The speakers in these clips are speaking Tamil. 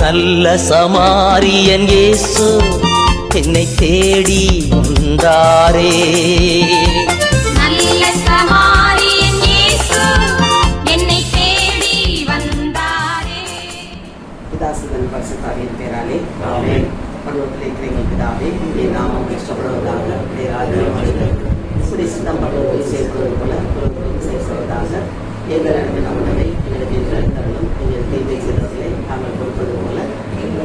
நல்ல சமாரியன் இயேசு என்னை தேடி வந்தாரே. நல்ல சமாரியன் இயேசு என்னை தேடி வந்தாரே. பிதாசுதன் பரிசுத்தாவியின் பேராலே ஆமென். பரலோகத்தில் இருக்கிற எங்கள் பிதாவே, உம்முடைய நாமம் இஷ்டப்படுவதாக, உம்முடைய ராஜ்யம் வருக, உம்முடைய சித்தம் பரலோகத்தில் செய்யப்படுவது போல உலகத்திலும் செய்யப்படுவதாக. எங்கள் அன்பின் உணவை எங்களுக்கு இன்று தரணும். எங்கள் தீமை செய்தவர்களை நாங்கள் கொடுப்பது போல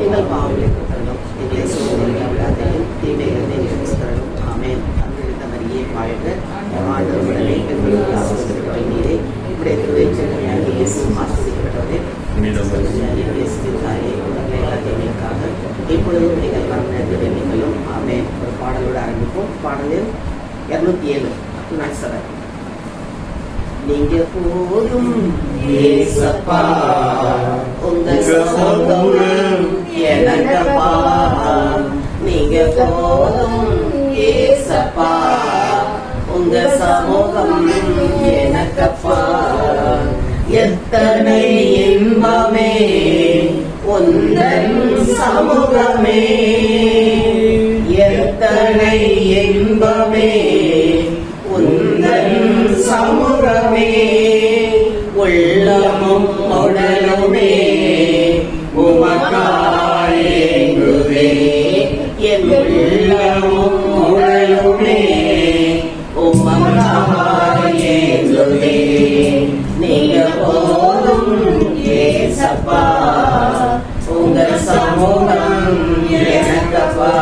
எங்கள் பாவங்களை கொடுத்தரணும். எங்களை சோதனைகளை விடாதையும் தீமைகளை எங்களுக்கு தரணும். ஆமென். அன்பிருந்த மரியே வாழ்க. ஆண்டவருடனே பெண்களுக்கு ஆசீர்வதிக்கப்பட்ட நீரே, உம்முடைய திருவயிற்றின் இயேசு ஆசீர்வதிக்கப்பட்டவரே. இப்பொழுதும் நீங்கள் வரவேற்க நீங்களும். ஆமென். ஒரு பாடலோடு ஆரம்பிப்போம். பாடலில் 207. நீங்க போதும் ஏசப்பா, உங்க சமூகம் எனக்கப்பா. நீங்க போதும் ஏசப்பா, உங்க சமூகம் எனக்கப்பா. எத்தனை இன்பமே உந்தன் சமூகமே, எத்தனை இன்பமே உந்தன் சமூகமே. உள்ளமும் உடலுமே உமக்காயேங்குதே, என் உள்ளமும் உடலுமே உமக்காயேங்குதே. நீங்க போதும் ஏசப்பா, உங்க சமூகம் எனக்கப்பா.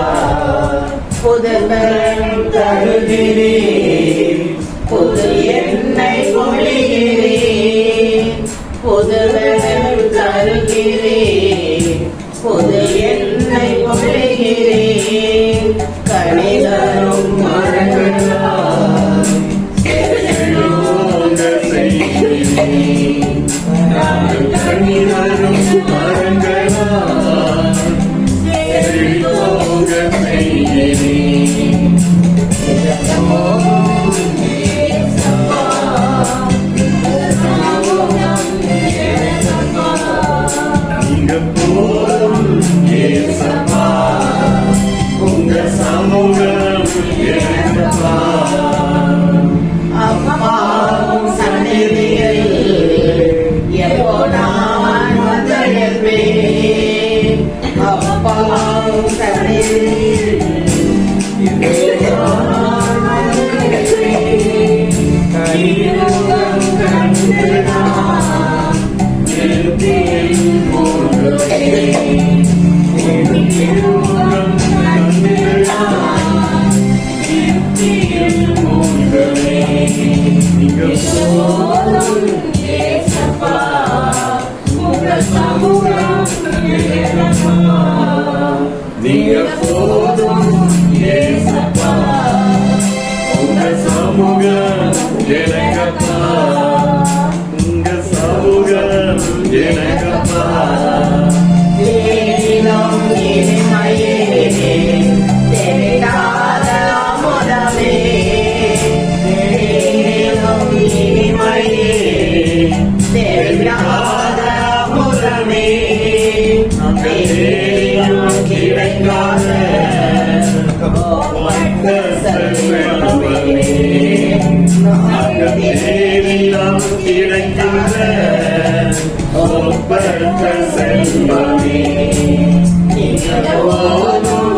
புதுநலம் தருகிறேன், புது எண்ணெய் பொழிகிறேன். புதுநலம் தருகிறேன், புது எண்ணெய் பொழிகிறேன். கணிதரும் மரங்களாய் கணிதரும் மரங்களாய் நீங்க போதும் ஏசப்பா, உங்க சமூகம் எனக்கப்பா. அப்பாவும் சந்நிதியில் எப்போ நான் வந்திருப்பேன். அப்பாவும் சந்நிதியில் நீங்க போதும் ஏசப்பா, உங்க சமூகம் எனக்கப்பா. உங்க சமூகம் எனக்கப்பா. தேனிலும் இனிமையே தெரியாத அமுதமே, தேனிலும் இனிமையே தெரியாத அமுதமே. தேனிலும் கிடைக்காத செல்வமே, தேனிலும் கிடைக்காத செல்வமே. நீங்க போதும்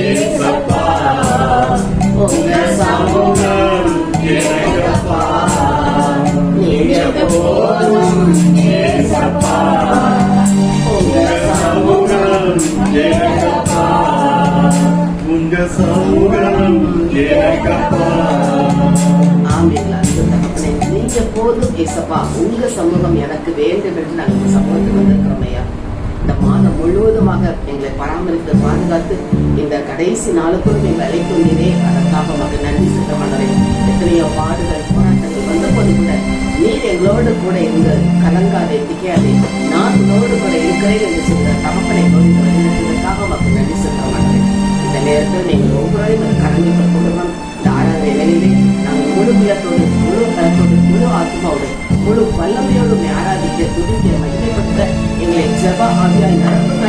ஏசப்பா, உங்க சமூகம் எனக்கப்பா. நீங்க போதும் ஏசப்பா, உங்க சமூகம் எனக்கப்பா. உங்க சமூகம் எனக்கப்பா. ஆமென். நீங்க போதும் ஏசப்பா, உங்க சமூகம் எனக்கு வேண்டும் என்று நாங்கள் சமூகத்துக்கு வந்திருக்கிறோம் ஐயா. இந்த மாதம் முழுவதுமாக எங்களை பராமரித்து பாதுகாத்து இந்த கடைசி நாளுக்குள் நீங்கள் அழைத்துள்ளீரே, அதற்காக மக்கள் நன்றி செலுத்தமானவரே. எத்தனையோ பாடுகள் போராட்டங்கள் வந்தபோது கூட நீர் எங்களோடு கூட இருந்து கலங்காதே திகையாதே, நான் உன்னோடு கூட இருக்கிறேன் என்று சொல்ற தகப்பனை வழிநடத்துவதற்காக மக்கள் நன்றி செலுத்தமானவரே. இந்த நேரத்தில் நீங்கள் ஒவ்வொருவரையும் கலந்துகள் கொள்ளுவோம். இந்த ஆராதனை வேலையிலே நாங்கள் முழு குலத்தோடு, முழு கலத்தோடு, முழு ஆத்மாவோடு, முழு வல்லமையோடு ஆராதிக்க துடிக்க மகிமைப்படுத்த எங்களை ஜெப ஆவியாய் நடத்தும்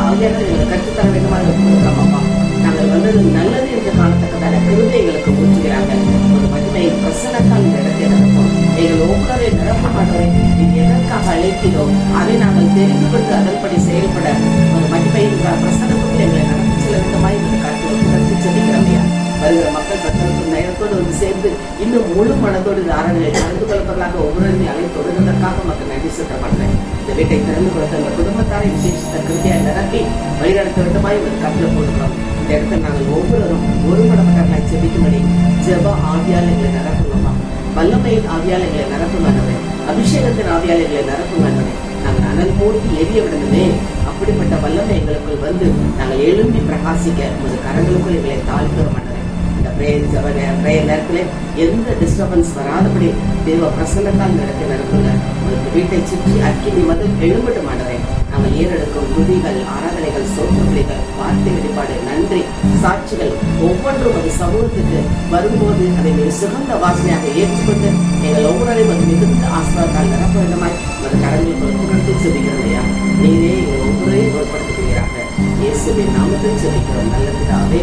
ஆவியானவர் எங்களுக்கு கற்றுத்தர வேண்டுமா கொடுக்கிறோம் அப்பா. நாங்கள் வந்தது நல்லது என்று காணத்தக்கதான கிருபை எங்களுக்கு ஊற்றுகிறாங்க. ஒரு மகிமையை பிரசனத்தால் இந்த இடத்தை நடப்போம். எங்கள் ஒவ்வொரு நிரப்ப மாட்டோம். நீங்க எதற்காக அழைக்கிறோ அதை நாங்கள் தெரிந்து கொண்டு அதன்படி செயல்பட ஒரு மகிமையின் பிரசனத்துக்குள் எங்களை நடத்தி செல்ல வேண்டுமாய் இந்த காலத்தில் செல்லுகிறோமையா. வருகிற மக்கள் பக்தர்கள் நேரத்தோடு வந்து சேர்ந்து இன்னும் முழு மனதோடு இந்த ஆராதனை கலந்து கொள்வதற்காக ஒவ்வொருவரையும் அழைத்து தொடர்வதற்காக மக்கள் நன்றி செலுத்தப்படுறேன். இந்த வீட்டை திறந்து கொடுத்த அந்த குடும்பத்தாரை விசேஷத்தை கிருதியாக நிரப்பி வழிநடத்த வேண்டுமாய் ஒரு கட்டில போடுகிறோம். இந்த இடத்துல நாங்கள் ஒவ்வொருவரும் ஒருமனப்பட்டார்களை செபிக்கும்படி ஜெப ஆவியால் எங்களை நிரப்புங்கம்மா. வல்லமையின் ஆவியால் எங்களை நிரப்புமானவை, அபிஷேகத்தின் ஆவியால் எங்களை நிரப்புமானவை. நாங்கள் அனல் மூடி எரிய விடணுமே. அப்படிப்பட்ட வல்லமை எங்களுக்குள் வந்து நாங்கள் எழும்பி பிரகாசிக்க உமது கரங்களுக்குள் எங்களை தாழ்த்துற மாட்டோம். இந்த பிரேயர் நேரத்தில் எந்த டிஸ்டர்பன்ஸ் வராதபடி தேவ பிரசன்னத்தால் நடக்குங்க. உங்களுக்கு வீட்டை சுற்றி அக்கினி மதம் எழும்பட்டு மாட்டேன். நாங்கள் ஏறெடுக்கும் துதிகள், ஆராதனைகள், சோற்றுகள், வார்த்தை வெளிப்பாடு, நன்றி சாட்சிகள் ஒவ்வொன்றும் அது சமூகத்துக்கு வரும்போது அதை ஒரு சிறந்த வாசனையாக ஏற்றுக்கொண்டு எங்கள் ஒவ்வொருவரையும் அது மிகுந்த ஆசீர்வாதத்தால் நிரப்ப வேண்டுமாய் ஒரு கரங்களுக்கு புகழ்ந்து செபிக்கிறோம். நீரே எங்கள் ஒவ்வொருவரையும் பொருட்படுத்துகிறாங்க. இயேசுவின் நாமத்தில் செபிக்கிறோம் நல்ல பிதாவே.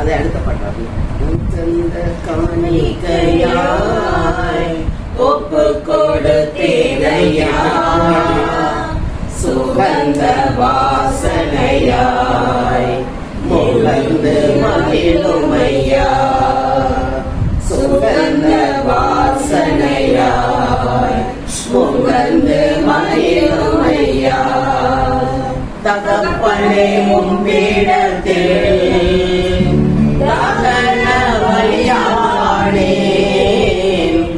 அதை அடுத்த பாட்டாரு ஒப்பு கொடுத்தேனையா சுகந்த வாசனையாய் முகந்து மகிழுமையா. சுகந்த வாசனையாய் முகந்து மகிழுமையா. தகப்பனே உம்பீடத்தில் தகன வழியானேன்.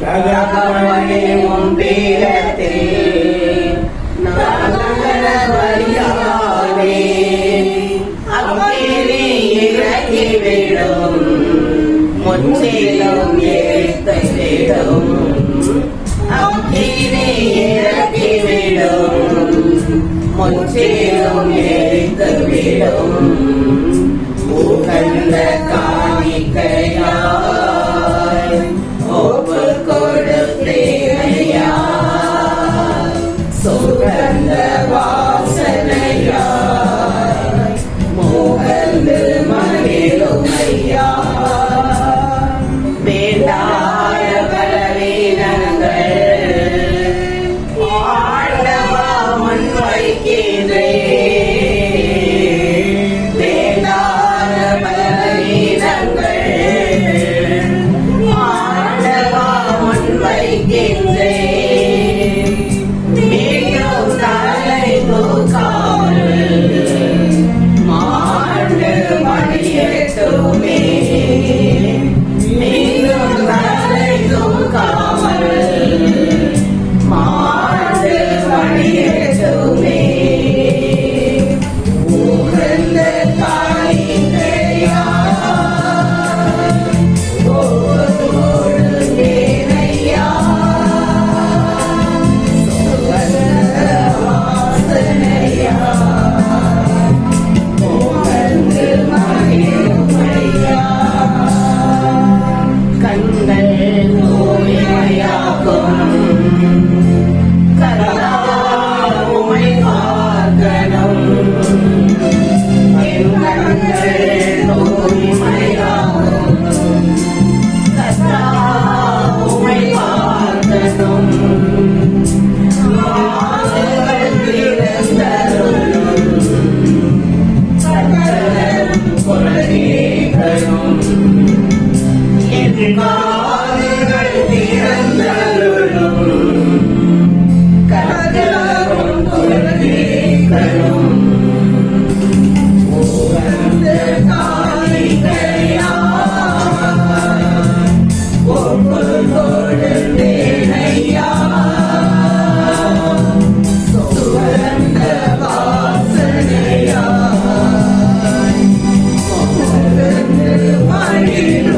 தகப்பனே உம்பீடத்தில் தகன வழியானேன். அக்கினி இறக்கிவிடும் முற்றிலும் எரித்துவிடும். அக்கினி இறக்கிவிடும் முற்றிலும் எரித்துவிடும். உகந்த காணிக்கையாய் ஒப்பு கொடுத்தேனையா. சுகந்த வாசனையாய் முகந்து மகிழுமையா. வேண்டாத பலவீனங்கள் ஆண்டவா முன் வைக்கிறேன்.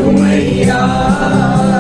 Hallelujah.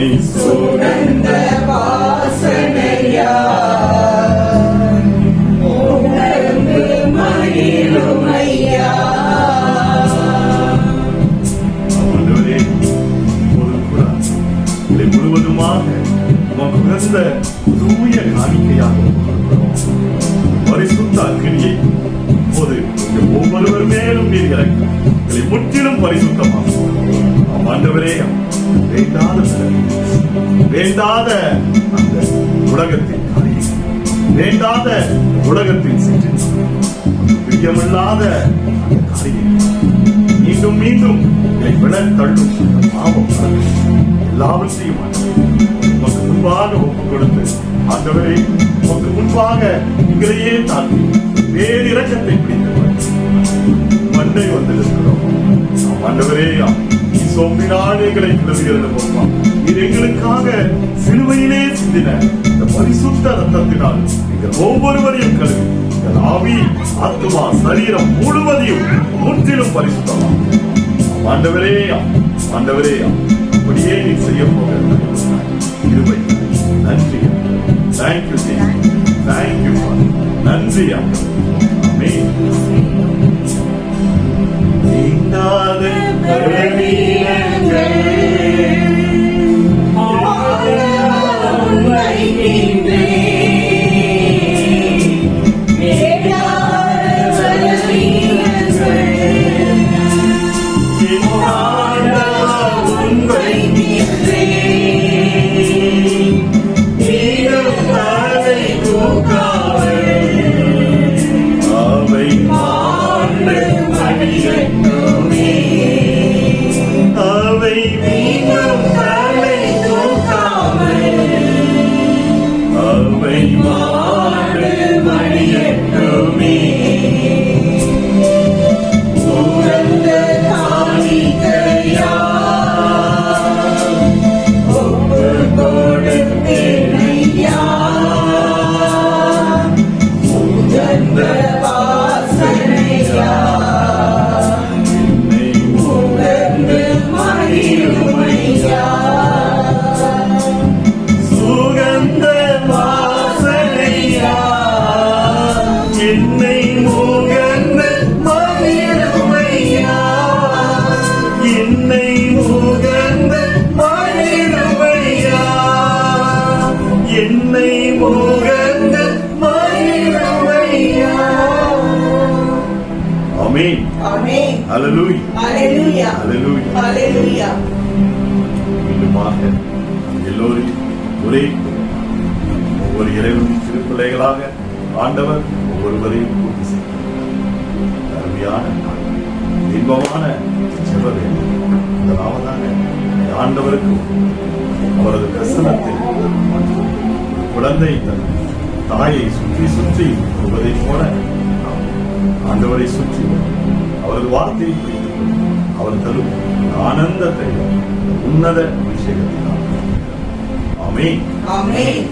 என்னை சுகந்த வாசனையா உணர்ந்து மகிழுமையா. ஆண்டவரே, இப்போது கூட இதை முழுவதுமாக உமக்கு உகந்த தூய காணிக்கையாக ஒப்புக்கொடுக்கிறோம். பரிசுத்த அக்கினியை இப்போது ஒவ்வொருவர் மேலும் நீர் இறக்கி இதை முற்றிலும் பரிசுத்தமாகும். ஆண்டவரே, வேண்டாத வேண்டாத அந்த உலகத்தின் காரியம், வேண்டாத உலகத்தின் சிற்றின், பிரியமில்லாத அந்த காரியம் மீண்டும் மீண்டும் இதை விட தள்ளும் பாவம் எல்லாவற்றையும் உமக்கு முன்பாக ஒப்புக் கொடுத்து, ஆண்டவரே, உமக்கு முன்பாக எங்களையே தாழ்த்தி வேறு இரக்கத்தை பிடித்தவர் மண்ணை வந்திருக்கிறோம். ஆண்டவரே, சோம்பினால் எங்களை கிளவுகிறது போமா. இது எங்களுக்காக சிலுவையிலே சிந்தின இந்த பரிசுத்த ரத்தத்தினால் நீங்கள் ஒவ்வொருவரையும் கழுவி எங்கள் ஆவி, ஆத்துமா, சரீரம் முழுவதையும் முற்றிலும் பரிசுத்தமா. ஆண்டவரே, ஆண்டவரே, அப்படியே நீ செய்ய போகிற இருவை நன்றி. தேங்க்யூ, தேங்க்யூ, நன்றி. ஆமென். நீங்காத கருணீரங்கள் எல்லோரும் ஒரே ஒவ்வொரு இறைவனின் சிறு பிள்ளைகளாக ஆண்டவர் ஒவ்வொருவரையும் பூர்த்தி செய்கிறார். அருமையான இன்பமான செல்வதை முதலாவதாக ஆண்டவருக்கு அவரது பிரசனத்தில் குழந்தை தன் தாயை சுற்றி சுற்றி வருவதை போல ஆண்டவரை சுற்றி அவரது வார்த்தையை அவர் தரும் ஆனந்தத்தை உன்னத அபிஷேகத்தினால். ஆமென். ஆமென்.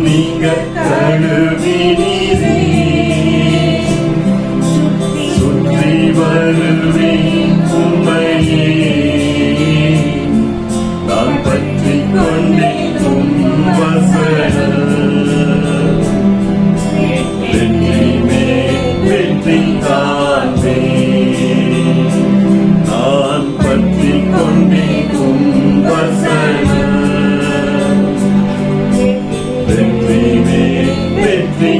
நீங்க கழுவினீரே, சுற்றி வருவேன் உம்மையே, நான் பற்றிக் கொண்டேன் உம் வசனம், வெற்றி மேல் வெற்றி காண்பேன், நான் பற்றிக் கொண்டேன் உம் வசனம், வெற்றி மேல் வெற்றி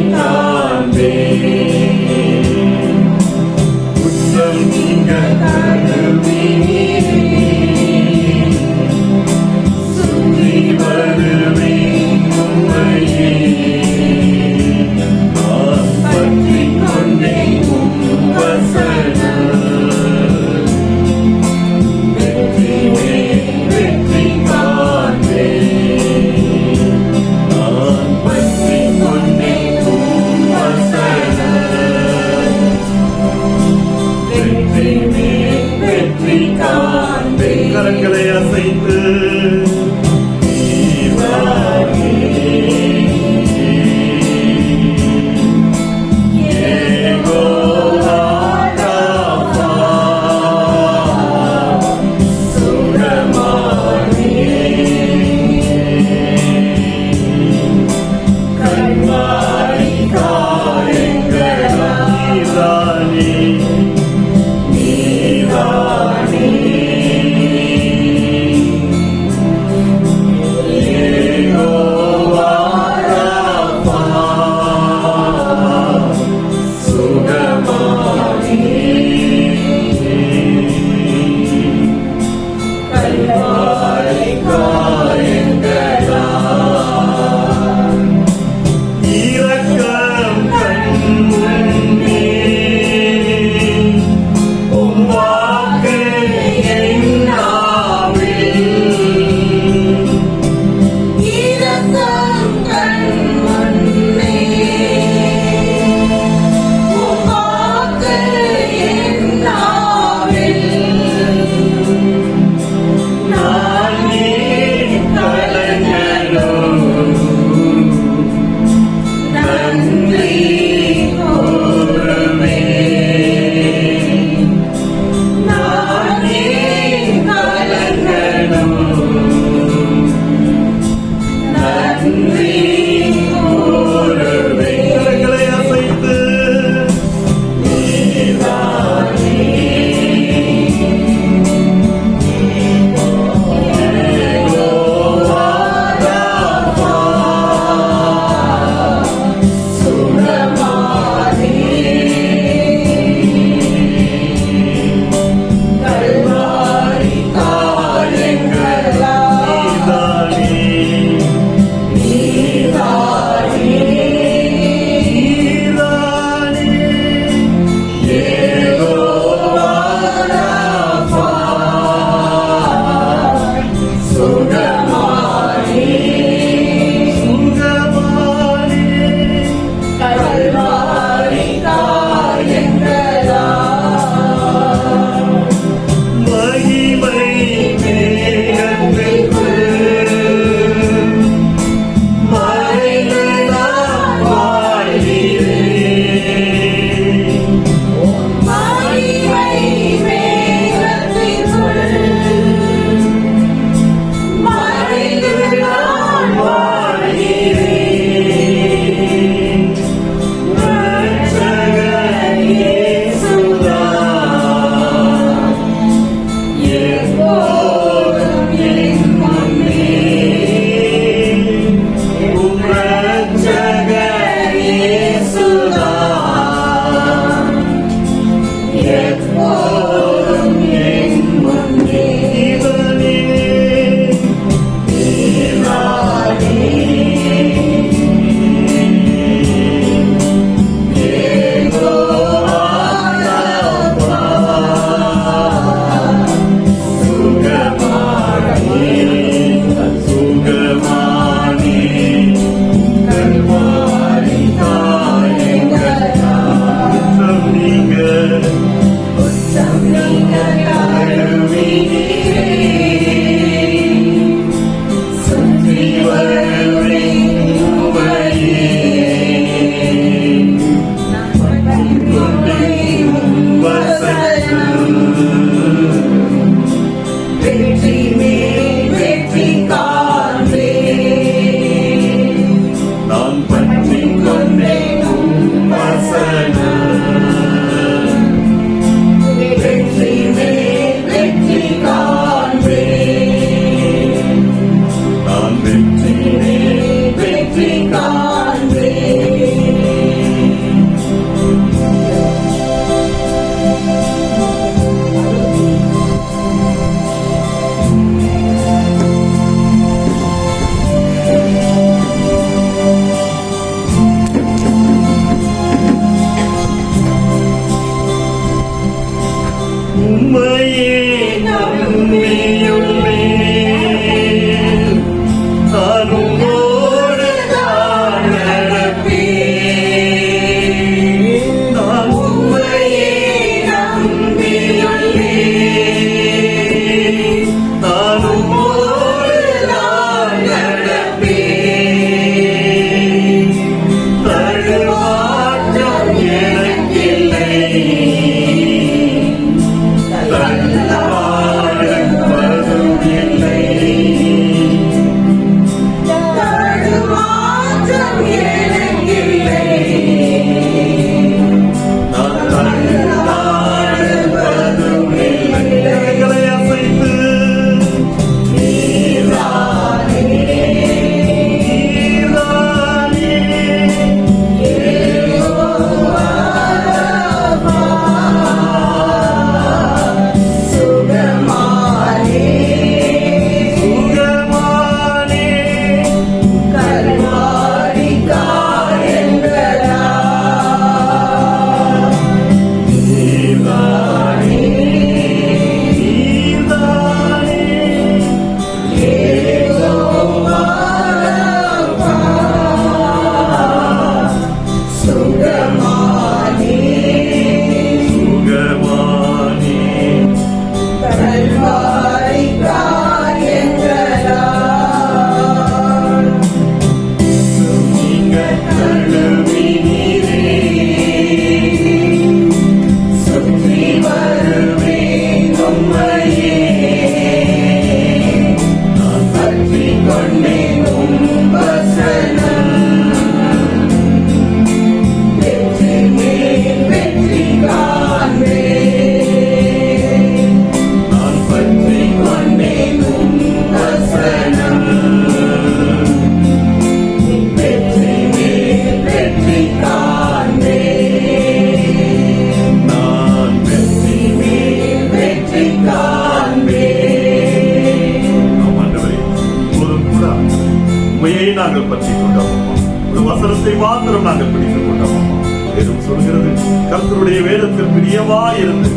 கொண்டோம் அப்பா. ஒரு வசனத்தை மாத்திரம் நாங்கள் பிடித்துக் கொண்டோம் அப்பா. வேதம் சொல்கிறது, கர்த்தருடைய வேதத்தில் பிரியமாயிருந்து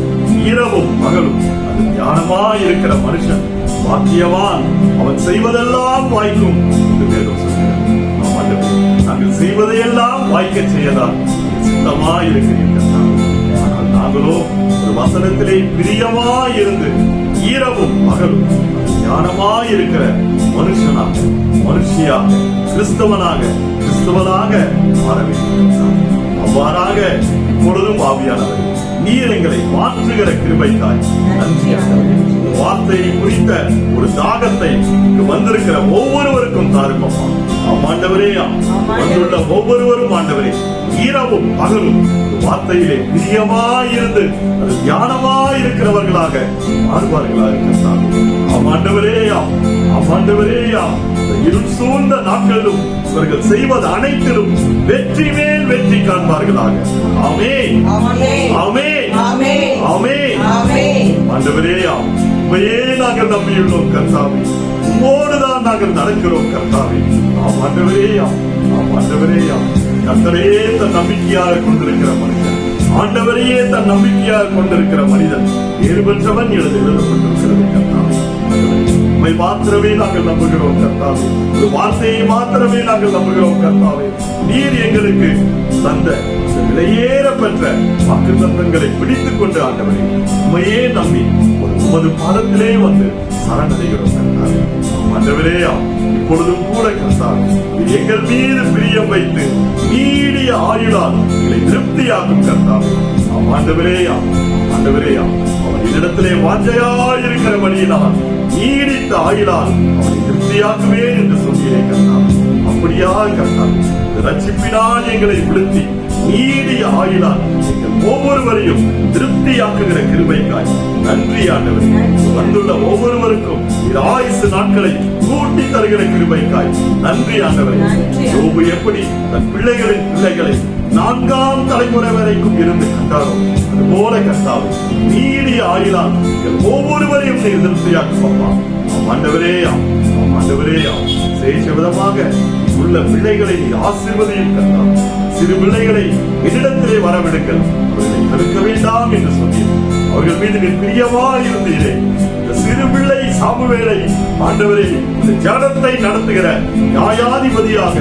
இரவும் பகலும் அது தியானமாய் இருக்கிற மனுஷன் பாக்கியவான், அவன் செய்வதெல்லாம் வாய்க்கும் என்று வேதம் சொல்கிறது. ஆமாண்டவரே, நாங்கள் செய்வதையெல்லாம் வாய்க்க செய்யலாம் சித்தமாய் இருக்கிறீர்கள். ஆனால் நாங்களோ ஒரு வசனத்திலே பிரியமாயிருந்து இரவும் பகலும் ஞானமாய் இருக்கிற மனுஷனாக, மனுஷியாக, கிறிஸ்தவனாக மாற வேண்டும். அவ்வாறாக இப்பொழுதும் ஆவியானவர் நீர் எங்களை மாற்றுகிற கிருபைக்காய் நன்றி. வார்த்தையை குறித்த ஒரு தாகத்தை இங்கு வந்திருக்கிற ஒவ்வொருவருக்கும் தாருப்பா. ஆண்டவரே, வந்துள்ள ஒவ்வொருவரும் ஆண்டவரே இரவும் பகலும் வார்த்தையிலே பிரியமாயிருந்து அது தியானமாயிருக்கிறவர்களாக மாறுவார்களாக இருக்கிறார். ஆமாண்டவரேயா, இருள் சூழ்ந்த நாட்களிலும் இவர்கள் செய்வது அனைத்திலும் வெற்றி மேல் வெற்றி காண்பார்களாக. ஆமென், ஆமென், ஆமென். ஆண்டவரேயா, உம்மையே நாங்கள் நம்பியுள்ளோம் கர்த்தாவே. உம்மோடுதான் நாங்கள் நடக்கிறோம் கர்த்தாவே. ஆண்டவரேயா, கர்த்தரையே தன் நம்பிக்கையாக கொண்டிருக்கிற மனுஷன், ஆண்டவரையே தன் நம்பிக்கையாக கொண்டிருக்கிற மனிதன் வேறு பெற்றவன் எழுதப்பட்டிருக்கிறது கர்த்தாவே. உம்மை மாத்திரமே நாங்கள் நம்புகிறோம் கர்த்தாவே. ஒரு வார்த்தையை மாத்திரமே நாங்கள் நம்புகிறோம் கர்த்தாவே. நீர் எங்களுக்கு தந்த விலையேற பெற்ற வாக்குத்தத்தங்களை பிடித்துக் கொண்டு ஆண்டவரே உம்மையே நம்பி உமது பாதத்திலே வந்து சரணடைகிறோம் கர்த்தாவே. ஆண்டவரேயா, இப்பொழுதும் கூட கர்த்தாவே எங்கள் மீது பிரியம் வைத்து நீடிய ஆயுளால் எங்களை திருப்தியாக்கும் கர்த்தாவே. ஆண்டவரேயா, அவன் இடத்திலே வாஞ்சையாயிருக்கிறபடியினால் நீடித்த ஆயுளால் அவனை திருப்தியாக்குவே என்று சொல்கிறேன் கர்த்தாவே. அப்படியா கர்த்தாவே, ரட்சிப்பினால் எங்களை விழுத்தி நீடிய ஆயுளால் எங்கள் ஒவ்வொருவரையும் திருப்தியாக்குகிற கிருபைக்காய் நன்றி ஆண்டவரே. வந்துள்ள ஒவ்வொருவருக்கும் ஆயுசு நாட்களை கூட்டி தருகிற கிருபைக்காய் நன்றி ஆண்டவரே. யோபு எப்படி தன் பிள்ளைகளின் பிள்ளைகளை 4ஆம் தலைமுறை வரைக்கும் இருந்து கண்டாரோ அதுபோல கர்த்தாவே நீடிய ஆயுளால் எங்கள் ஒவ்வொருவரையும் நீர் திருப்தியாக்கும் அப்பா. ஆண்டவரேயா, சேஷ விதமாக உள்ள பிள்ளைகளை நீர் ஆசீர்வதியும் கர்த்தாவே. சிறு பிள்ளைகளை என்னிடத்திலே வரவிடுங்கள், அவர்களை தடுக்க வேண்டாம் என்று சொன்னீர். அவர்கள் மீது நீர் பிரியமாய் இருந்தீரே. இந்த சிறு பிள்ளை சாமுவேலை ஆண்டவரே இந்த ஜனத்தை நடத்துகிற நியாயாதிபதியாக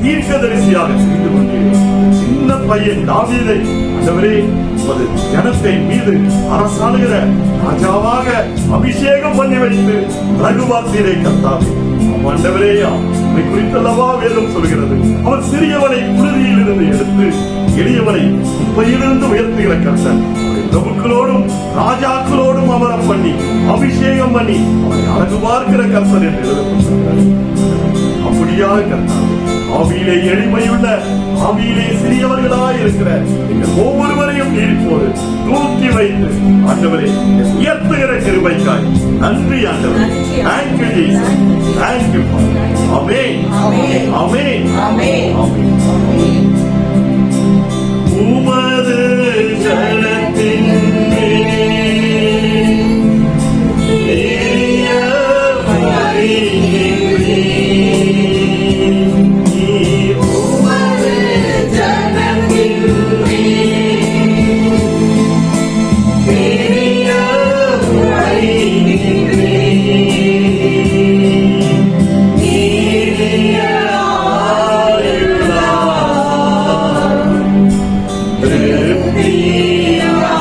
தீர்க்கதரிசியாக தெரிந்து கொண்டீர். சின்ன பையன் தாவீதை ஆண்டவரே உமது ஜனத்தை மீது அரசாளுகிற ராஜாவாக அபிஷேகம் பண்ணி வைத்து ரகுவாத்தீரை கர்த்தாவே. ஆண்டவரேயா, உம்மை குறித்தல்லவா வேதம் சொல்கிறது, அவர் சிறியவனை புழுதியில் இருந்து எடுத்து எளியவனை குப்பையிலிருந்து உயர்த்துகிற கர்த்தர். பிரபுக்களோடும் ராஜாக்களோடும் அமரம் பண்ணி அபிஷேகம் பண்ணி அவனை அழகு பார்க்கிற கர்த்தர் என்று எழுதப்பட்டிருக்கிறார். அப்படியாக கர்த்தாவே, ஆவியிலே எளிமையுள்ள, ஆவியிலே சிறியவர்களாய் இருக்கிற நீங்கள் ஒவ்வொருவரையும் நீடிப்போது தூக்கி வைத்து ஆண்டவரே உயர்த்துகிற கிருபைக்காய் நன்றி ஆண்டவரே. Thank you Jesus. Thank you. ஆமென், ஆமென், ஆமென். உமது ஜனத்தின் Hallelujah.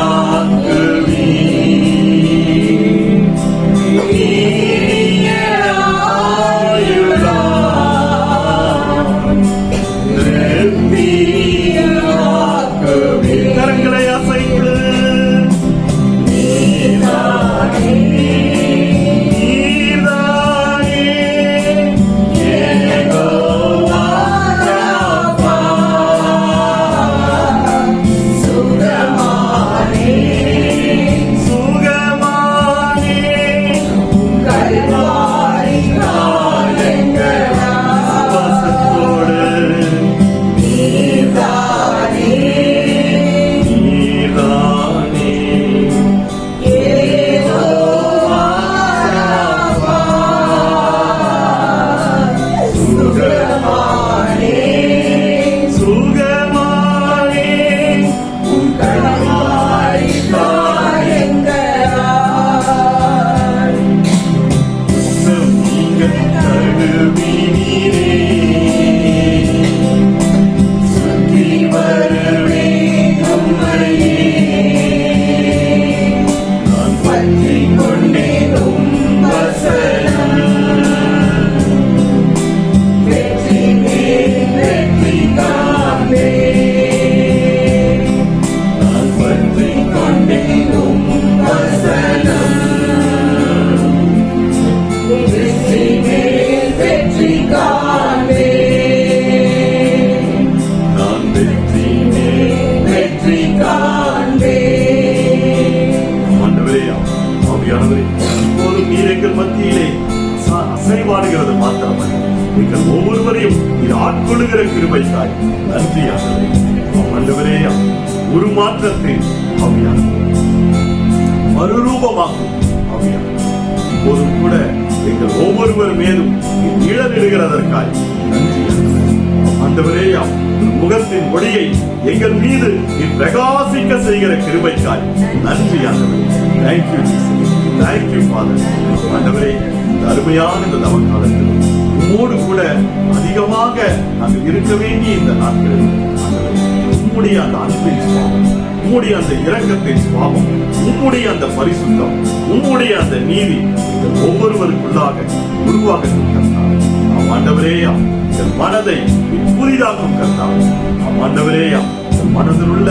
கொள்ளுகிற கிருபைக்காய் நன்றி ஆண்டவரே. உருமாற்றத்தை மறுரூபமாக்கும் இப்போதும் கூட எங்கள் ஒவ்வொருவர் மேலும் நிழலிடுகிறதற்காய் நன்றி ஆண்டவரே. முகத்தின் ஒளியை எங்கள் மீது பிரகாசிக்க செய்கிற கிருபைக்காய் நன்றி ஆண்டவரே. Thank you thank you father. ஆண்டவரே, இந்த அருமையான இந்த தவக்காலத்தில் உம்மோடு கூட அதிகமாக நாங்கள் இருக்க வேண்டிய இந்த நாட்களில் உம்முடைய அந்த அன்பின் சுவாபம், உம்முடைய அந்த இரக்கத்தின் சுவாபம், உம்முடைய அந்த பரிசுத்தம், உம்முடைய அந்த நீதி ஒவ்வொருவருக்குள்ளாக உருவாக ஆண்டவரே. என் மனதை புதிதாக்கும் கர்த்தாவே. ஆண்டவரே, மனதில் உள்ள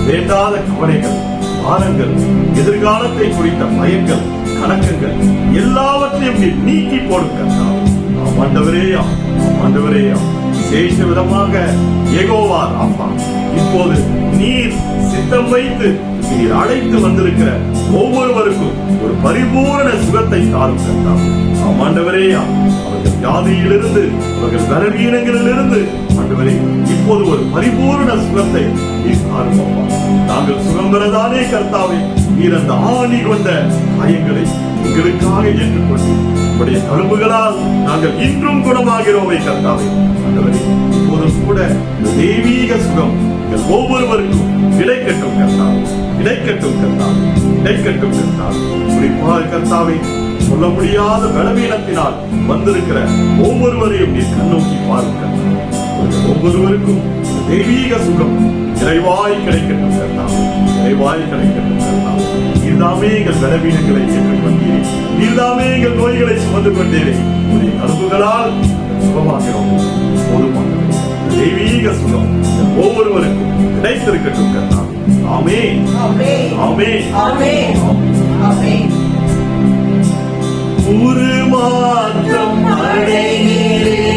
வேண்டாத கவலைகள், பாரங்கள், எதிர்காலத்தை குறித்த பயங்கள், கணக்கங்கள் எல்லாவற்றையும் நீக்கி போடும் கர்த்தாவே. ஆண்டவரே, ஆண்டவரே, விசேஷ விதமாக யெகோவா ராஃபா, இப்போது நீர் சித்தம் வைத்து நீர் அழைத்து வந்திருக்கிற ஒவ்வொருவருக்கும் ஒரு பரிபூரண சுகத்தை தாரும் கர்த்தாவே. ஆண்டவரே, அவர்கள் வியாதியிலிருந்து, அவர்கள் பலவீனங்களிலிருந்து ஆண்டவரே இப்போது ஒரு பரிபூரண சுகத்தை நீர் தாரும். நாங்கள் சுகம் பெறதானே கர்த்தாவே, நீர் அந்த ஆணி கொண்ட காயங்களை எங்களுக்காக ஏற்றுக்கொண்டு உடைய தழும்புகளால் நாங்கள் இன்றும் குணமாகிறோமே கர்த்தாவே. ஆண்டவரே, இப்போதும் கூட தெய்வீக சுகம் எங்கள் ஒவ்வொருவருக்கும் கிடைக்கட்டும் கர்த்தாவே, கிடைக்கட்டும் கர்த்தாவே, கிடைக்கட்டும் கர்த்தாவே. குறிப்பாக கர்த்தாவே, சொல்ல முடியாத பலவீனத்தினால் வந்திருக்கிற ஒவ்வொருவரையும் நீர் கண்ணோக்கி பாருங்க. ஒவ்வொருவருக்கும் தெய்வீக சுகம் நிறைவாய் கிடைக்கட்டும் கர்த்தாவே, நிறைவாய் கிடைக்கட்டும் கர்த்தாவே. நீர்தாமே எங்கள் பலவீனங்களை ஏற்றுக்கொண்டீரே, நீர்தாமே எங்கள் நோய்களை சுமந்து கொண்டீரே. உடைய கருப்புகளால் சுகமாகிறோம். போதுமான தெய்வீக சுகம் ஒவ்வொருவருக்கும் கிடைத்திருக்கட்டும் கர்த்தாவே. ஆமென், ஆமென், ஆமென், ஆமென். உருமாற்றம் அடைகிறேன்,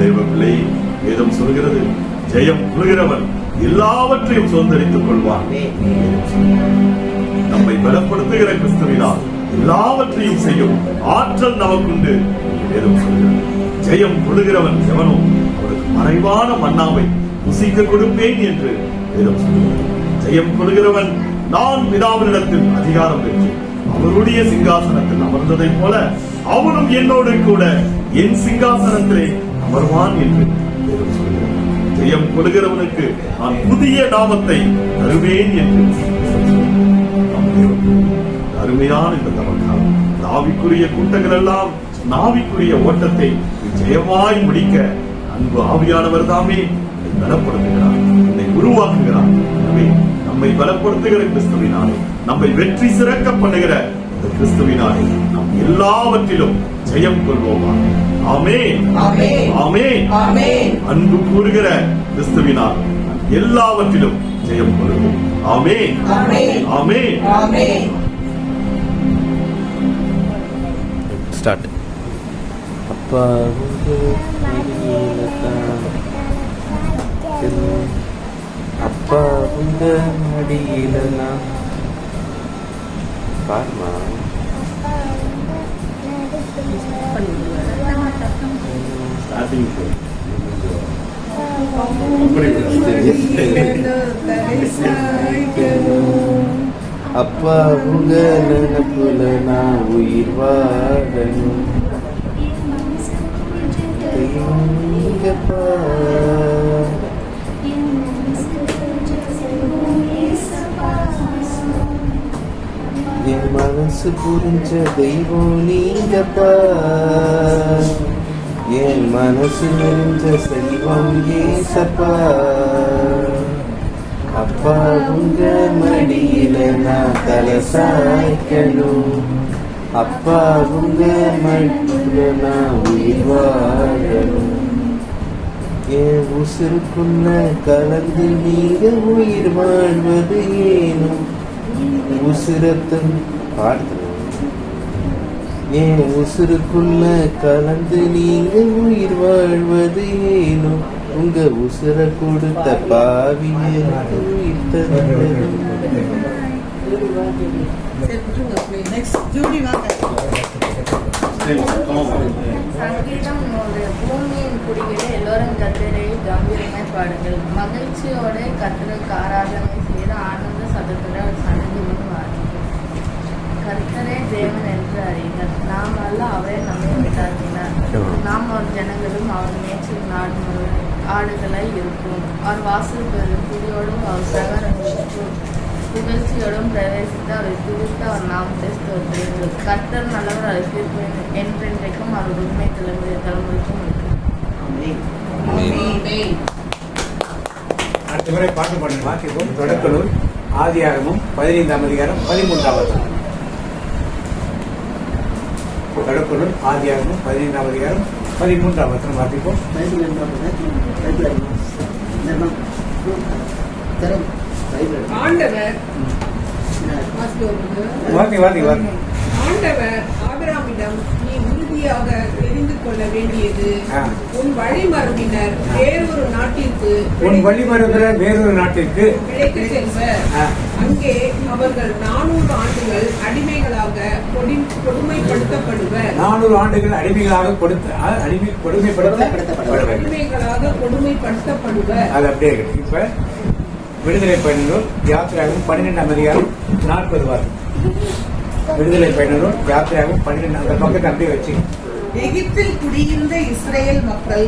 தெய்வப்பிள்ளை வேதம் சொல்கிறது, ஜெயம் கொள்கிறவன் எல்லாவற்றையும் சுதந்தரித்துக் கொள்வான். நம்மை பலப்படுத்துகிற கிறிஸ்துவினால் எல்லாவற்றையும் செய்யும் ஆற்றல் நமக்குண்டு. வேதம் சொல்கிறது, ஜெயம் கொள்கிறவன் எவனோ அவருக்கு மறைவான மன்னாவை புசிக்க கொடுப்பேன் என்று வேதம் சொல்கிறது. ஜெயம் கொள்கிறவன் நான் பிதாவினிடத்தில் அதிகாரம் பெற்று அவருடைய சிங்காசனத்தில் அமர்ந்ததை போல அவனும் என்னோடு கூட என் சிங்காசனத்திலே அமர்வான் என்று வேதம் சொல்கிறது. ஜெயம் கொள்கிறவனுக்கு நான் புதிய நாமத்தை தருவேன் என்று அருமையான இந்த தவக்காலம் நாவிக்குரிய கூட்டங்கள் எல்லாம் நாவிக்குரிய ஓட்டத்தை ஜெயமாய் முடிக்க அன்பு ஆவியானவர் தாமே உன்னை பலப்படுத்துகிறார், உன்னை உருவாக்குகிறார். எனவே நம்மை பலப்படுத்துகிற கிறிஸ்துவினாலே, நம்மை வெற்றி சிறக்க பண்ணுகிற இந்த கிறிஸ்துவினாலே நாம் எல்லாவற்றிலும் ஜெயம் கொள்வோமா. ஆமென், ஆமென், ஆமென், ஆமென். அன்பு கூறுகிற கிறிஸ்துவினால் எல்லாவற்றிலும் ஜெயம் கொள்வோம். ஆமென், ஆமென், ஆமென். ஆமென். ஸ்டார்ட். அப்பா உங்க மடியில தான், அப்பா உங்க மடியில நான். பாருமா, அப்பா உங்க நினைப்புல நான் உயிர் வாழணும். தெய்வங்கப்பா, என் மனசு புரிஞ்ச தெய்வம் நீங்கப்பா, என் மனசு நிறைஞ்ச செல்வம் ஏசப்பா. அப்பா உங்க மடியில நான் தலை சாய்க்கணும், அப்பா உங்க மடியில நான் உயிர் வாழணும். என் உசுருக்குள்ள கலந்து நீங்க உயிர் வாழ்வது ஏனும், உசுரத்தன் பாடுறேன். என் உசுருக்குள்ள கலந்து நீங்க உயிர் வாழ்வது ஏனும், உங்க உசுர கொடுத்த பாவிய உயிர் தந்தது. சங்கீதம் 100. பூமியின் குடிகளே எல்லோரும் கர்த்தரை கம்பீரமாய் பாடுங்கள், மகிழ்ச்சியோட கர்த்தருக்கு ஆராதனை செய்து ஆனந்த சத்தத்துடன் சன்னதி முன் வாருங்கள். கர்த்தரே தேவன் என்று அறியுங்கள், நாம் அல்ல அவரே நம்மை உண்டாக்கினார். நாம் அவர் ஜனங்களும் அவர் மேய்ச்சல் நாடு முழுவதும் ஆடுகளாய் இருக்கும். அவர் வாசல் துதியோடும் அவர் சகரங்களுக்கும் புகழ்ச்சியோடும் பிரவேசித்து அவரை துதித்து அவர் நாமத்தை ஸ்தோத்திரியுங்கள். கர்த்தர் நல்லவர், அவர் தீர்ப்பு என்றென்றைக்கும் அவர் உண்மை தலைமுறைக்கும் இருக்கும். ஆமென், ஆமென். அடுத்த முறை பாட்டு பாடல் வாசிப்போம். தொடக்க நூல் ஆதியாகமம் 15ஆம் அதிகாரம் 13ஆம் வசனம். தொடக்க நூல் ஆதியாகமம் 15ஆம் அதிகாரம் 13ஆம் வசனம் வாசிப்போம். பைபிள் என்றால் பைபிள் என்ன? தரம் பைபிள். ஆண்டவர் வாசி. ஆண்டவர் ஆபிரகாமிடம், நீ உறுதியாக தெரிந்து கொள்ள வேண்டியது, ஆ. உன் வழிமரபினர் வேறொரு நாட்டிற்கு உன் வழிமரபிற வேறொரு நாட்டிற்கு பிழைத்துச் செல்வர். ஆ. அங்கே அவர்கள் 400 ஆண்டுகள் அடிமைகளாக கொடுமைப்படுத்தப்படுவர். 400 ஆண்டுகள் அடிமைகளாக கொடுமைப்படுத்தப்படுவர். அடிமைகளாக கொடுமைப்படுத்தப்படுவர். அது அப்படியே இருக்கு. இப்ப விடுதலை பயணநூல் யாத்திராகும் 12ஆம் அதிகாரம் 40 வாரம். விடுதலை பயணநூல் யாத்திராகும் 12 அந்த பக்கத்தை அப்படியே வச்சு. எகிப்தில் குடியிருந்த இஸ்ரேல் மக்கள்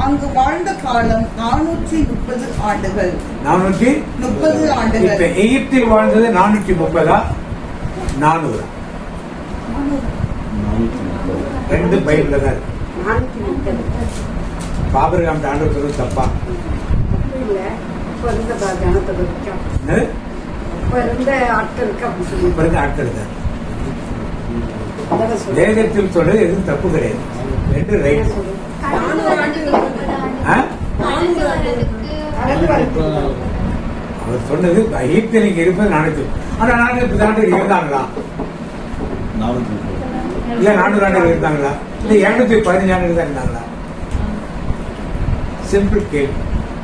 அங்கு வாழ்ந்த காலம் 430 ஆண்டுகள். 430 ஆண்டுகள். இப்ப எகிப்தில் வாழ்ந்தது 430 400 ரெண்டு பைபிள்ல தான் இருக்கு. ஆபிரகாம் ஆண்டவர் சொல்றது தப்பா? என்னது? இப்ப இருக்க ஆட்கள் தான். வேதத்தில் சொல்றது எதுவும் தப்பு கிடையாது. ரெண்டு ரைட். 400 ஆண்டுகள் அவர் சொன்னது எகிப்தில் நீங்க இருப்பது 400. ஆனா 430 ஆண்டுகள் இருந்தாங்களா? இல்ல 400 ஆண்டுகள் இருந்தாங்களா? இல்ல 215 ஆண்டுகள் தான் இருந்தாங்களா? சிம்பிள் கேள்வி.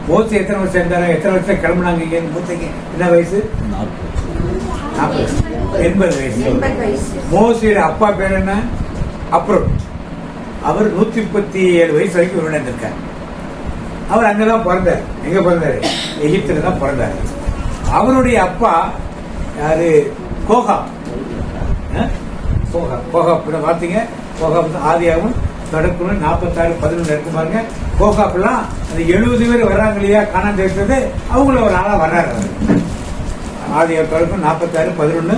மோசே எத்தனை வருஷம் இருந்தாரா? எத்தனை வருஷம் கிளம்புனாங்க? இங்க மூத்தைக்கு என்ன வயசு? 80 வயசு. மோசையோட அப்பா பேர் என்ன? அப்ரோட். அவர் 137 வயசு வரைக்கும் இவருடன் இருந்திருக்கார். அவர் அங்கதான் பிறந்தார். எங்க பிறந்தாரு? எகிப்துல தான் பிறந்தாரு. அவருடைய அப்பா யாரு? கோகா. பாத்தீங்க, கோகா ஆதியாகவும் தொடக்கணும் 46:11 இருக்கு பாருங்க. கோகாப்பெல்லாம் அந்த 70 பேர் வர்றாங்க இல்லையா காணாம இருக்கிறது, அவங்கள ஒரு ஆளா வர்றாரு. ஆதியாகம் தொடக்கம் 46:11.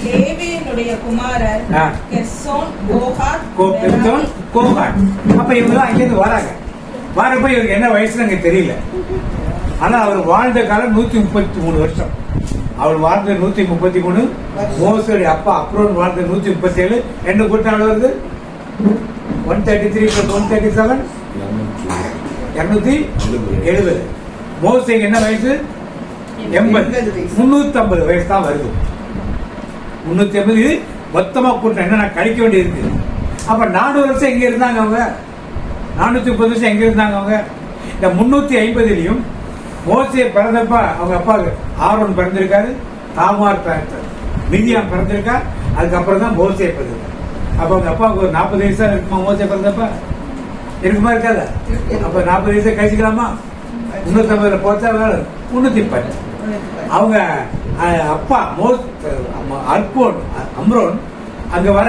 லேவியர் அவர்களுடைய குமாரர் ஆ. கெர்சோன், கோகாத், பெத்தோன், கோகாட். அப்ப இவங்க அங்கிருந்து வராங்க. வரப்ப இவருக்கு என்ன வயசுன்னு எனக்கு தெரியல. ஆனா அவர் வாழ்ந்த காலம் 133 வருஷம். அவர் வாழ்ந்த 133, மோசேயுடைய அப்பா அப்ரோன் வாழ்ந்த 137. என்ன கூட்டம் வருது? 133 + 137 270. மோசேக்கு என்ன வயசு? 80. 350 வயசு தான் வருது. 350 மொத்தமா கூட்டம் என்ன கழிக்க வேண்டியிருக்கு. அப்ப 400 வருஷம் எங்க இருந்தாங்க அவங்க? 430 வருஷம் எங்க இருந்தாங்க அவங்க? இந்த 350லயும் மோசே பிறந்தப்ப அவங்க அப்பாவுக்கு ஆரோன் பிறந்திருக்காரு, தாமார் பிறந்தார், மிதியாம் பிறந்திருக்கா. அதுக்கப்புறம் தான் மோசே பிறந்திருக்காரு. அப்ப அவங்க அப்பாவுக்கு ஒரு 40 வயசா இருக்குமா? மோசே பிறந்தப்ப இருக்குமா இருக்காத? அப்ப 40 வயசை கழிச்சுக்கலாமா? 350 போச்சா 310. அவங்க அப்பா அர்போன் அம்ரோன் அங்க வர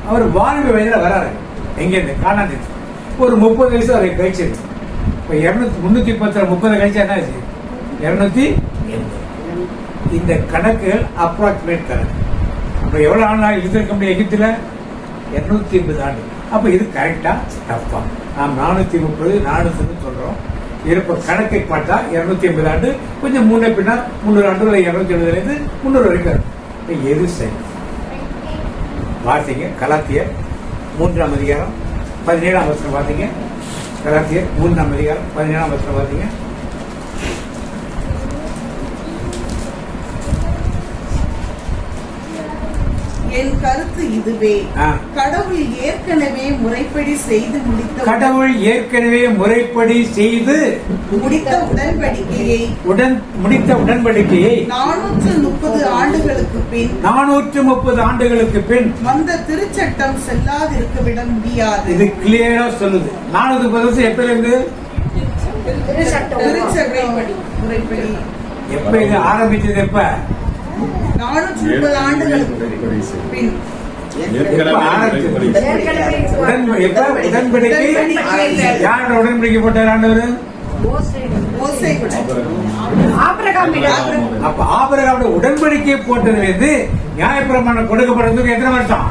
அவர் வாழ்வு வயதுல வராரு. எங்க இருந்து? காணாது. ஒரு 30 வயசு அவரை கழிச்சிருக்கு. இப்ப 310 30 கழிச்சா என்ன ஆச்சு? 280. இந்த கணக்குகள் அப்ராக்சிமேட் கணக்கு. அப்ப எவ்வளவு ஆண்டு இருந்திருக்க முடியும் எகிப்துல? 280 ஆண்டு. அப்ப இது கரெக்டா தப்பா? நாம் 430 400 சொல்றோம். இருப்ப கணக்கை பார்த்தா 280 ஆண்டு, கொஞ்சம் முன்ன பின்னா 300 ஆண்டு 270 300 வரைக்கும். எது சரி? வாசிங்க கலாத்தியர் 3ஆம் அதிகாரம் 17ஆம் வசனம் வாசிங்க. கலாத்தியர் 3ஆம் அதிகாரம் 17ஆம் வசனம் வாசிங்க. என் கருத்து இதுவே, கடவுள் ஏற்கனவே முறைப்படி செய்து முடித்த உடன்படிக்கையை 430 ஆண்டுகளுக்கு பின் வந்த திருச்சட்டம் செல்லாதிருக்க விட முடியாது. இது கிளியரா சொல்லுது. 430 வருஷம் எப்ப இருந்து? திருச்சட்டம் முறைப்படி எப்ப இது ஆரம்பிச்சது? எப்ப? 430 ஆண்டுகளுக்கு பின். உடன்படிக்கை யாரோட உடன்படிக்கை போட்டார் ஆண்டவர்? அப்ப ஆபிரகாமோட உடன்படிக்கை போட்டது வந்து நியாயப்பிரமாணம் கொடுக்கப்படுறதுக்கு எத்தனை வருஷம்?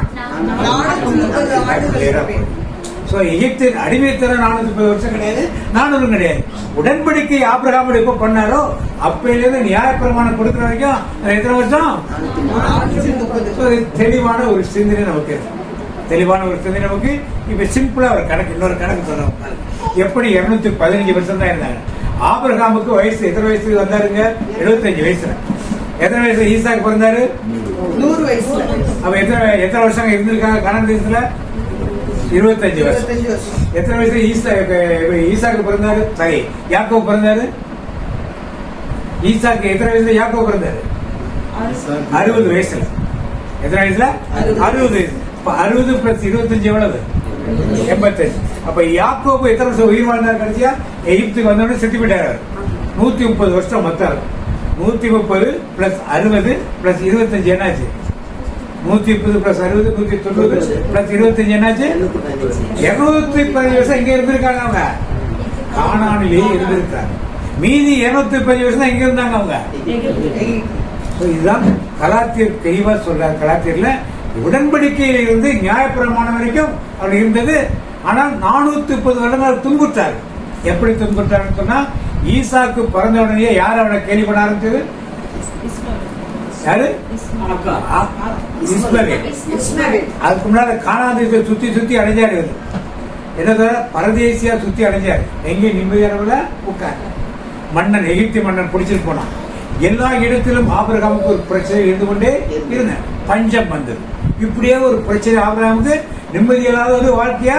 எகிப்தின் அடிமைத்தனம் 430 வருஷம் கிடையாது, 400 கிடையாது. உடன்படிக்கை ஆபிரகாமோட எப்ப பண்ணாரோ அப்பையிலிருந்து நியாயப்பிரமாணம் கொடுக்கிற வரைக்கும் எத்தனை வருஷம்? தெளிவான ஒரு சிந்தனை நமக்கு, நமக்கு இப்ப சிம்பிளா ஒரு கணக்கு, இன்னொரு கணக்கு சொல்றோம். எப்படி 215 வருஷம் தான் இருந்தாங்க. ஆபிரகாமுக்கு வயசு எத்தனை வயசுக்கு வந்தாருங்க? 75 வயசுல. எத்தனை வயசுல ஈசாக்கு பிறந்தாரு? 100 வயசுல. அப்ப எத்தனை வருஷம் இருந்திருக்காங்க கானான் தேசத்துல? 25 வருஷம். எத்தனை வயசுல ஈசாக்கு பிறந்தாரு? சரி, யாக்கோபு பிறந்தாரு. ஈசாக்கு எத்தனை வயசுல யாக்கோபு பிறந்தாரு? 60 வயசுல. எத்தனை வயசுல? 60 வயசு. 60 + 25 எவ்வளவு? 85. அப்ப யாக்கோபு எத்தனை வருஷம் உயிர் வாழ்ந்தார்? கடைசியா எகிப்துக்கு வந்தோடனே செத்து போயிட்டாரு. 130 வருஷம் மொத்தம். 130 + 60 + 25 என்னாச்சு? 130 + 60 190 + 25 என்னாச்சு? 215 வருஷம் இங்க இருந்திருக்காங்க அவங்க. கானானிலே இருந்திருக்காங்க. மீதி 215 வருஷம் தான் எங்க இருந்தாங்க அவங்க? இதுதான் கலாத்தியர் தெளிவா சொல்றாரு. கலாத்தியர்ல உடன்படிக்கையில இருந்து நியாயப்பிரமாணம் வரைக்கும் அவர் இருந்தது. ஆனால் 430 வருடங்கள் துன்புற்றார். எப்படி துன்புற்றாருன்னு சொன்னா, ஈசாக்கு பிறந்த உடனே யார் அவனை கேள்வி பண்ண ஆரம்பிச்சது? யாரு? அதுக்கு முன்னாடி கானான் தேசத்தை சுத்தி அடைஞ்சாரு. என்ன பரதேசியா சுத்தி அடைஞ்சாரு. எங்கேயும் நிம்மதியான உட்கார். மன்னன் எகிப்தி மன்னன் பிடிச்சிட்டு போனான். எல்லா இடத்திலும் ஆபிரகாமுக்கு ஒரு பிரச்சனை இருந்து கொண்டே இருந்த. பஞ்சம் வந்தது. இப்படியே ஒரு பிரச்சனை ஆபிரகாமுக்கு நிம்மதி இல்லாத ஒரு வாழ்க்கையா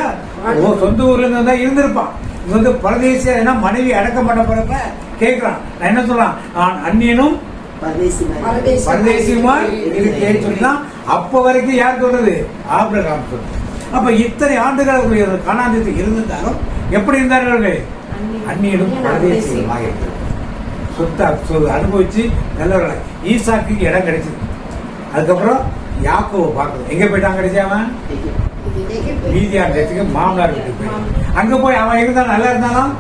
சொந்த ஊர்ல இருந்து தான் இருந்திருப்பான். இங்க வந்து பரதேசியா என்ன மனைவி அடக்கம் பண்ண போறப்ப கேட்கிறான். நான் என்ன சொல்றான்? நான் அந்நியனும் பரதேசியுமாய் இருக்கேன்னு சொல்லிதான். அப்ப வரைக்கும் யார் சொல்றது? ஆபிரகாம் சொல்றது. அப்ப இத்தனை ஆண்டுகள் கானான் தேசத்தில் இருந்திருந்தாலும் எப்படி இருந்தார்கள்? அந்நியனும் பரதேசியுமாய் இருக்கிறது. சொத்தை அனுபவிச்சு நல்லவர்கள். ஈசாக்கு இடம் கிடைச்சது. அதுக்கப்புறம் யாக்கோவை பார்க்கணும். எங்க போயிட்டான்? கிடைச்சாவன் மீதியான தேசத்துக்கு மாமனார் வீட்டுக்கு போய் அங்க போய் அவன் இருந்தா நல்லா இருந்தாலும்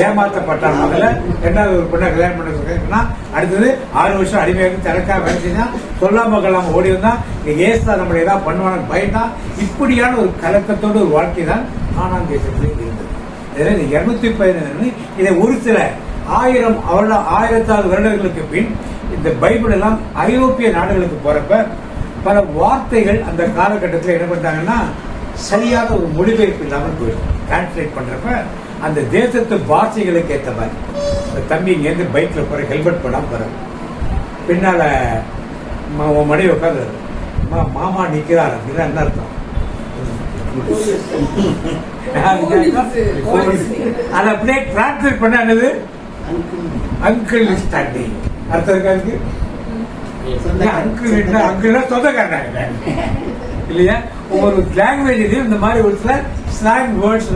ஏமாற்றப்பட்டான். முதல்ல ரெண்டாவது ஒரு பொண்ணை கல்யாணம் பண்ண அடுத்தது 6 வருஷம் அடிமையாக திறக்கா வேலை செஞ்சா சொல்லாம கொள்ளாம ஓடி வந்தா ஏசா நம்மளை ஏதாவது பண்ணுவான்னு பயந்தான். இப்படியான ஒரு கலக்கத்தோட ஒரு வாழ்க்கை தான் கானான் தேசத்தில் இருந்தது. 217 இதை ஒரு சில 1000வது வருடங்களுக்கு பின் இந்த பைபிள் எல்லாம் ஐரோப்பிய நாடுகளுக்கு போறப்ப பல வார்த்தைகள் அந்த காலகட்டத்தில் என்ன பண்றாங்கன்னா சரியாக ஒரு மொழிபெயர்ப்பு இல்லாமல் போயிடும். டிரான்ஸ்லேட் பண்றப்ப அந்த தேசத்து பாஷைகளுக்கு ஏற்ற மாதிரி தம்பி இங்கேருந்து பைக்ல போற ஹெல்மெட் போடாம போற பின்னால மனைவி உட்காந்து மாமா நிக்கிறார் அப்படின்னா என்ன அர்த்தம்? அதை அப்படியே டிரான்ஸ்லேட் பண்ண என்னது அங்கிள் ஸ்டாண்டிங் அர்த்தம் இருக்காது. அங்கிள் சொந்தக்காரங்க இல்லையா? ஒவ்வொரு லாங்குவேஜ்லயும் இந்த மாதிரி ஒரு சில ஸ்லாங் வேர்ட்ஸ்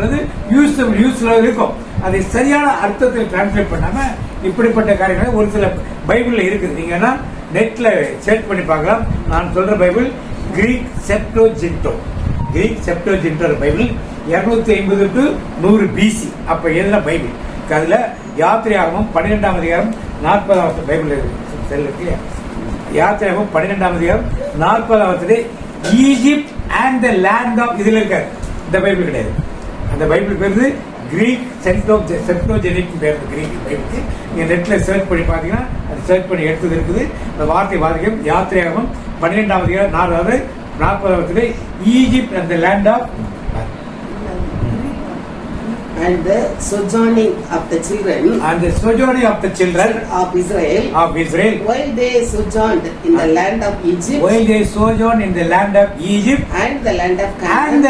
யூஸ்ல இருக்கும். அதை சரியான அர்த்தத்தில் டிரான்ஸ்லேட் பண்ணாம இப்படிப்பட்ட காரியங்கள் ஒரு சில பைபிள்ல இருக்குது. நீங்கன்னா நெட்ல சர்ச் பண்ணி பார்க்கலாம். நான் சொல்ற Bible Greek செப்டோஜின்டோ Bible 250 to 100 BC அப்ப எழுதின பைபிள். அதுல யாத்திரையாகமும் 12ஆம் அதிகாரம் 40வது பைபிள் இருக்கு. யாத்திரையாகவும் 12ஆம் அதிகாரம் 40வது Egypt and the land of இதுல இருக்காரு. இந்த பைபிள் கிடையாது. அந்த பைபிள் பேரு கிரீக் செப்டோஜெனிக் பேர் கிரீக் பைபிளுக்கு. நீங்க நெட்ல சர்ச் பண்ணி பாத்தீங்கன்னா அது சர்ச் பண்ணி எடுத்தது இருக்குது. அந்த வார்த்தை வாதிகம் யாத்திரையாகவும் 12ஆம் அதிகாரம் 40வது Egypt and the land of and the sojourning of the children of Israel while they sojourned in the land of Egypt and the land of Canaan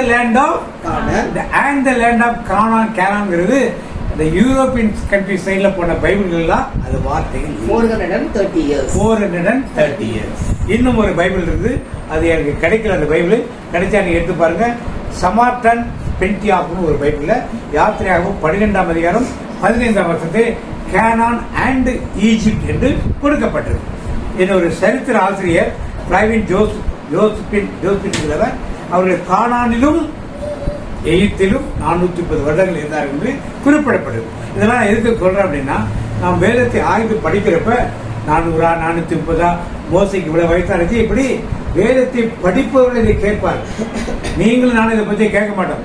கானான்ங்கிறது இந்த யூரோப்பியன் கண்ட்ரி சைடுல போன பைபிள்கள் எல்லாம் அது வார்த்தைகள் 430 years. இன்னும் ஒரு பைபிள் இருக்கு. அது எனக்கு கிடைக்கல. அந்த பைபிள் கிடைச்சா நீங்க எடுத்து பாருங்க. சமார்டன் பென்டியாப்னு ஒரு பைபிள்ல யாத்திரையாகவும் 12ஆம் அதிகாரம் 15ஆம் வருஷத்தில் கேனான் அண்ட் ஈஜிப்ட் என்று கொடுக்கப்பட்டது. ஒரு சரித்திர ஆசிரியர் பிரைவின் ஜோசபின் அவர்கள் கானானிலும் எகிப்திலும் 430 வருடங்கள் இருந்தார்கள் என்று குறிப்பிடப்படுது. இதெல்லாம் எதுக்கு சொல்றேன் அப்படின்னா, நாம் வேதத்தை ஆய்வு படிக்கிறப்ப 400 430 மோசைக்கு இவ்வளவு வயசானது இப்படி வேதத்தை படிப்பவர்கள் இதை கேட்பார். நீங்களும் நானும் இதை பத்தி கேட்க மாட்டோம்.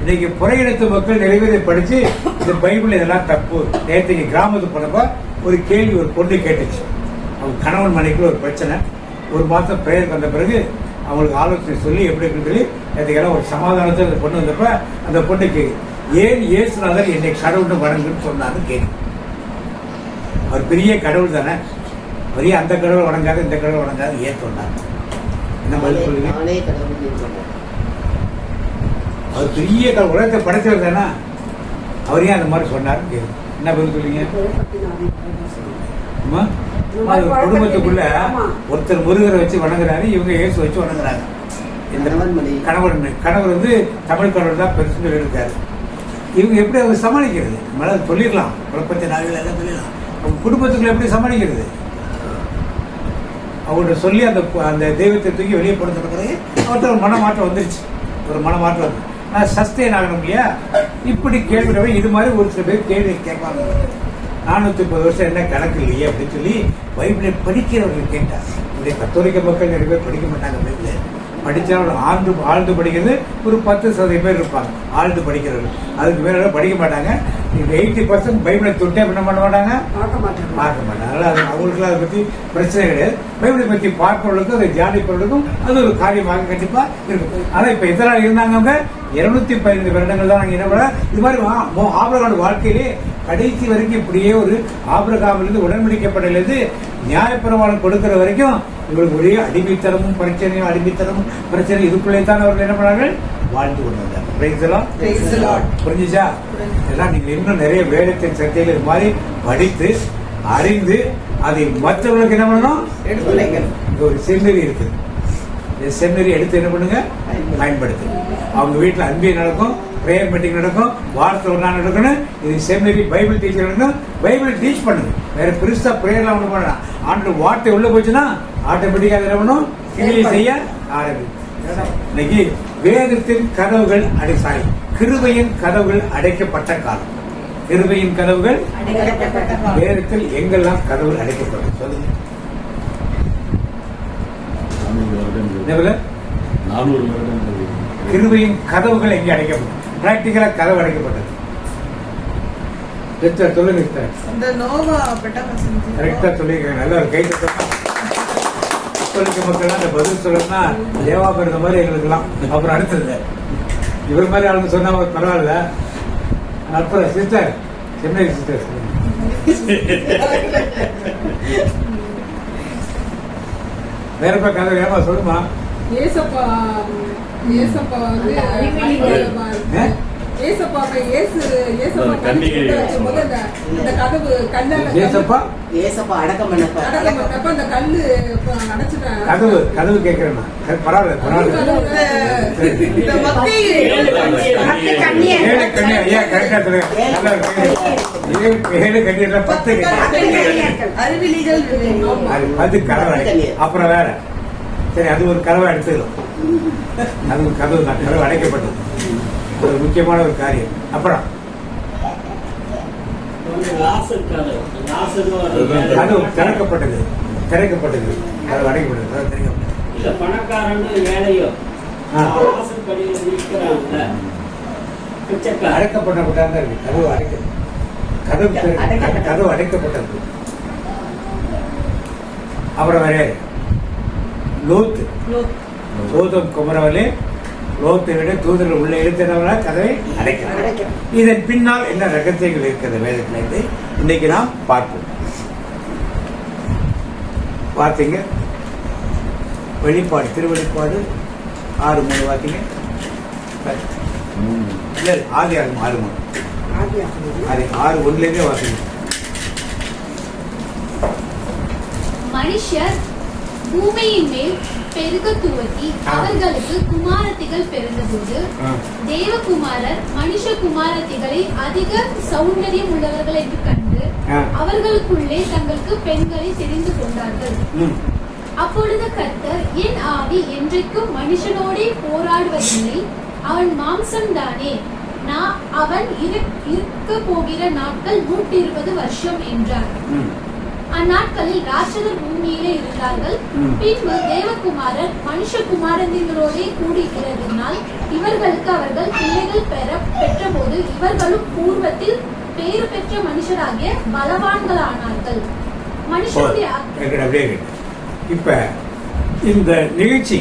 இன்னைக்கு புறையினத்து மக்கள் நிறைவேறதை படிச்சு இந்த பைபிள் இதெல்லாம் தப்பு. நேற்றைக்கு கிராமத்துக்கு போனப்ப ஒரு கேள்வி ஒரு பொண்ணு கேட்டுச்சு. அவங்க கணவன் மனைவிக்கு ஒரு பிரச்சனை. 1 மாசம் பிரேயருக்கு வந்த பிறகு அவங்களுக்கு ஆலோசனை சொல்லி எப்படி இருக்குன்னு சொல்லி நேற்றுக்கெல்லாம் ஒரு சமாதானத்தில் அந்த பொண்ணு வந்தப்ப அந்த பொண்ணுக்கு ஏன் இயேசுநாதர் என்னை கடவுள்னு வணங்குன்னு சொன்னான்னு கேள்வி. அவர் பெரிய கடவுள் தானே, பெரிய அந்த கடவுள் வணங்காத இந்த கடவுள் வணங்காத ஏன் சொன்னாங்க? என்ன பதில் சொல்லுங்க? அவர் பெரிய உலகத்தை படைச்சவர் தானே, அவர் ஏன் அந்த மாதிரி சொன்னார்? என்ன பதில் சொல்லுங்க? குடும்பத்துக்குள்ள ஒருத்தர் முருகரை வச்சு வணங்குறாரு, இவங்க இயேசு வச்சு வணங்குறாங்க. இந்த கணவர் வந்து தமிழ் கடவுள் தான் பெருசு இருக்காரு. இவங்க எப்படி அவங்க சமாளிக்கிறது? மேல சொல்லிடலாம், குழப்பத்தை நாங்கள் எல்லாம் சொல்லிடலாம். அவங்க குடும்பத்துக்குள்ள எப்படி சமாளிக்கிறது? அவங்கள்ட்ட சொல்லி அந்த தெய்வத்தை தூக்கி வெளியே போடுறது பிறகு அவர்கிட்ட ஒரு மனமாற்றம் வந்துருச்சு. ஒரு மனமாற்றம் வந்து சஸ்டெயின் ஆகணும் இல்லையா? இப்படி கேட்கிறவங்க இது மாதிரி ஒரு சில பேர் கேள்வி கேட்பாங்க. 430 வருஷம் என்ன கணக்கு இல்லையே அப்படின்னு சொல்லி பைபிளை படிக்கிறவர்கள் கேட்டார். இன்றைய கத்தோலிக்க மக்கள் நிறைய பேர் படிக்க மாட்டாங்க. பைபிளை படித்தவர்கள் ஆழ்ந்து படிக்கிறது ஒரு 10% பேர் இருப்பாங்க ஆழ்ந்து படிக்கிறவர்கள். அதுக்கு மேல படிக்க மாட்டாங்க. 80% பைபிளை தொட்டே பண்ண மாட்டாங்க, பார்க்க மாட்டாங்க. அதனால அவங்களுக்குலாம் அதை பற்றி பிரச்சனை கிடையாது. பைபிளை பற்றி பார்ப்பவர்களுக்கும் அதை தியானிப்பவர்களுக்கும் அது ஒரு காரியமாக கண்டிப்பா இருக்கும். ஆனா இப்ப எத்தனை நாள் இருந்தாங்க? 215 வருடங்கள் தான். நாங்கள் என்ன பண்ண இது மாதிரி ஆபிரகாமோட வாழ்க்கையிலே கடைசி வரைக்கும் இப்படியே ஒரு ஆபிரகாமிலிருந்து உடன்படிக்கப்பட்டது நியாயப்பிரமாணம் கொடுக்கிற வரைக்கும் இவங்களுக்கு ஒரே அடிமைத்தனமும் பிரச்சனை இதுக்குள்ளே தான் அவர்கள் என்ன பண்ணார்கள்? வாழ்ந்து கொண்டாங்க. புரிஞ்சுச்சா? இதெல்லாம் நீங்க இன்னும் நிறைய வேதத்தின் சத்தியங்கள் இது மாதிரி படித்து அறிந்து அதை மற்றவர்களுக்கு என்ன பண்ணணும்? எடுத்து ஒரு செமினரி இருக்குது. இந்த செமினரி எடுத்து என்ன பண்ணுங்க? பயன்படுத்து. அவங்க வீட்டுல அன்பிய நடக்கும், பிரேயர் மீட்டிங் நடக்கும், வாரத்தில் ஒரு நாள் நடக்கணும். இது செமினரி பைபிள் டீச்சர் நடக்கும். பைபிள் டீச் பண்ணுங்க. வேற பெருசா பிரேயர்லாம் ஒண்ணு பண்ணலாம். ஆண்டு வார்த்தை உள்ள போச்சுன்னா ஆட்டோமேட்டிக்கா என்ன பண்ணும்? செய்ய ஆரம்பிக்கும். இன்னைக்கு வேதத்தின் கதவுகள் சாரி கிருபையின் கதவுகள் அடைக்கப்பட்ட காலம். கிருபையின் கதவுகள் வேதத்தில் எங்கெல்லாம் கதவுகள் அடைக்கப்படும் சொல்லுங்க. 400 வருடங்கள் கிருபையின் கதவுகள் எங்கே அடைக்கப்படும்? பிராக்டிகலா கதவு அடைக்கப்பட்டது. சொல்லுங்க இந்த நோவா பெட்டகம் செஞ்சு கரெக்டா சொல்லிருக்காங்க. நல்ல ஒரு கை தட்டமா. இப்ப மக்கள் அந்த பதில் சொல்லணும்னா தேவா பிறந்த மாதிரி எங்களுக்குலாம். அப்புறம் அடுத்தது இவர் மாதிரி ஆளுங்க சொன்னா பரவாயில்ல. அப்புறம் சிஸ்டர் சென்னை சிஸ்டர் வேறப்பா கதை வேறமா சொல்லுமா. ஏசப்பா வந்து ஏசப்பாவை ஏசப்பா வச்சும்போது அந்த கதவு கல்லால ஏசப்பா அடக்கம் பண்ணப்ப அந்த கல்லு அடைச்சிட்டாங்க. கதவு கேட்கிறேன். பரவாயில்ல. இந்த மத்தேயு ஏழு கண்ணி ஐயா கரெக்டா சொல்லுங்க. ஏழு கண்ணீர்ல 10 அறிவிலிகள் அது கதவை. அப்புறம் வேற சரி அது ஒரு கதவை எடுத்துக்கிறோம். அது ஒரு கதவு தான். கதவு அடைக்கப்பட்டது. ஒரு முக்கியமான ஒரு காரியம். அப்புறம் அது திறக்கப்பட்டது. அது அடைக்கப்பட்டது. அடைக்கப்பட்ட இருக்கு. கதவு அடைக்கப்பட்டது. அப்புறம் வேற லோத்து சோதம் குமரவலே லோத்தை விட தூதர்கள் உள்ள இழுத்தனவர்களா கதவை அடைக்கிறார். இதன் பின்னால் என்ன ரகசியங்கள் இருக்கிறது வேதத்திலிருந்து இன்னைக்கு நாம் பார்ப்போம். பார்த்தீங்க வெளிப்பாடு திருவெளிப்பாடு 6:3 பார்த்தீங்க. இல்ல ஆதி 6:3 அது 6:1 வாசிங்க. மனுஷர் பூமியின் மேல் பெருக துவக்கி அவர்களுக்கு குமாரத்திகள் பிறந்தபோது தேவகுமாரர் மனுஷ குமாரத்திகளை அதிக சௌந்தரியம் உள்ளவர்கள் என்று கண்டு அவர்களுக்குள்ளே தங்களுக்கு பெண்களை தெரிந்து கொண்டார்கள். அப்பொழுது கர்த்தர் என் ஆவி என்றைக்கும் மனுஷனோடே போராடுவதில்லை, அவன் மாம்சம் தானே, நான் அவன் இருக்க போகிற நாட்கள் 120 வருஷம் என்றார். அந்நாட்களில் ராட்சதர் பூமியிலே இருந்தார்கள். பின்பு தேவகுமாரர் மனுஷகுமாரங்களோடே கூடுகிறதினால் இவர்களுக்கு அவர்கள் பிள்ளைகள் பெற்றபோது இவர்களும் பூர்வத்தில் பேறு பெற்ற மனுஷராகிய பலவான்களானார்கள். மனுஷனுடைய இப்ப இந்த நிகழ்ச்சி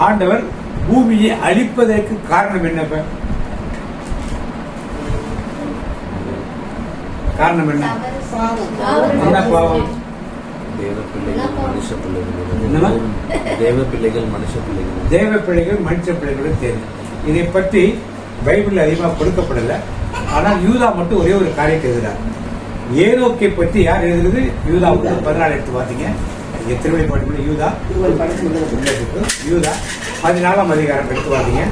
ஆண்டவர் பூமியை அழிப்பதற்கு காரணம் என்ன? காரணம் என்ன? என்ன பாவம்? தேவ பிள்ளைகள் மனுஷ பிள்ளைகளும் தெரியும். இதை பற்றி பைபிள் அதிகமாக கொடுக்கப்படல. ஆனால் யூதா மட்டும் ஒரே ஒரு காரியத்தை எழுதுறார். ஏனோக்கை பற்றி யார் எழுதுறது? யூதா 14 எடுத்து பார்த்தீங்க. திருவள்ளுவர் யூதா 14ஆம் அதிகாரம் எடுத்து பார்த்தீங்க.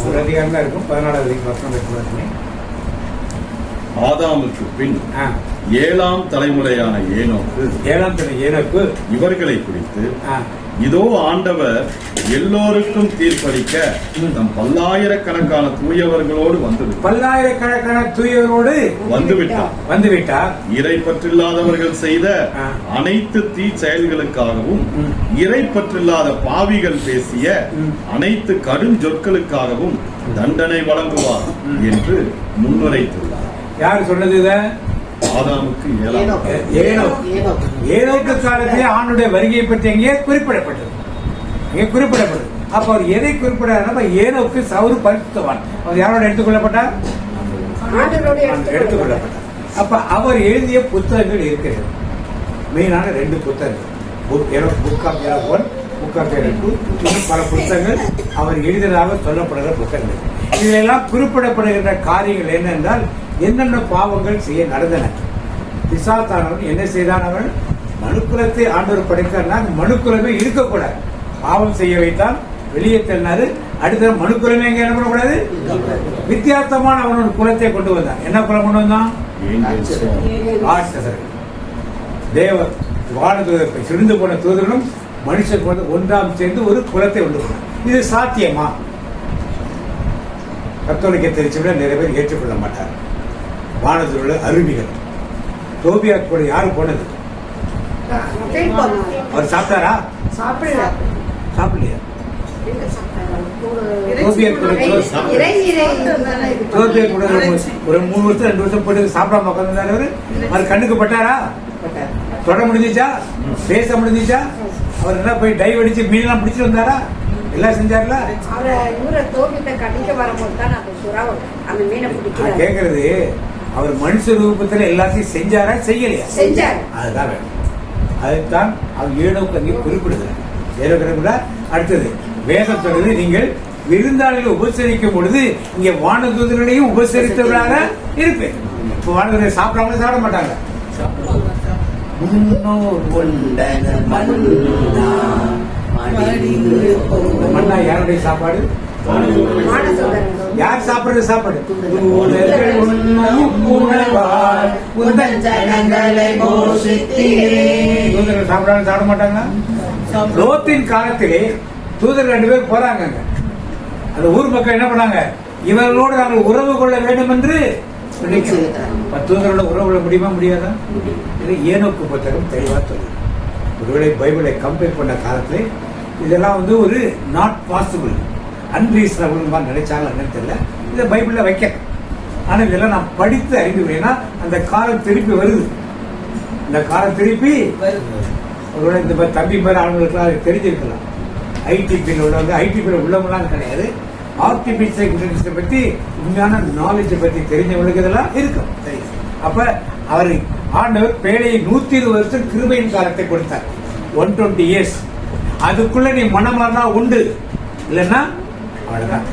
ஒரு அதிகாரம் தான் இருக்கும். 14ஆவது வசனம் எடுத்து பார்த்தீங்க. ஆதாமுக்கு பின் 7ஆம் தலைமுறையான ஏனோக்கு இவர்களை குறித்து இதோ ஆண்டவர் எல்லோருக்கும் தீர்ப்பளிக்க நம் பல்லாயிரக்கணக்கான தூயவர்களோடு வந்துவிட்டார். இறை பற்றில்லாதவர்கள் செய்த அனைத்து தீ செயல்களுக்காகவும் இறை பற்றில்லாத பாவிகள் பேசிய அனைத்து கடுஞ்சொற்களுக்காகவும் தண்டனை வழங்குவார் என்று முன்னுரைத்துள்ளார். யார் சொன்னது? ஆதாமுக்கு ஏனோக்கு காலத்திலே ஆண்டுடைய வருகையை பற்றி எங்கே குறிப்பிடப்பட்டது. அப்ப அவர் எதை குறிப்பிடார்? ஏனோக்கு சவுரு பரிசுத்தவான். அவர் யாரோட எடுத்துக்கொள்ளப்பட்டார்? எடுத்துக்கொள்ளப்பட்டார். அப்ப அவர் எழுதிய புத்தகங்கள் இருக்கிறது. மெயினான 2 புத்தகங்கள், புக் ஆஃப் ஏனோக் 1, பல புத்தகங்கள் அவர் எழுதியதாக சொல்லப்படுகிற புத்தகங்கள். இதெல்லாம் குறிப்பிடப்படுகின்ற காரியங்கள் என்னென்றால் என்னென்ன பாவங்கள் செய்ய நடந்தன. பிசாசானவன் என்ன செய்தான்? அவன் மனுக்குலத்தை ஆண்டவர் படைத்தார்னா மனுக்குலமே இருக்கக்கூடாது. பாவம் செய்ய வைத்தான், வெளியே தள்ளினாரு. அடுத்த மனுக்குலமே எங்க என்ன பண்ணக்கூடாது? வித்தியாசமான அவனோட குலத்தை கொண்டு வந்தான். என்ன குலம் கொண்டு வந்தான்? தேவ வானதூதர் சிறந்து போன தூதர்களும் மனுஷன் ஒன்றாம் சேர்ந்து ஒரு குலத்தை கொண்டு வந்தான். இது சாத்தியமா? கத்தோலிக்க திருச்சியில நிறைய பேர் ஏற்றுக்கொள்ள மாட்டார். வானத்தில் உள்ள அருவிகள். தோபியா கூட யாரு போனது? அவர் சாப்பிட்டாரா? சாப்பிடலையா? ஒரு 3 வருஷம் 2 வருஷம் போட்டு சாப்பிடாம உட்காந்துருந்தாரு அவரு. அவர் கண்ணுக்கு பட்டாரா? தொட முடிஞ்சிச்சா? பேச முடிஞ்சிச்சா? அவர் என்ன போய் டைவ் அடிச்சு மீன்லாம் பிடிச்சிட்டு வந்தாரா? எல்லாம் செஞ்சார்ல? கேக்குறது அவர் மனுஷ ரூபத்துல எல்லாத்தையும் செஞ்சாரா செய்யலையா? அதுதான் வேணும். அதுதான் அவர் ஏனோக்கு அங்கே குறிப்பிடுகிறார். ஏனோக்கு அடுத்தது வேதம் சொல்றது, நீங்கள் விருந்தாளிகளை உபசரிக்கும் பொழுது இங்க வானதூதர்களையும் உபசரித்தவர்களாக இருப்பேன். இப்ப வானதூதரை சாப்பிடாம சாப்பிட மாட்டாங்க. மன்னா யாருடைய சாப்பாடு? யார் சாப்பிடுறது சாப்பாடு? சாப்பிடாம சாப்பிட மாட்டாங்க. லோத்தின் காலத்திலே தூதர் 2 பேர் போறாங்க. அந்த ஊர் மக்கள் என்ன பண்ணாங்க? இவர்களோடு நாங்கள் உறவு கொள்ள வேண்டும் என்று தூதரோட உறவு கொள்ள முடியுமா? முடியாதா? இது ஏனோக்கு புத்தகம் தெளிவா சொல்லுது. ஒருவேளை பைபிளை கம்பேர் பண்ண காலத்துல இதெல்லாம் வந்து ஒரு நாட் பாசிபிள், அன்ரீசனபிள் நினைச்சாங்க தெரியல. இதை பைபிள்ல வைக்க. ஆனா இதெல்லாம் நான் படித்து அறிந்துக்கிறேன்னா அந்த காலம் திருப்பி வருது. இந்த காலம் திருப்பி ஒருவேளை இந்த தம்பி மாதிரி ஆளுங்களுக்குலாம் தெரிஞ்சிருக்கலாம். ஐடிபியில் உள்ளவங்க, ஐடிபியில் உள்ளவங்களாம் கிடையாது. ஆர்டிபிஷியல் இன்டெலிஜென்ஸை பத்தி உண்மையான நாலேஜை பத்தி தெரிஞ்சவங்களுக்கு இதெல்லாம் இருக்கும். அப்ப அவர் ஆண்டவர் பேழையை 120 வருஷம் கிருபையின் காலத்தை கொடுத்தார். 120 years. அதுக்குள்ள நீ மனமாறினா உண்டு, இல்லைன்னா அவ்வளவுதான்.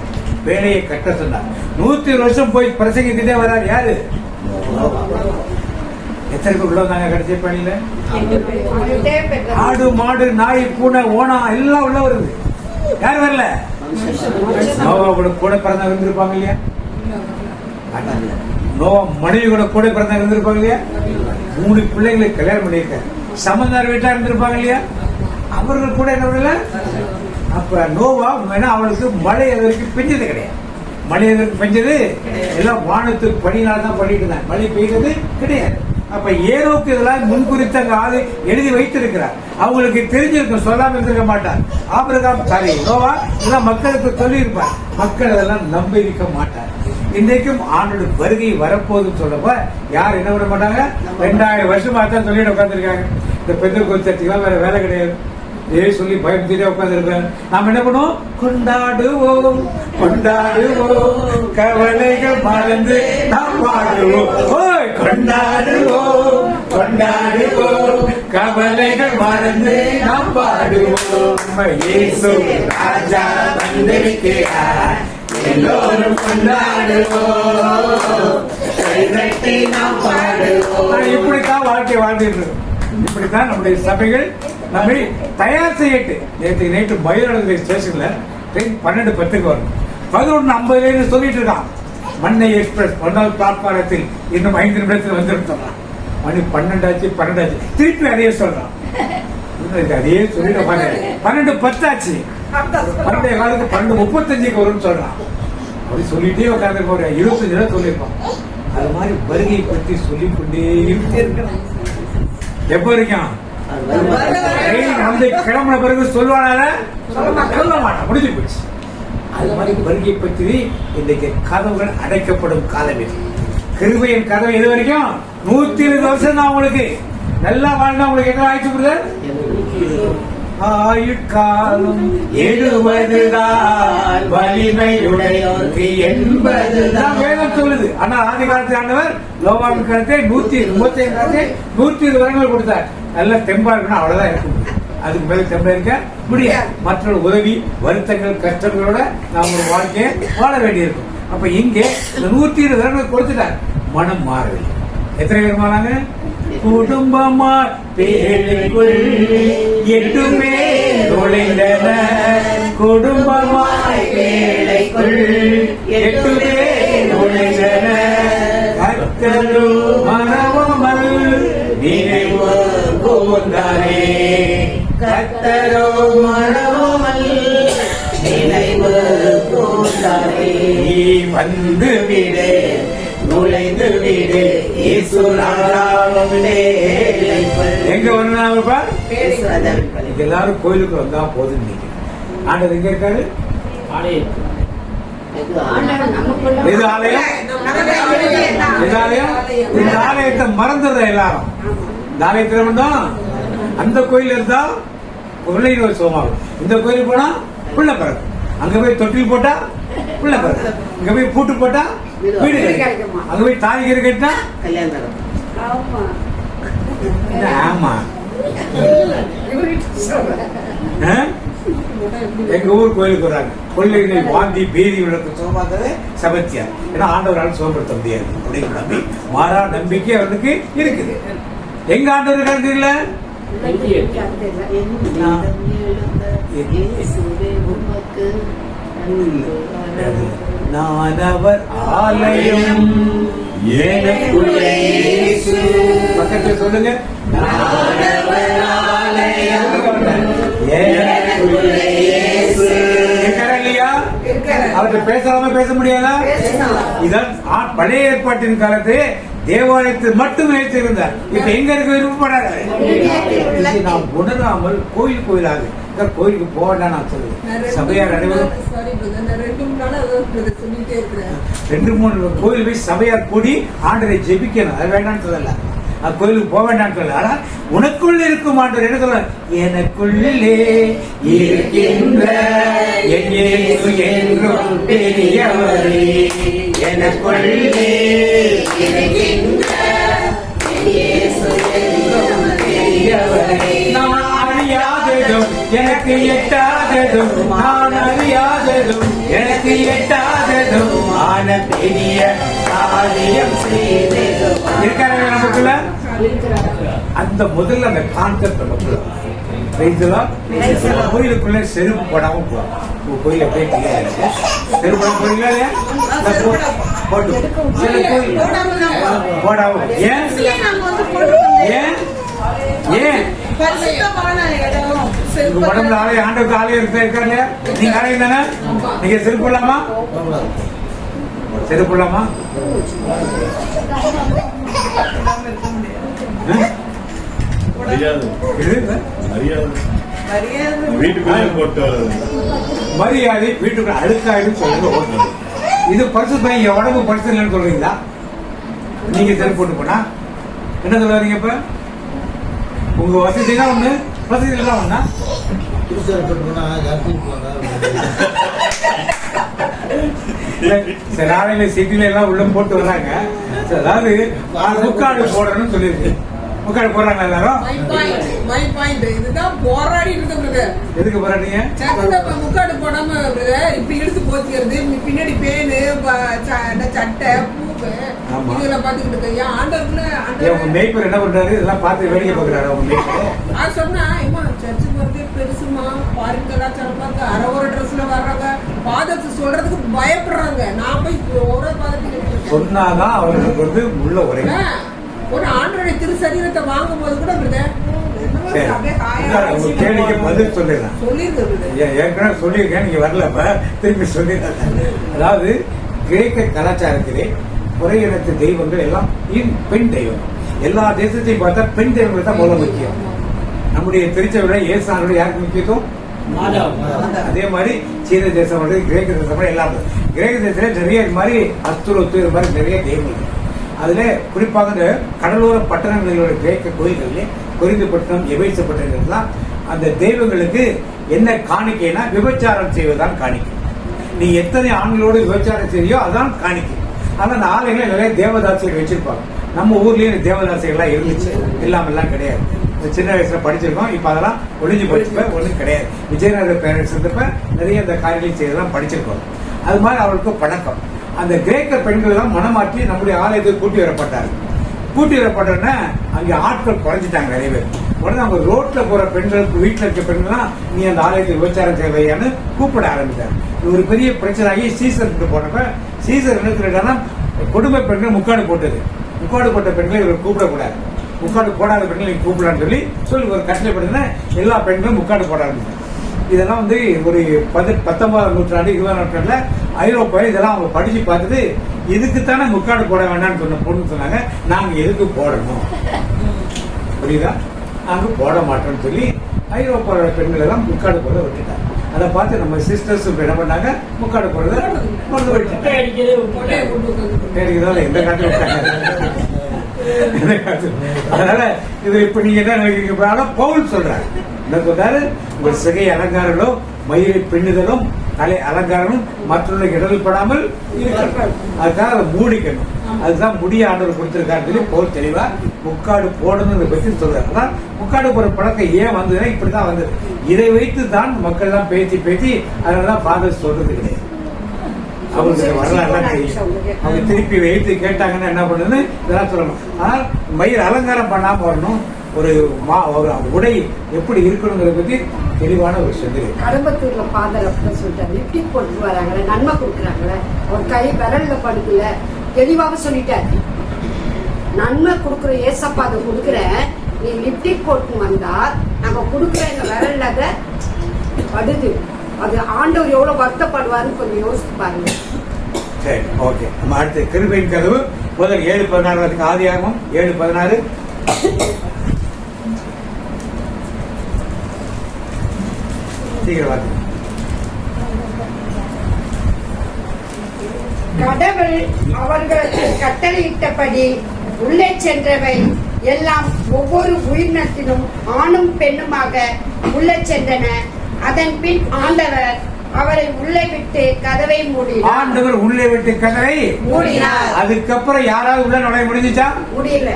வேலையை கட்ட சொன்னார். 120 வருஷம் போய் பிரசங்கிட்டே வராரு. யாரு? எத்தனை பேர் உள்ள வந்தாங்க கடைசி பணியில? ஆடு மாடு நாய் பூனை ஓனா எல்லாம் உள்ள வருது. யார் வரல? நோவாவோட கூட பிறந்தா இருந்திருப்பாங்க இல்லையா? நோவா மனைவி கூட பிறந்தா இருந்திருப்பாங்க இல்லையா? 3 பிள்ளைங்களுக்கு கல்யாணம் பண்ணியிருக்காரு. சமந்தார் வீட்டா இருந்திருப்பாங்க இல்லையா? அவர்கள் கூட என்ன பண்ணல? அப்ப நோவா அவளுக்கு மழை எதற்கு பெஞ்சது கிடையாது. மழை எதற்கு பெஞ்சது? எல்லாம் வானத்து பணியினால் தான் பண்ணிட்டு இருந்தாங்க. மழை பெய்தது கிடையாது. அப்ப ஏனோக்கு இதெல்லாம் முன்குறித்து அங்க ஆளு எழுதி வைத்திருக்கிறார். அவங்களுக்கு தெரிஞ்சிருக்கும், சொல்லாம இருந்திருக்க மாட்டார். ஆபிரகாம் சாரி நோவா இதெல்லாம் மக்களுக்கு சொல்லி இருப்பார். மக்கள் அதெல்லாம் நம்ப இருக்க மாட்டார். இன்றைக்கும் ஆண்டோட வருகை வரப்போகுதுன்னு சொல்றப்ப யார் என்ன பண்ண மாட்டாங்க? 2000 வருஷமா தான் சொல்லிட்டு உட்காந்துருக்காங்க. இந்த பெண்கள் கொஞ்சம் வேற வேலை கிடையாது. சொல்லி பயந்துட்டே உட்கார்ந்து இருப்பேன். நாம் என்ன பண்ணுவோம்? கொண்டாடுவோம் கொண்டாடுவோம் கவலைகள் மறந்து நாம் பாடுவோம். கொண்டாடுவோம் கொண்டாடுவோம் கவலைகள் மறந்து நாம் பாடுவோம். இயேசு ராஜா வந்திருக்கிறார், எல்லோரும் கொண்டாடுவோம், கைதட்டி நாம் பாடுவோம். இப்படித்தான் வாழ்க்கை வாழ்ந்துட்டு, இப்படித்தான் நம்முடைய சபைகள் நம்மை தயார் செய்யட்டு. நேற்று மயிலாடுதுறை ஸ்டேஷன்ல ட்ரெயின் 12:10 வரும். 11:50 சொல்லிட்டு இருக்கான். மண்ணை எக்ஸ்பிரஸ் 1வது பிளாட்பாரத்தில் இன்னும் 5 நிமிடத்தில் வந்துருக்கோம். மணி 12 ஆச்சு. திருப்பி அதையே சொல்றான். அதே சொல்லிட்டு 12:10 ஆச்சு. 12:35 வரும்னு சொல்றான். அப்படி சொல்லிட்டே உட்காந்து 25 நிமிடம் சொல்லியிருப்பான். அது மாதிரி வருகையை பற்றி சொல்லிக் கொண்டே இருக்கணும். எப்ப வரைக்கும்? கிளம்பின பிறகு சொல்லுவானால சொல்ல மாட்டான், முடிஞ்சு போச்சு. அது மாதிரி வருகை பற்றி இன்றைக்கு கதவுகள் அடைக்கப்படும் காலம் இது. கிருபையின் கதவு எது வரைக்கும்? 120 வருஷம் தான். உங்களுக்கு நல்லா வாழ்ந்தா உங்களுக்கு என்ன ஆயிடுச்சு புரியுது? ஆயுட்காலம் 70 வலிமையுடையோருக்கு 80 வேதம் சொல்லுது. ஆனா ஆதி காலத்தில் ஆண்டவர் லோவாவின் காலத்தை 135 காலத்தை 120 வருடங்கள் கொடுத்தார். நல்ல தெம்பா இருக்கணும், அவ்வளவுதான் இருக்க முடியும். அதுக்கு மேல தெம்பா இருக்க முடியாது. மற்ற உதவி வருத்தங்கள் கஷ்டங்களோட நாம் ஒரு வாழ்க்கையை வாழ வேண்டியிருக்கும். அப்ப இங்கே 120 வருடங்கள் கொடுத்துட்டார். மனம் மாறவில்லை. எத்தனை பேர் மாறாங்க? குடும்பமா பேழைக்குள் 8 பேர் நுழைந்தனர். குடும்பமாய் பேழைக்குள் 8 பேர் நுழைந்தனர். கர்த்தரு மறவாமல் நினைவு கூர்ந்தாரே. கர்த்தரு மறவாமல் வந்து விடு, நுழைந்து விடு, இயேசு ராஜாவின் வேலைக்குள். எங்க வரணும்ப்பா? எல்லாரும் கோயிலுக்கு வந்தா போதும் நினைக்கிறேன். ஆண்டவர் எங்க இருக்காரு? எது ஆலயம்? எது ஆலயம்? இந்த ஆலயத்தை மறந்துடுற எல்லாரும். இந்த ஆலயத்தில் வந்தோம், அந்த கோயில் இருந்தா பிள்ளை நோய் சோமாகும். இந்த கோயிலுக்கு போனா பிள்ளை பிறகு, அங்க போய் தொட்டில் போட்டா பிள்ளை பிறகு, இங்க போய் பூட்டு போட்டா வீடு கிடைக்கும், அங்க போய் தாய்கறி கட்டினா கல்யாணம். ஆமா, எங்க ஊர் கோயிலுக்கு வர்றாங்க, பிள்ளைகள் வாந்தி பீதி விளக்கு சோமாத்தது சபத்தியார். ஏன்னா ஆண்டவரால் சோம்படுத்த முடியாது அப்படின்னு நம்பி மாறா நம்பிக்கை அவனுக்கு இருக்குது. எங்க ஆண்டவர் கருத்துல நான் அவர் ஆலயம் எனக்குள்ளே இயேசு. பக்கத்துல சொல்லுங்க, அவர்கிட்ட பேசாம பேச முடியாதா? இதான் பழைய ஏற்பாட்டின் காலத்து தேவாலயத்தில் மட்டும் நினைத்திருந்தார். இப்ப எங்க இருக்க விருப்பப்படாது. நாம் உணராமல் கோயில் கோயிலாக கோயிலுக்கு போக வேண்டாம் நான் சொல்லுவேன். சபையார் அனைவரும் 2-3 கோயில் போய் சபையார் கூடி ஆண்டரை ஜெபிக்கணும். அது வேண்டாம்னு சொல்லல, அது கோயிலுக்கு போக வேண்டாம்னு சொல்லல. ஆனா உனக்குள்ள இருக்கும் ஆண்டவர் என்ன சொல்ல, எனக்குள்ளே இருக்கின்ற என்றும் பெரியவரே, எனக்குள்ளே இருக்கின்ற நான் அறியாததும் எனக்கு எட்டாததும், நான் அறியாததும் எனக்கு எட்டாததும் ஆன பெரிய காரியம் இருக்காங்க நமக்குள்ள. அந்த முதல்ல அந்த கான்செப்ட் நமக்குள்ள கோயிலுக்குள்ள செருப்பு போடாம போலாம். கோயில போய் செருப்பு போடுறீங்களா? போட்டு போடாம ஏன் ஏன் ஏன் உடம்புல ஆலயம், ஆண்டவருக்கு ஆலயம் இருக்கா இல்லையா? நீங்க ஆலயம் தானே? நீங்க செருப்பு போடலாமா? செருப்பு போடலாமா? மரியாதை வீட்டுக்குள்ள அழுக்காயிடும் சொல்லுங்க. இது பரிசு பையன் உடம்பு பரிசு இல்லைன்னு சொல்றீங்களா? நீங்க செருப்பு போட்டு போனா என்ன சொல்லுவாங்க? இப்ப உங்க வசதி தான் ஒண்ணு, வசதி எல்லாம் ஒண்ணா? நாளையில சிட்டில எல்லாம் உள்ள போட்டு வர்றாங்க. அதாவது முக்காடு போடணும்னு சொல்லிருக்கு. முக்காடு போடுறாங்க எல்லாரும். இதுதான் போராடி இருக்க. எதுக்கு போராடிங்க? முக்காடு போடாம இப்ப இழுத்து போச்சுக்கிறது, பின்னாடி பேனு சட்டை பூக்கு இதெல்லாம் பாத்துக்கிட்டு இருக்கு. ஆண்டவருக்குள்ள மேய்ப்பர் என்ன பண்றாரு? இதெல்லாம் பார்த்து வேடிக்கை பாக்குறாரு. அவங்க மேய்ப்பர் சொன்னா சர்ச்சுக்கு வரதே பெருசுமா, பாரின் கலாச்சாரம் பார்த்து அரை ஒரு ட்ரெஸ்ல வர்றாங்க, பாதத்தை சொல்றதுக்கு பயப்படுறாங்க. நான் போய் ஒரு பாதத்துக்கு சொன்னாதான் அவர்களுக்கு வந்து உள்ள ஒரே ஒரு ஆண்டவருடைய திரு சரீரத்தை வாங்கும் போது கூட கேள்விக்கு பதில் சொல்லிடுறேன். ஏற்கனவே சொல்லியிருக்கேன், நீங்க வரல, திருப்பி சொல்லிடுறேன். அதாவது கிரேக்க கலாச்சாரத்திலே குறை இனத்து தெய்வங்கள் எல்லாம் பெண் தெய்வம். எல்லா தேசத்தையும் பார்த்தா பெண் தெய்வங்கள் தான் மூலம் முக்கியம். நம்முடைய திருச்சபையில இயேசுவோட யாருக்கு முக்கியத்துவம்? அதே மாதிரி சீன தேசம், கிரேக்க தேசம் எல்லாம். கிரேக்க தேசத்துல நிறைய மாதிரி அஸ்துரத்து மாதிரி நிறைய தெய்வங்கள். அதுல குறிப்பாக இந்த கடலோர பட்டணங்களோட கிரேக்க கோயில்கள், கொரிந்துப்பட்டினம், எபேசு பட்டணங்கள்லாம் அந்த தெய்வங்களுக்கு என்ன காணிக்கைனா விபச்சாரம் செய்வதுதான் காணிக்கை. நீ எத்தனை ஆண்களோடு விபச்சாரம் செய்யோ அதான் காணிக்கை. ஆனா அந்த ஆலயங்களை நிறைய தேவதாசிகள் வச்சிருப்பாங்க. நம்ம ஊர்லயும் தேவதாசிகள்லாம் இருந்துச்சு, எல்லாம் கிடையாது. சின்ன வயசுல படிச்சிருக்கோம், இப்ப அதெல்லாம் ஒளிஞ்சு போச்சு, ஒன்றும் கிடையாது. விஜயநகர பேரரசு இருந்தப்ப நிறைய இந்த காரியங்களை செய்யலாம் படிச்சிருக்கோம். அது மாதிரி அவர்களுக்கு பழக்கம். அந்த கிரேக்க பெண்கள் எல்லாம் மனமாற்றி நம்முடைய ஆலயத்துக்கு கூட்டி வரப்பட்டார்கள். கூட்டி வரப்பட்டோன்னா அங்கே ஆட்கள் குறைஞ்சிட்டாங்க நிறைய பேர். உடனே அவங்க ரோட்ல போற பெண்களுக்கு, வீட்டுல இருக்க பெண்கள்லாம் நீ அந்த ஆலயத்துக்கு விபச்சாரம் செய்வையான்னு கூப்பிட ஆரம்பித்தார். இது ஒரு பெரிய பிரச்சனை ஆகி சீசருக்கு போனப்ப சீசர் என்ன சொல்லிட்டாங்கன்னா, குடும்ப பெண்கள் முக்காடு போட்டது, முக்காடு போட்ட பெண்களை இவர் கூப்பிடக்கூடாது, முக்காடு போடாத பெண்கள் நீங்க கூப்பிடலான்னு சொல்லி ஒரு கட்டளை படுத்தினா எல்லா பெண்களும் முக்காடு போட ஆரம்பித்தார். இதெல்லாம் வந்து ஒரு 19ஆம் நூற்றாண்டு 20ஆம் நூற்றாண்டுல ஐரோப்பாவில் இதெல்லாம் அவங்க படிச்சு பார்த்துட்டு இதுக்குத்தானே முக்காடு போட வேண்டாம்னு சொன்ன பொண்ணு சொன்னாங்க, நாங்க எதுக்கு போடணும், புரியுதா, நாங்க போட மாட்டோம்னு சொல்லி ஐரோப்பாவோட பெண்கள் எல்லாம் முக்காடு போட விட்டுட்டாங்க. அதை பார்த்து நம்ம சிஸ்டர்ஸ் என்ன பண்ணாங்க, முக்காடு போடுறத கொண்டு போயிட்டாங்க. எந்த காட்டு விட்டாங்க. அதனால இது இப்ப நீங்க என்ன நினைக்கிறீங்க, பவுல் சொல்றாரு என்ன சொல்றாரு, உங்கள் சிகை அலங்காரங்களோ மயிரை பின்னுதலும் தலை அலங்காரமும் மற்றொரு இடர்கள் படாமல் இருக்கணும், அதுக்காக அதை மூடிக்கணும், அதுதான் முடிய ஆண்டவர் கொடுத்திருக்காரு சொல்லி பவுல் தெளிவா முக்காடு போடணும்னு பற்றி சொல்றாரு. அதான் முக்காடு போற பழக்கம் ஏன் வந்ததுன்னா இப்படிதான் வந்தது. இதை வைத்து தான் மக்கள் எல்லாம் பேசி அதனாலதான் ஃபாதர் சொல்றது கிடையாது. அவங்களுக்கு வரலாறுலாம் தெரியும். அவங்க திருப்பி வைத்து கேட்டாங்கன்னா என்ன பண்ணுன்னு இதெல்லாம் சொல்லணும். ஆனால் மயிர் அலங்காரம் பண்ணாம வரணும், ஒரு உடை எப்படி இருக்கணுங்கிறத பத்தி தெளிவான ஒரு சொல்லி. கடம்பத்தூர்ல ஃபாதர் அப்படின்னு சொல்லிட்டாரு, லிப்டிக் போட்டு வராங்களே, நன்மை கொடுக்குறாங்களே, ஒரு கை விரல்ல படுக்கல, தெளிவாக சொல்லிட்டாரு. நன்மை கொடுக்குற ஏசப்பா அதை கொடுக்குற, நீ லிப்டிக் போட்டு வந்தா நம்ம கொடுக்குற எங்க விரல்ல அதை படுது, அது ஆண்டவர் எவ்வளவு வருத்தப்படுவாருன்னு கொஞ்சம் யோசித்து பாருங்க. சரி, ஓகே. நம்ம அடுத்து கிருபையின் கதவு முதல் 7:16 ஆதியாகமம் 7:16. சீக்கிரம் கடவுள் அவர்களுக்கு கட்டளையிட்டபடி உள்ளே சென்றவை எல்லாம் ஒவ்வொரு உயிரினத்திலும் ஆணும் பெண்ணுமாக உள்ளே சென்றன. அதன் பின் ஆண்டவர் அவரை உள்ளே விட்டு கதவை மூடினார். ஆண்டவர் உள்ளே விட்டு கதவை மூடினார். அதுக்கப்புறம் யாராவது உள்ள நுழைய முடிஞ்சுச்சா? முடியல.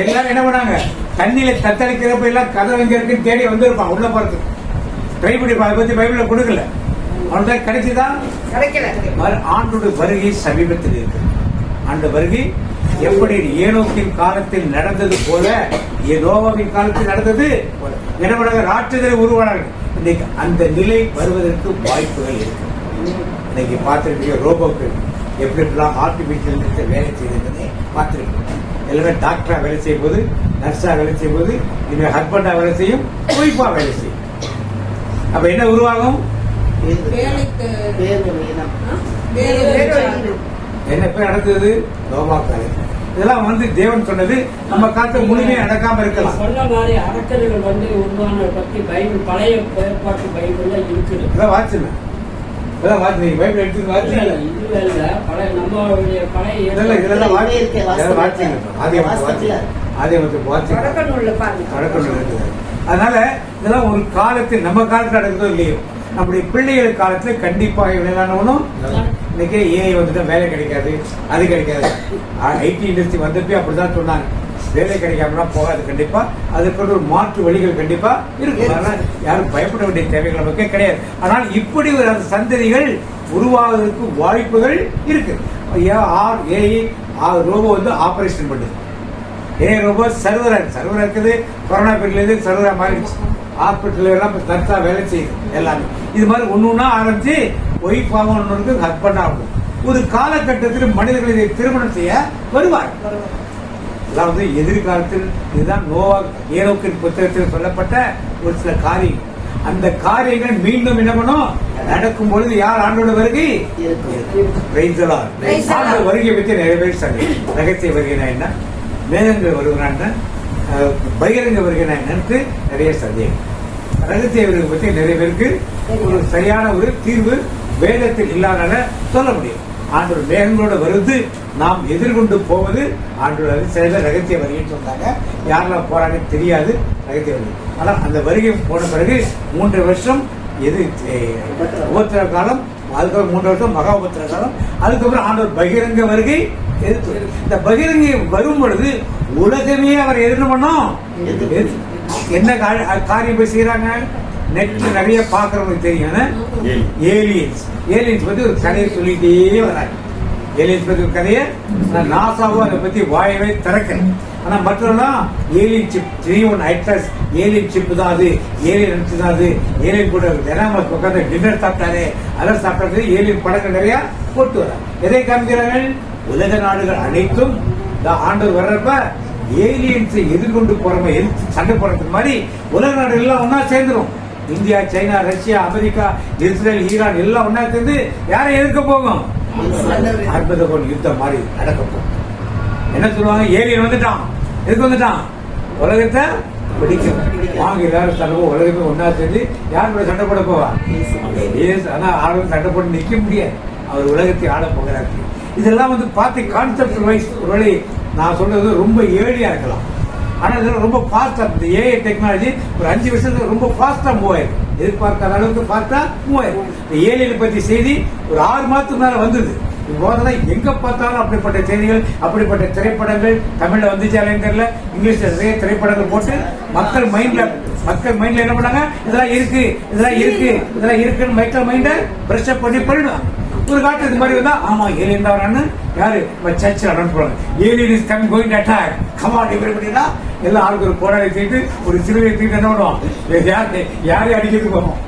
எல்லாரும் என்ன பண்ணாங்க, தண்ணியில தத்தளிக்கிறப்ப எல்லாம் கதவை எங்க இருக்குன்னு தேடி வந்திருப்பான் உள்ள போறதுக்கு. ட்ரை பண்ணி அதை பத்தி பைபிள்ல கொடுக்கல, அவனுக்கு கிடைச்சுதான் கிடைக்கல. ஆண்டோட வருகை சமீபத்தில் இருக்கு. அந்த வருகை எப்படி ஏனோக்கின் காலத்தில் நடந்தது போல, நோவாவின் காலத்தில் நடந்தது போல என்ன பண்ணாங்க, ராட்சதரை உருவானார்கள். இன்னைக்கு அந்த நிலை வருவதற்கு வாய்ப்புகள் இருக்கு. இன்னைக்கு பார்த்திருக்கீங்க ரோபோக்கள் எப்படி எப்படிலாம் ஆர்டிபிஷியல் வேலை செய்திருந்ததை பார்த்திருக்கோம். எல்லாமே டாக்டரா வேலை செய்யும் போது, நர்ஸா வேலை செய்யும் போது, இனிமேல் ஹஸ்பண்டா வேலை செய்யும், ஒய்ஃபா வேலை செய்யும். அப்ப என்ன உருவாகும், என்ன பேர் நடந்தது, நோவா காலம். இதெல்லாம் வந்து தேவன் சொன்னது, நம்ம காலத்துல முழுமையா நடக்காம இருக்கலாம். சொன்ன மாதிரி அரக்கர்கள் வந்து உருவான பத்தி பைபிள் பழைய ஏற்பாட்டு பைபிள்ல இருக்குது. இதெல்லாம் வாட்சுங்க, இதெல்லாம் வாட்சி, நீங்க பைபிள் எடுத்து வாட்சி. இதுல இல்ல, பழைய நம்மளுடைய பழைய இதெல்லாம் வாட்சி, வாட்சிங்க. ஆதியாகமத்துக்கு வாட்சி இருக்குது. அதனால இதெல்லாம் ஒரு காலத்தில் நம்ம காலத்துல நடக்குதோ இல்லையோ, நம்முடைய பிள்ளைகள் காலத்துல கண்டிப்பாக விளையாடணும். இன்னைக்கு ஏஐ வந்துட்டு வேலை கிடைக்காது, அது கிடைக்காது. ஐடி இண்டஸ்ட்ரி வந்தப்பே அப்படிதான் சொன்னாங்க, வேலை கிடைக்காமனா போகாது. கண்டிப்பா அதுக்கு ஒரு மாற்று வழிகள் கண்டிப்பா இருக்கு. அதனால யாரும் பயப்பட வேண்டிய தேவைகள் நமக்கே கிடையாது. ஆனால் இப்படி ஒரு அந்த சந்ததிகள் உருவாவதற்கு வாய்ப்புகள் இருக்கு. ஏஐ ரோபோ வந்து ஆபரேஷன் பண்ணுது. ஏஐ ரோபோ சர்வரா இருக்குது. கொரோனா பீரியட்ல இருந்து சர்வரா மாறிடுச்சு. ஹாஸ்பிட்டல் எல்லாம் தர்த்தா வேலை செய்யுது எல்லாமே. இது மாதிரி ஒண்ணு ஆரம்பிச்சு ஒய்ஃப் ஆகும், ஒன்று ஹஸ்பண்ட் ஆகும். ஒரு காலகட்டத்தில் மனிதர்கள் இதை திருமணம் செய்ய வருவார். அதாவது எதிர்காலத்தில் இதுதான் நோவா ஏனோக்கின் புத்தகத்தில் சொல்லப்பட்ட ஒரு சில காரியங்கள். அந்த காரியங்கள் மீண்டும் என்ன பண்ணும், நடக்கும் பொழுது யார் ஆண்டோட வருகை, ஆண்டோட வருகை பற்றி நிறைய பேர் சொல்லி. ரகசிய வருகைனா என்ன, மேகங்கள் வருகிறான், பகிரங்க வருகைனா என்னன்னு நிறைய சந்தேகம். ரகசிய வருகை பற்றி நிறைய பேருக்கு ஒரு சரியான ஒரு தீர்வு வேதத்தில் இல்லாத சொல்ல முடியும். ஆண்டோட மேகங்களோட வருது, நாம் எதிர்கொண்டு போவது ஆண்டோட சில ரகசிய வருகைன்னு சொன்னாங்க. யாரெல்லாம் போறாங்க தெரியாது ரகசிய வருகை. ஆனால் அந்த வருகை போன பிறகு 3 வருஷம் எது உபத்திர காலம், அதுக்கப்புறம் 3 வருஷம் மகா உபத்திர காலம், அதுக்கப்புறம் ஆண்டவர் பகிரங்க வருகை. இந்த பகிரங்க வரும் பொழுது உலகமே அவர் எதிர்ப்பு பண்ணோம். என்ன காரியம் போய் செய்யறாங்க, நெட்ல நிறைய பாக்குறவங்களுக்கு தெரியும். ஏலியன்ஸ் பத்தி ஒரு கதையை சொல்லிட்டே வராங்க. ஏலியன்ஸ் பத்தி ஒரு கதையை நாசாவும் அதை பத்தி வாயவே திறக்கிறேன். ஆனா மற்றவெல்லாம் ஏலியன் சிப் 3-1 ஹைட்ரஸ் ஏலியன் சிப் தான், அது ஏலியன் நினைச்சு தான், அது ஏலியன் கூட தினமா உட்காந்து டின்னர் சாப்பிட்டாரு, அதை சாப்பிட்டாரு. ஏலியன் படங்கள் நிறைய போட்டு வர எதை காமிக்கிறார்கள், உலக நாடுகள் அனைத்தும் ஆண்டவர் வர்றப்ப ஏலியன்ஸை எதிர்கொண்டு போறவங்க சண்டை போடுறதுக்கு மாதிரி உலக நாடுகள் எல்லாம் ஒன்னா சேர்ந்துரும். India, China, Russia, America, Israel, Iran எல்லாம் ஒன்னா சேர்ந்து யாரை எதிர்க்க போகும்? அற்புதம் யுத்தம் மாதிரி நடக்க போகும். என்ன சொல்லுவாங்க? ஏலியன் வந்துட்டான். எதுக்கு வந்துட்டான்? உலகத்தை பிடிக்கும். வாங்க எல்லாரும் சண்டை உலகமே ஒன்னா சேர்ந்து யார் கூட சண்டை போட போவா? ஆனா ஆளும் சண்டை போட்டு நிக்க முடியாது. அவர் உலகத்தை ஆள போகிறார். இதெல்லாம் வந்து பார்த்து கான்செப்ட் வைஸ் ஒருவேளை நான் சொல்றது ரொம்ப ஏழியா இருக்கலாம். ஆனா இதெல்லாம் ரொம்ப ஃபாஸ்டா இந்த ஏஐ டெக்னாலஜி ஒரு 5 வருஷத்துக்கு ரொம்ப ஃபாஸ்டா மூவ் ஆயிருக்கு. எதிர்பார்க்காத அளவுக்கு ஃபாஸ்டா மூவ் ஆயிருக்கு. இந்த ஏலியனை பத்தி செய்தி ஒரு 6 மாதத்துக்கு மேல வந்தது. இப்போதெல்லாம் எங்க பார்த்தாலும் அப்படிப்பட்ட செய்திகள், அப்படிப்பட்ட திரைப்படங்கள் தமிழ்ல வந்துச்சாலேன்னு தெரியல, இங்கிலீஷ்ல நிறைய திரைப்படங்கள் போட்டு மக்கள் மைண்ட்ல என்ன பண்ணாங்க? இதெல்லாம் இருக்கு, இதெல்லாம் இருக்கு, இதெல்லாம் இருக்குன்னு மக்கள் மைண்ட பிரஷ் அப் பண்ணி பண்ணிடுவாங்க. ஒரு காட்டு இது மாதிரி வந்தா ஆமா ஏலியன் தான் யாரு சர்ச்சில் அனௌன்ஸ் பண்ணுவாங்க, alien is coming going to attack come on எவ்ரிபடினா எல்லாம் ஆளுக்கு ஒரு போராடி தீட்டு ஒரு சிலுவை தீட்டு என்ன பண்ணுவோம்? யாரையும் அடிக்கிறதுக்கு போவோம்.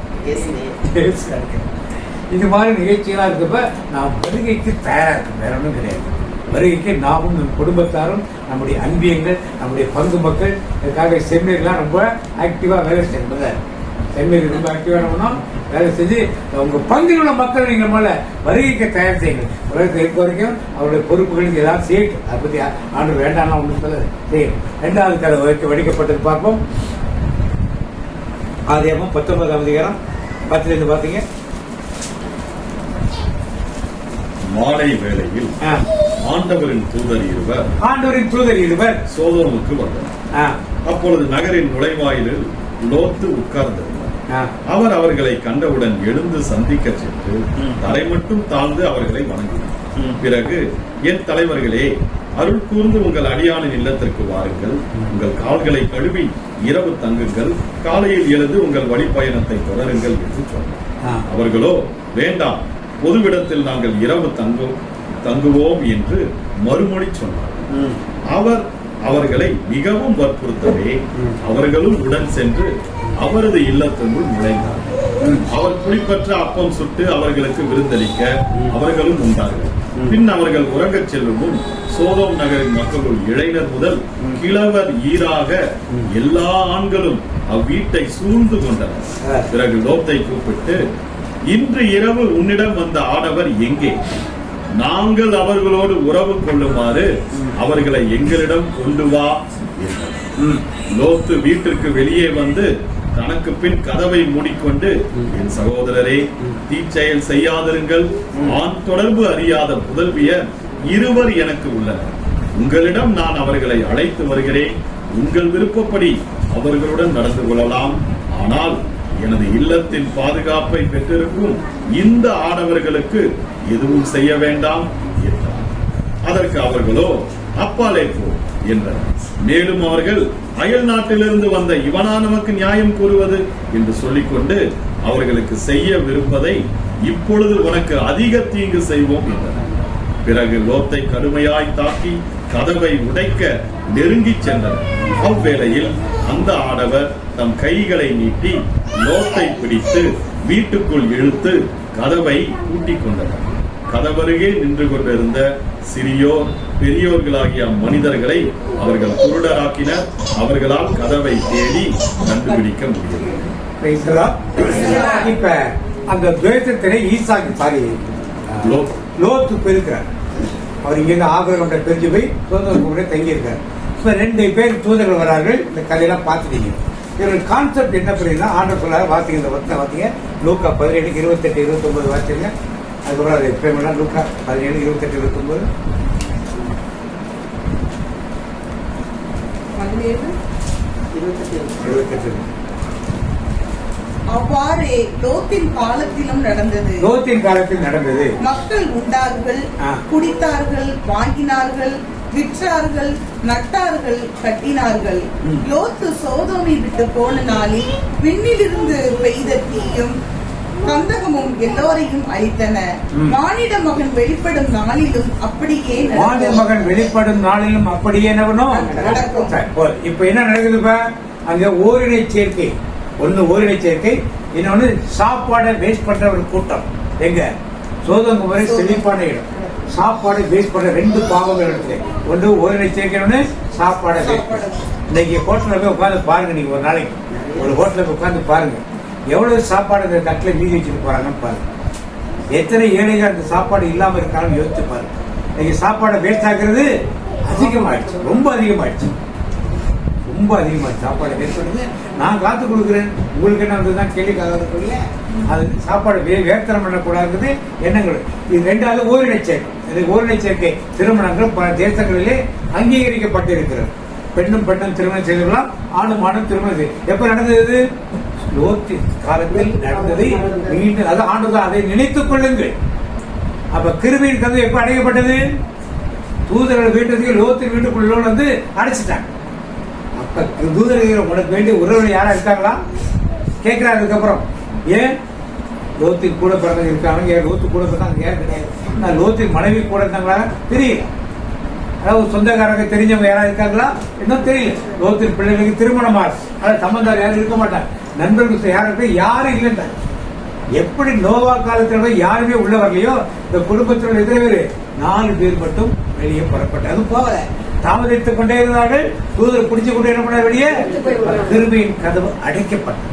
இது மாதிரி நிகழ்ச்சிகளா இருக்கப்ப நாம் வருகைக்கு தயாரா இருக்கும். வேற ஒன்றும் கிடையாது. வருகைக்கு நாமும் நம் குடும்பத்தாரும் நம்முடைய அன்பியங்கள் நம்முடைய பங்கு மக்கள் இதுக்காக செம்மீர்லாம் ரொம்ப ஆக்டிவா வேலை செய்யறது. செம்மீர் ரொம்ப ஆக்டிவா பண்ணணும், வேலை செஞ்சு உங்க பங்கில் உள்ள மக்கள் நீங்க முதல்ல வருகைக்கு தயார் செய்யுங்க. உலகத்தை இருக்க வரைக்கும் அவருடைய பொறுப்புகளுக்கு ஏதாவது செய்யட்டும். அதை பத்தி ஆண்டு வேண்டாம்னா ஒன்று சொல்ல செய்யும். 2வது கதை வடிக்கப்பட்டது பார்ப்போம். ஆதியாகமம் 19ஆம் அதிகாரம் 10 பாத்தீங்க. மாலை வேளையில் ஆண்டவரின் தூதர் இருவர் சோதோமுக்கு வந்தனர். அப்பொழுது நகரின் நுழைவாயிலில் லோத்து உட்கார்ந்திருந்தார். அவர் அவர்களை கண்டவுடன் எழுந்து சந்திக்க சென்று தரை மட்டும் தாழ்ந்து அவர்களை வணங்கினார். பிறகு, என் தலைவர்களே, அருள் கூர்ந்து உங்கள் அடியானின் இல்லத்திற்கு வாருங்கள், உங்கள் கால்களை கழுவி இரவு தங்குங்கள், காலையில் எழுந்து உங்கள் வழிப்பயணத்தை தொடருங்கள் என்று சொன்னார். அவர்களோ, வேண்டாம், பொதுவிடத்தில் நாங்கள் இரவு தங்குவோம் என்று மறுமொழி சொன்னார். அவர் அவர்களை மிகவும் வற்புறுத்தவே அவர்களும் உடன் சென்று அவரது இல்லத்தினுள் நுழைந்தார். அவர் குளிப்பற்ற அப்பம் சுட்டு அவர்களுக்கு விருந்தளிக்க அவர்களும் உண்டார்கள். பின் அவர்கள் உறங்கச் செல்லும் சோதோம் நகரின் மக்களுள் இளைஞர் முதல் கிழவர் ஈராக எல்லா ஆண்களும் அவ்வீட்டை சூழ்ந்து கொண்டனர். பிறகு லோத்தை கூப்பிட்டு, இன்று இரவு உன்னிடம் வந்த ஆடவர் எங்கே? நாங்கள் அவர்களோடு உறவு கொள்ளுமாறு அவர்களை எங்களிடம் கொண்டு வா என்றார். லோத்து வீட்டிற்கு வெளியே வந்து தனக்கு பின் கதவை மூடிக்கொண்டு, என் சகோதரரே, தீச்செயல் செய்யாதிருங்கள். ஆண் தொடர்பு அறியாத புதல்வியர் 2 எனக்கு உள்ளனர். உங்களிடம் நான் அவர்களை அழைத்து வருகிறேன். உங்கள் விருப்பப்படி அவர்களுடன் நடந்து கொள்ளலாம். ஆனால் எனது இல்லத்தின் பாதுகாப்பை பெற்றிருக்கும் இந்த ஆடவர்களுக்கு எதுவும் செய்ய வேண்டாம் என்றார். அதற்கு அவர்களோ, அப்பாலே போ என்றனர். மேலும் அவர்கள், அயல் நாட்டிலிருந்து வந்த இவனா நமக்கு நியாயம் கூறுவது என்று சொல்லிக்கொண்டு அவர்களுக்கு செய்யவிருப்பதை இப்பொழுது உனக்கு அதிக தீங்கு செய்வோம் என்றனர். பிறகு லோத்தை கடுமையாய் தாக்கி கதவை உடைக்க நெருங்கி சென்றனர். அவ்வேளையில் அந்த ஆடவர் தம் கைகளை நீட்டி லோத்தை பிடித்து வீட்டுக்குள் இழுத்து கதவை பூட்டிக் கொண்டனர். கதவருகே நின்று கொண்டிருந்த சிறியோர் பெரியோர்களாகிய மனிதர்களை அவர்கள் குருடராக்கினர். அவர்களால் கதவை தேடி கண்டுபிடிக்க முடியவில்லை. இப்ப அந்த துவேஷத்திலே லோத்து பெருக்கிறார். அவர் இங்கிருந்து ஆகிரகொண்ட பிரிஞ்சு போய் சோதனை தங்கி இருக்கார். இப்ப 2 பேர் தூதர்கள் வரார்கள். இந்த கதையெல்லாம் பார்த்துட்டீங்க. இதோட கான்செப்ட் என்ன புரியுதுன்னா, ஆண்டவர் சொல்லாத வார்த்தைங்க, இந்த வசனம் வார்த்தைங்க லூக்கா 17, 28, 29 வார்த்தைங்க. அதுக்கப்புறம் அது எப்பயும் லூக்கா 17, 28, 29. அவ்வாறே லோத்தின் காலத்திலும் நடந்தது. மக்கள் உண்டார்கள், குடித்தார்கள், வாங்கினார்கள், விற்றார்கள், நட்டார்கள், கட்டினார்கள். லோத்து சோதோமை விட்டு போன நாளில் விண்ணிலிருந்து பெய்த தீயும் கந்தகமும் எல்லோரையும் அழித்தன. மானிட மகன் வெளிப்படும் நாளிலும் அப்படியே நடக்கும். இப்ப என்ன நடக்குது? அங்க ஓரினை சேர்க்கை, ஓரினை சேர்க்கை, இன்னொன்னு சாப்பாடை வேஸ்ட் பண்ற ஒரு கூட்டம். எங்க? சோதோம் குமரை செழிப்பான இடம். சாப்பாடு வேஸ்ட் பண்ற 2 பாவங்கள் இருக்கு. ஒன்று ஓரினை சேர்க்கணும்னு சாப்பாடை வேஸ்ட் பண்ண. இன்னைக்கு ஹோட்டல்ல போய் உட்காந்து பாருங்க. நீங்க ஒரு நாளைக்கு ஒரு ஹோட்டல்ல போய் உட்காந்து பாருங்க. எவ்வளவு சாப்பாடு இந்த தட்டில் மீதி வச்சுட்டு போறாங்கன்னு பாருங்க. எத்தனை ஏழைகள் அந்த சாப்பாடு இல்லாம இருக்காங்கன்னு யோசிச்சு பாருங்க. இன்னைக்கு சாப்பாடை வேஸ்ட் ஆக்குறது அதிகமாயிடுச்சு, ரொம்ப அதிகமாயிடுச்சு, ரொம்ப அதிகமாயிடுச்சு. சாப்பாடை வேஸ்ட் பண்ணுது. நான் காத்து கொடுக்குறேன், உங்களுக்கு என்ன வந்து தான் கேள்விக்காக அது சாப்பாடு வேர்த்தனம் பண்ணக்கூடாது எண்ணங்கள். இது ரெண்டாவது ஓரினை சேர்க்கை திருமணங்கள் பல தேசங்களிலே அங்கீகரிக்கப்பட்டிருக்கிறது. பெண்ணும் திருமணம் செய்துள்ளலாம், ஆணும் திருமணம் எப்ப நடந்தது? லோத்து காலத்தில் நடந்ததை மீண்டும் அது ஆண்டுதான், அதை நினைத்துக் கொள்ளுங்கள். அப்ப கிருபையின் கதவு எப்ப அடைக்கப்பட்டது? தூதர்கள் வீட்டுக்கு லோத்தின் வீட்டுக்குள்ள வந்து அடைச்சிட்டாங்க. அப்ப தூதர்கள் உனக்கு வேண்டிய உறவு யாரா இருக்காங்களா கேட்கிறாரு. அதுக்கப்புறம் ஏன் லோத்தின் கூட பிறந்தவங்க இருக்காங்க, ஏன் லோத்து கூட பிறந்தாங்க ஏன் கிடையாது? நான் லோத்தின் மனைவி கூட இருந்தாங்களா தெரியல. அதாவது சொந்தக்காரங்க தெரிஞ்சவங்க யாராவது இருக்காங்களா இன்னும் தெரியல. லோத்தின் பிள்ளைகளுக்கு திருமணமா அதாவது சம்பந்தார் யாரும் இருக்க மாட்டாங்க, நண்பர்கள் யாரும் இல்லைன்னா. எப்படி நோவா காலத்துல யாருமே உள்ள வரலையோ இந்த குடும்பத்தினுடைய எதிரே 4 பேர் மட்டும் வெளியே புறப்பட்டார். அது போகல, தாமதித்துக் கொண்டே இருந்தார்கள். தூதர் பிடிச்சு கொண்டே என்ன பண்ண வெளியே கிருபையின் கதவு அடைக்கப்பட்டது.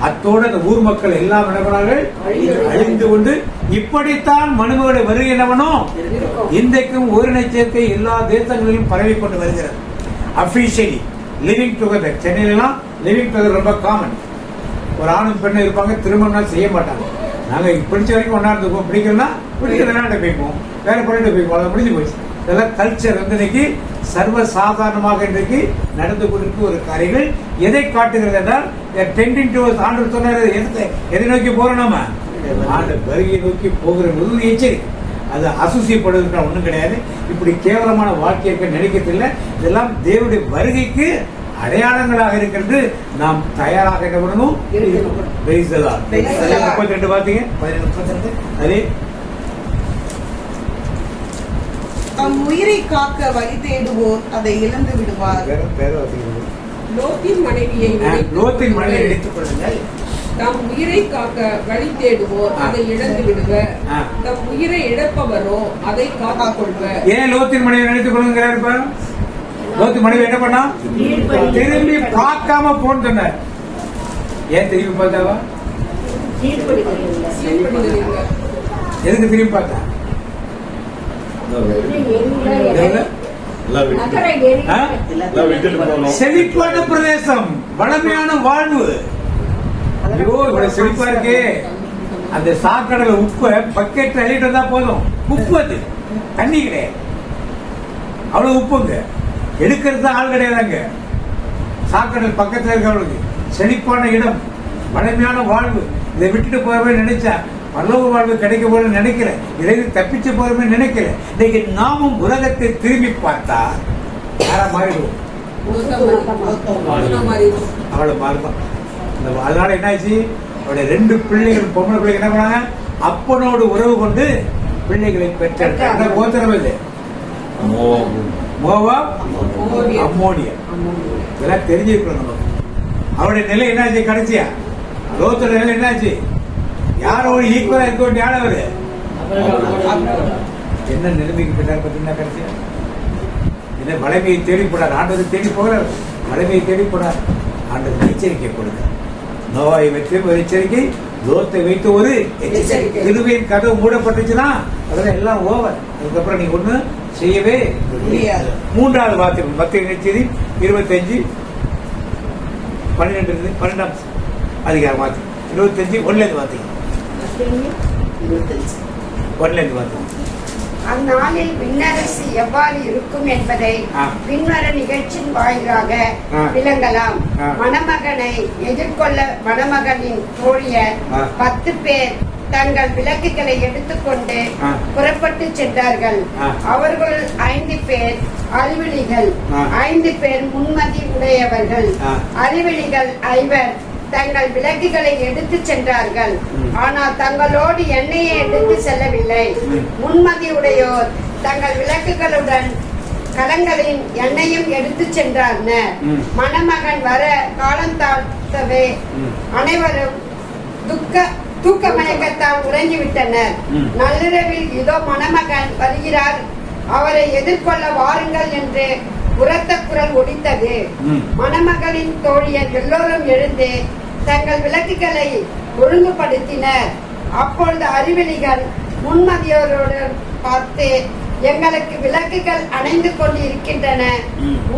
அத்தோடு அந்த ஊர் மக்கள் எல்லாம் நடக்கிறார்கள் அழிந்து கொண்டு. இப்படித்தான் மனுமகளை வருகை என்னவனும் இன்றைக்கும் ஓரினை சேர்க்கை எல்லா தேசங்களிலும் பரவி கொண்டு வருகிறது. Officially living together. சென்னையிலாம் லிவிங் டுகெதர் ரொம்ப காமன். ஒரு ஆணும் பெண்ணும் இருப்பாங்க, திருமணம் செய்ய மாட்டாங்க. நாங்க பிடிச்ச வரைக்கும் ஒன்னா இருந்துப்போம், பிடிக்கலன்னா பிடிக்க விளையாட போய்ப்போம், வேற பண்ணிட்டு போய்ப்போம், அதை முடிஞ்சு போச்சு. இதெல்லாம் கல்ச்சர் வந்து இன்னைக்கு சர்வ சாதாரணமாக இன்றைக்கு நடந்து கொண்டிருக்கும் ஒரு காரியங்கள். எதை காட்டுகிறது என்றால் ஆண்டு சொன்னார், எதை நோக்கி போறோம்? நாம ஆண்டு வருகையை நோக்கி போகிற முதல் எச்சரிக்கை. அது அசூசியப்படுவதற்கு ஒண்ணும் கிடையாது. இப்படி கேவலமான வாழ்க்கையை நினைக்கிறதில்லை. இதெல்லாம் தேவனுடைய வருகைக்கு அடையாளங்களாக இருக்கிறது. நாம் தயாராக என்ன பண்ணணும்? 32 பாத்தீங்க, 32 அதே தம் உயிரை காக்க வழி தேடுவோர் அதை இழந்து விடுவார். லோத்தின் மனைவியை எடுத்துக் கொள்ளுங்கள். தம் உயிரை காக்க வழி தேடுவோர் அதை இழந்து விடுவர், தம் உயிரை இழப்பவரோ அதை காத்துக் கொள்வர். ஏன் லோத்தின் மனைவி நினைத்துக் கொள்ளுங்கிறார்? லோத்தின் மனைவி என்ன பண்ணா? திரும்பி பார்க்காம போன்னு சொன்னார். ஏன் திரும்பி பார்த்தாவா? எதுக்கு திரும்பி பார்த்தா? செழிப்பான பிரதேசம், வளமையான வாழ்வு. ஐயோ இவ்வளவு செழிப்பா இருக்கே. அந்த சாக்கடல உப்பு பக்கெட் அள்ளிட்டு வந்தா போதும். உப்பு அது தண்ணி கிடையாது, அவ்வளவு உப்புங்க. எடுக்கிறது ஆள் கிடையாதாங்க. சாக்கடல் பக்கத்துல இருக்கவங்களுக்கு செழிப்பான இடம், வளமையான வாழ்வு. இதை விட்டுட்டு போறவே நினைச்சா பல்லவ வாழ்வு கிடைக்க போல நினைக்கல, இதை தப்பிச்சு போறமே நினைக்கல. இன்னைக்கு நாமும் உலகத்தை திரும்பி பார்த்தா யாரா மாறிடுவோம்? அவளை மாறுதான். அதனால என்னாச்சு? அவருடைய 2 பிள்ளைகள், பொம்பளை பிள்ளைகள் என்ன பண்ணாங்க? அப்பனோடு உறவு கொண்டு பிள்ளைகளை பெற்றாங்க. கோத்திரம் இல்லை, மோவாப், அம்மோனியா. இதெல்லாம் தெரிஞ்சிருக்கணும் நமக்கு. அவருடைய நிலை என்னாச்சு? கடைசியா லோத்தோட நிலை என்னாச்சு? யாரோட ஈக்குவலா இருக்க வேண்டிய ஆள் அவரு. என்ன நிலைமைக்கு பெற்றார் பார்த்தீங்கன்னா கடைசியா இந்த வளமையை தேடி போனார். ஆண்டவர் தேடி போகிறார், வளமையை தேடி போனார். ஆண்டவர் எச்சரிக்கை கொடுக்க நோவாயை வைத்து ஒரு எச்சரிக்கை, லோத்தை வைத்து ஒரு எச்சரிக்கை. கிருபையின் கதவு மூடப்பட்டுச்சுன்னா அதெல்லாம் எல்லாம் ஓவர். அதுக்கப்புறம் நீங்க ஒண்ணு செய்யவே முடியாது. 3வது வார்த்தை மத்திய நிச்சயதி 25 12 அதிகாரம் வார்த்தை 25 1 வார்த்தை 1 வார்த்தை. அந்நாளில் விண்ணரசு எவ்வாறு இருக்கும் என்பதை பின்வர நிகழ்ச்சியின் வாயிலாக விளங்கலாம். மணமகனை எதிர்கொள்ள மணமகனின் தோழியர் 10 பேர் தங்கள் விளக்குகளை எடுத்துக்கொண்டு புறப்பட்டு சென்றார்கள். அவர்கள் 5 பேர் அறிவிலிகள், 5 பேர் முன்மதி உடையவர்கள். அறிவிலிகள் 5 தங்கள் விளக்குகளை எடுத்து சென்றார்கள், ஆனால் தங்களோடு எண்ணெயை எடுத்து செல்லவில்லை. முன்மதி உடையோர் தங்கள் விளக்குகளுடன் கலங்களின் எண்ணெயும் எடுத்து சென்றார்கள். மணமகன் வர காலம் தாழ்த்தவே அனைவரும் தூக்க மயக்கத்தால் உறங்கிவிட்டனர். நள்ளிரவில் இதோ மணமகன் வருகிறார், அவரை எதிர்கொள்ள வாருங்கள் என்று உரத்த குரல் ஒலித்தது. மணமகளின் தோழியர் எல்லோரும் எழுந்து தங்கள் விளக்குகளை ஒழுங்குபடுத்தினர். அப்பொழுது அறிவெளிகள் முன்மதியோரோடு பார்த்து, எங்களுக்கு விளக்குகள் அணைந்து கொண்டு இருக்கின்றன,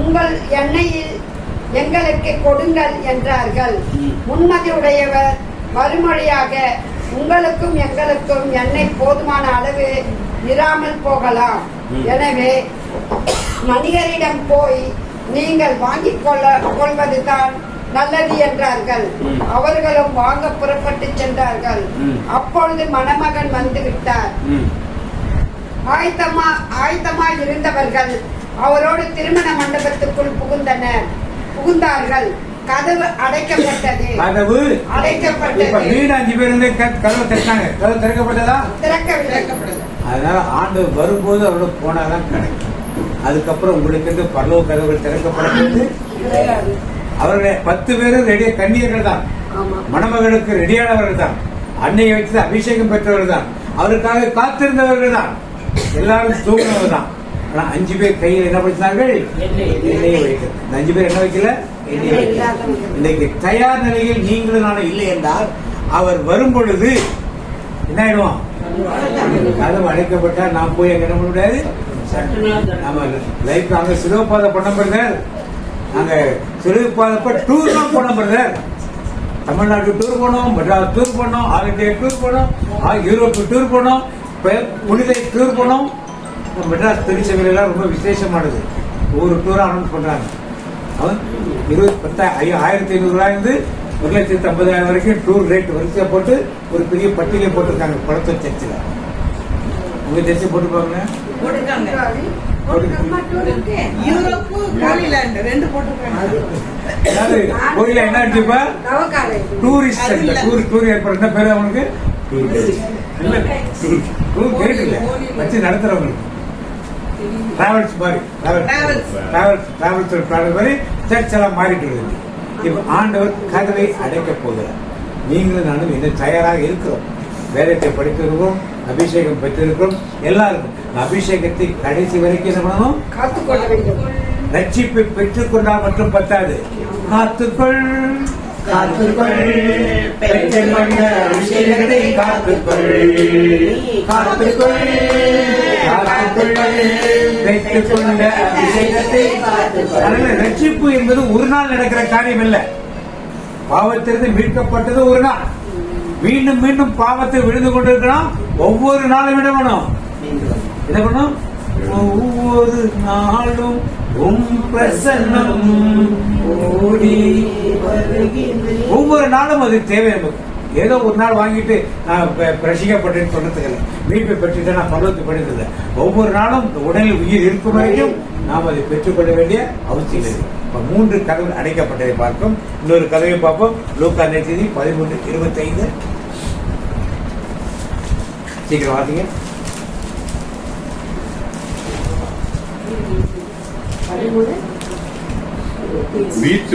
உங்கள் எண்ணெயில் எங்களுக்கு கொடுங்கள் என்றார்கள். முன்மதியுடையவர் மறுமொழியாக, உங்களுக்கும் எங்களுக்கும் எண்ணெய் போதுமான அளவு இராமல் போகலாம். எனவே மனிதரிடம் போய் நீங்கள் வாங்கிக் கொள்வதுதான் நல்லது என்றார்கள். அவர்களும் வாங்க புறப்பட்டு சென்றார்கள். அப்பொழுது மணமகன் வந்து விட்டார். ஆயத்தமாய் இருந்தவர்கள் அவரோடு திருமண மண்டபத்துக்குள் புகுந்தார்கள். கதவு அடைக்கப்பட்டது. வீடு 5 பேர் இருந்து கதவு திறக்காங்க. கதவு திறக்கப்பட்டதா? திறக்கப்பட்டது. அதனால ஆண்டவர் வரும்போது அவரோட போனாதான் கிடைக்கும். அதுக்கப்புறம் உங்களுக்கு பரலோக கதவுகள் திறக்கப்பட்டது. அவருடைய 10 பேரும் ரெடியா கன்னியர்கள் தான், மணமகளுக்கு ரெடியானவர்கள் தான், அன்னையை வச்சு அபிஷேகம் பெற்றவர்கள் தான், அவருக்காக காத்திருந்தவர்கள் தான், எல்லாரும் தூங்கினவர் தான். ஆனா 5 பேர் கையில் என்ன படிச்சார்கள்? எண்ணெயை வைக்கிறது. 5 பேர் என்ன வைக்கல? எண்ணெயை வைக்கல. இன்னைக்கு தயார் நிலையில் நீங்களும் நானும் இல்லை என்றால் அவர் வரும் பொழுது என்ன ஆயிடுவோம்? கதவு அடைக்கப்பட்டா நாம் போய் என்ன பண்ண முடியாது. நம்ம லைஃப் அங்க சிலுவைப்பாதை பண்ண பிரதர், நாங்க சிலுவைப்பாதை டூர் தான் போனோம் பிரதர். தமிழ்நாட்டு டூர் போனோம், மெட்ராஸ் டூர் போனோம், ஆல் இண்டியா டூர் போனோம், யூரோப்பு டூர் போனோம், புனித டூர் போனோம். மெட்ராஸ் திருச்சபையில எல்லாம் ரொம்ப விசேஷமானது. ஒவ்வொரு டூரா அனௌன்ஸ் பண்றாங்க. 1500 ரூபாயிலிருந்து 1,50,000 வரைக்கும் டூர் ரேட் வரிசையா போட்டு ஒரு பெரிய பட்டியலை போட்டிருக்காங்க. படத்தை சர்ச்சில் உங்க சர்ச்சை போட்டுப்பாங்க. கோயில என்ன எடுத்துப்பா? டூரிஸ்ட் டூர் ஏற்பாடு. என்ன பேரு அவனுக்கு? டூர் கைடு இல்ல, வச்சு நடத்துறவங்களுக்கு டிராவல்ஸ் மாதிரி டிராவல்ஸ் மாதிரி சர்ச் எல்லாம் மாறிட்டு இருக்குது. இப்ப ஆண்டவர் கதவை அடைக்க போகிறார். நீங்களும் நானும் இன்னும் தயாராக இருக்கிறோம். வேதத்தை படித்திருக்கிறோம், அபிஷேகம் பெற்றிருக்கிறோம். எல்லாருக்கும் அபிஷேகத்தை கடைசி வரைக்கும் என்ன பண்ணணும்? காத்துக்கொள்ள வேண்டும். ரட்சிப்பை பெற்றுக் கொண்டால் மட்டும் பத்தாது. காத்துக்கொள் காத்துக்கொள், பெற்றுக்கொண்ட அபிஷேகத்தை காத்துக்கொள், காத்துக்கொள், காத்துக்கொள், பெற்றுக்கொண்ட அபிஷேகத்தை காத்துக்கொள். அதனால ரட்சிப்பு என்பது ஒரு நாள் நடக்கிற காரியம் இல்ல. பாவத்திலிருந்து மீட்கப்பட்டது ஒரு நாள். மீண்டும் மீண்டும் பாவத்தை விழுந்து கொண்டிருக்கிறோம். ஒவ்வொரு நாளும் விடணும். என்ன பண்ணும்? ஒவ்வொரு நாளும் பிரசன்னம் ஓடி ஒவ்வொரு நாளும் அது தேவை நமக்கு. ஏதோ ஒரு நாள் வாங்கிட்டு நான் பிரசிக்கப்பட்டேன்னு சொன்னதுக்கு இல்லை, மீட்பை பெற்றுட்டு நான் பருவத்தை படித்தது. ஒவ்வொரு நாளும் உடலில் உயிர் இருக்கும் வரைக்கும் நாம் அதை பெற்றுக்கொள்ள வேண்டிய அவசியம் இல்லை. 3 கதவுகள் அடைக்கப்பட்டதை பார்க்கும். இன்னொரு கதவை பார்ப்போம். லூக்கா நற்செய்தி 13:25. சீக்கிரம் வாசிங்க. வீட்டு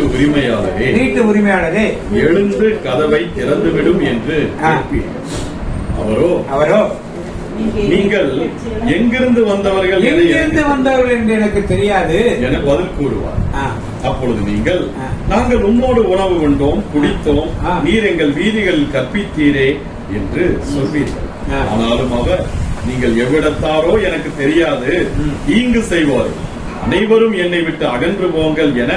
உரிமையாளரே எழுந்து கதவை திறந்துவிடும் என்று அவரோ நீங்கள் எங்கிருந்து வந்தவர்கள் என்று எனக்கு தெரியாது என பதில் கூறுவார். அப்பொழுது நீங்கள், நாங்கள் உம்மோடு உணவு உண்டோம், குடித்தோம், நீர் எங்கள் வீதிகளில் கற்பித்தீரே என்று சொல்வீர்கள். ஆனாலும் அவர், நீங்கள் எவ்விடத்தாரோ எனக்கு தெரியாது, தீங்கு செய்வார்கள், அனைவரும் என்னை விட்டு அகன்று போங்கள் என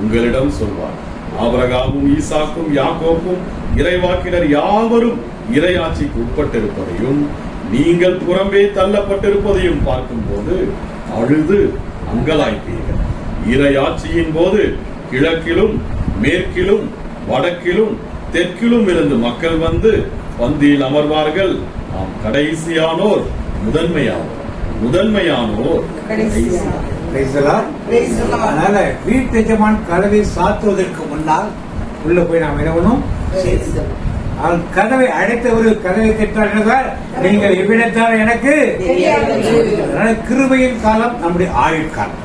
உங்களிடம் சொல்வார். ஆபிரகாமும் ஈசாக்கும் யாக்கோப்பும் இறைவாக்கினர் யாவரும் இறையாட்சிக்கு உட்பட்டிருப்பதையும் நீங்கள் புறம்பே தள்ளப்பட்டிருப்பதையும் பார்க்கும்போது அழுது அங்கலாய்ப்பீர்கள். இறையாட்சியின் போது கிழக்கிலும் மேற்கிலும் வடக்கிலும் தெற்கிலும் இருந்து மக்கள் வந்து பந்தியில் அமர்வார்கள். நாம் கடைசியானோர் முதன்மையானோர் கடைசியானோர். அதனால வீட்டு எஜமான் கதவை சாத்துவதற்கு முன்னால் உள்ள போய் நாம் என்ன பண்ணும்? கதவை அடைத்தவர்கள் கதவை திட்டார்கள், நீங்கள் எவ்விடத்தால் எனக்கு. கிருபையின் காலம் நம்முடைய ஆயுட்காலம்.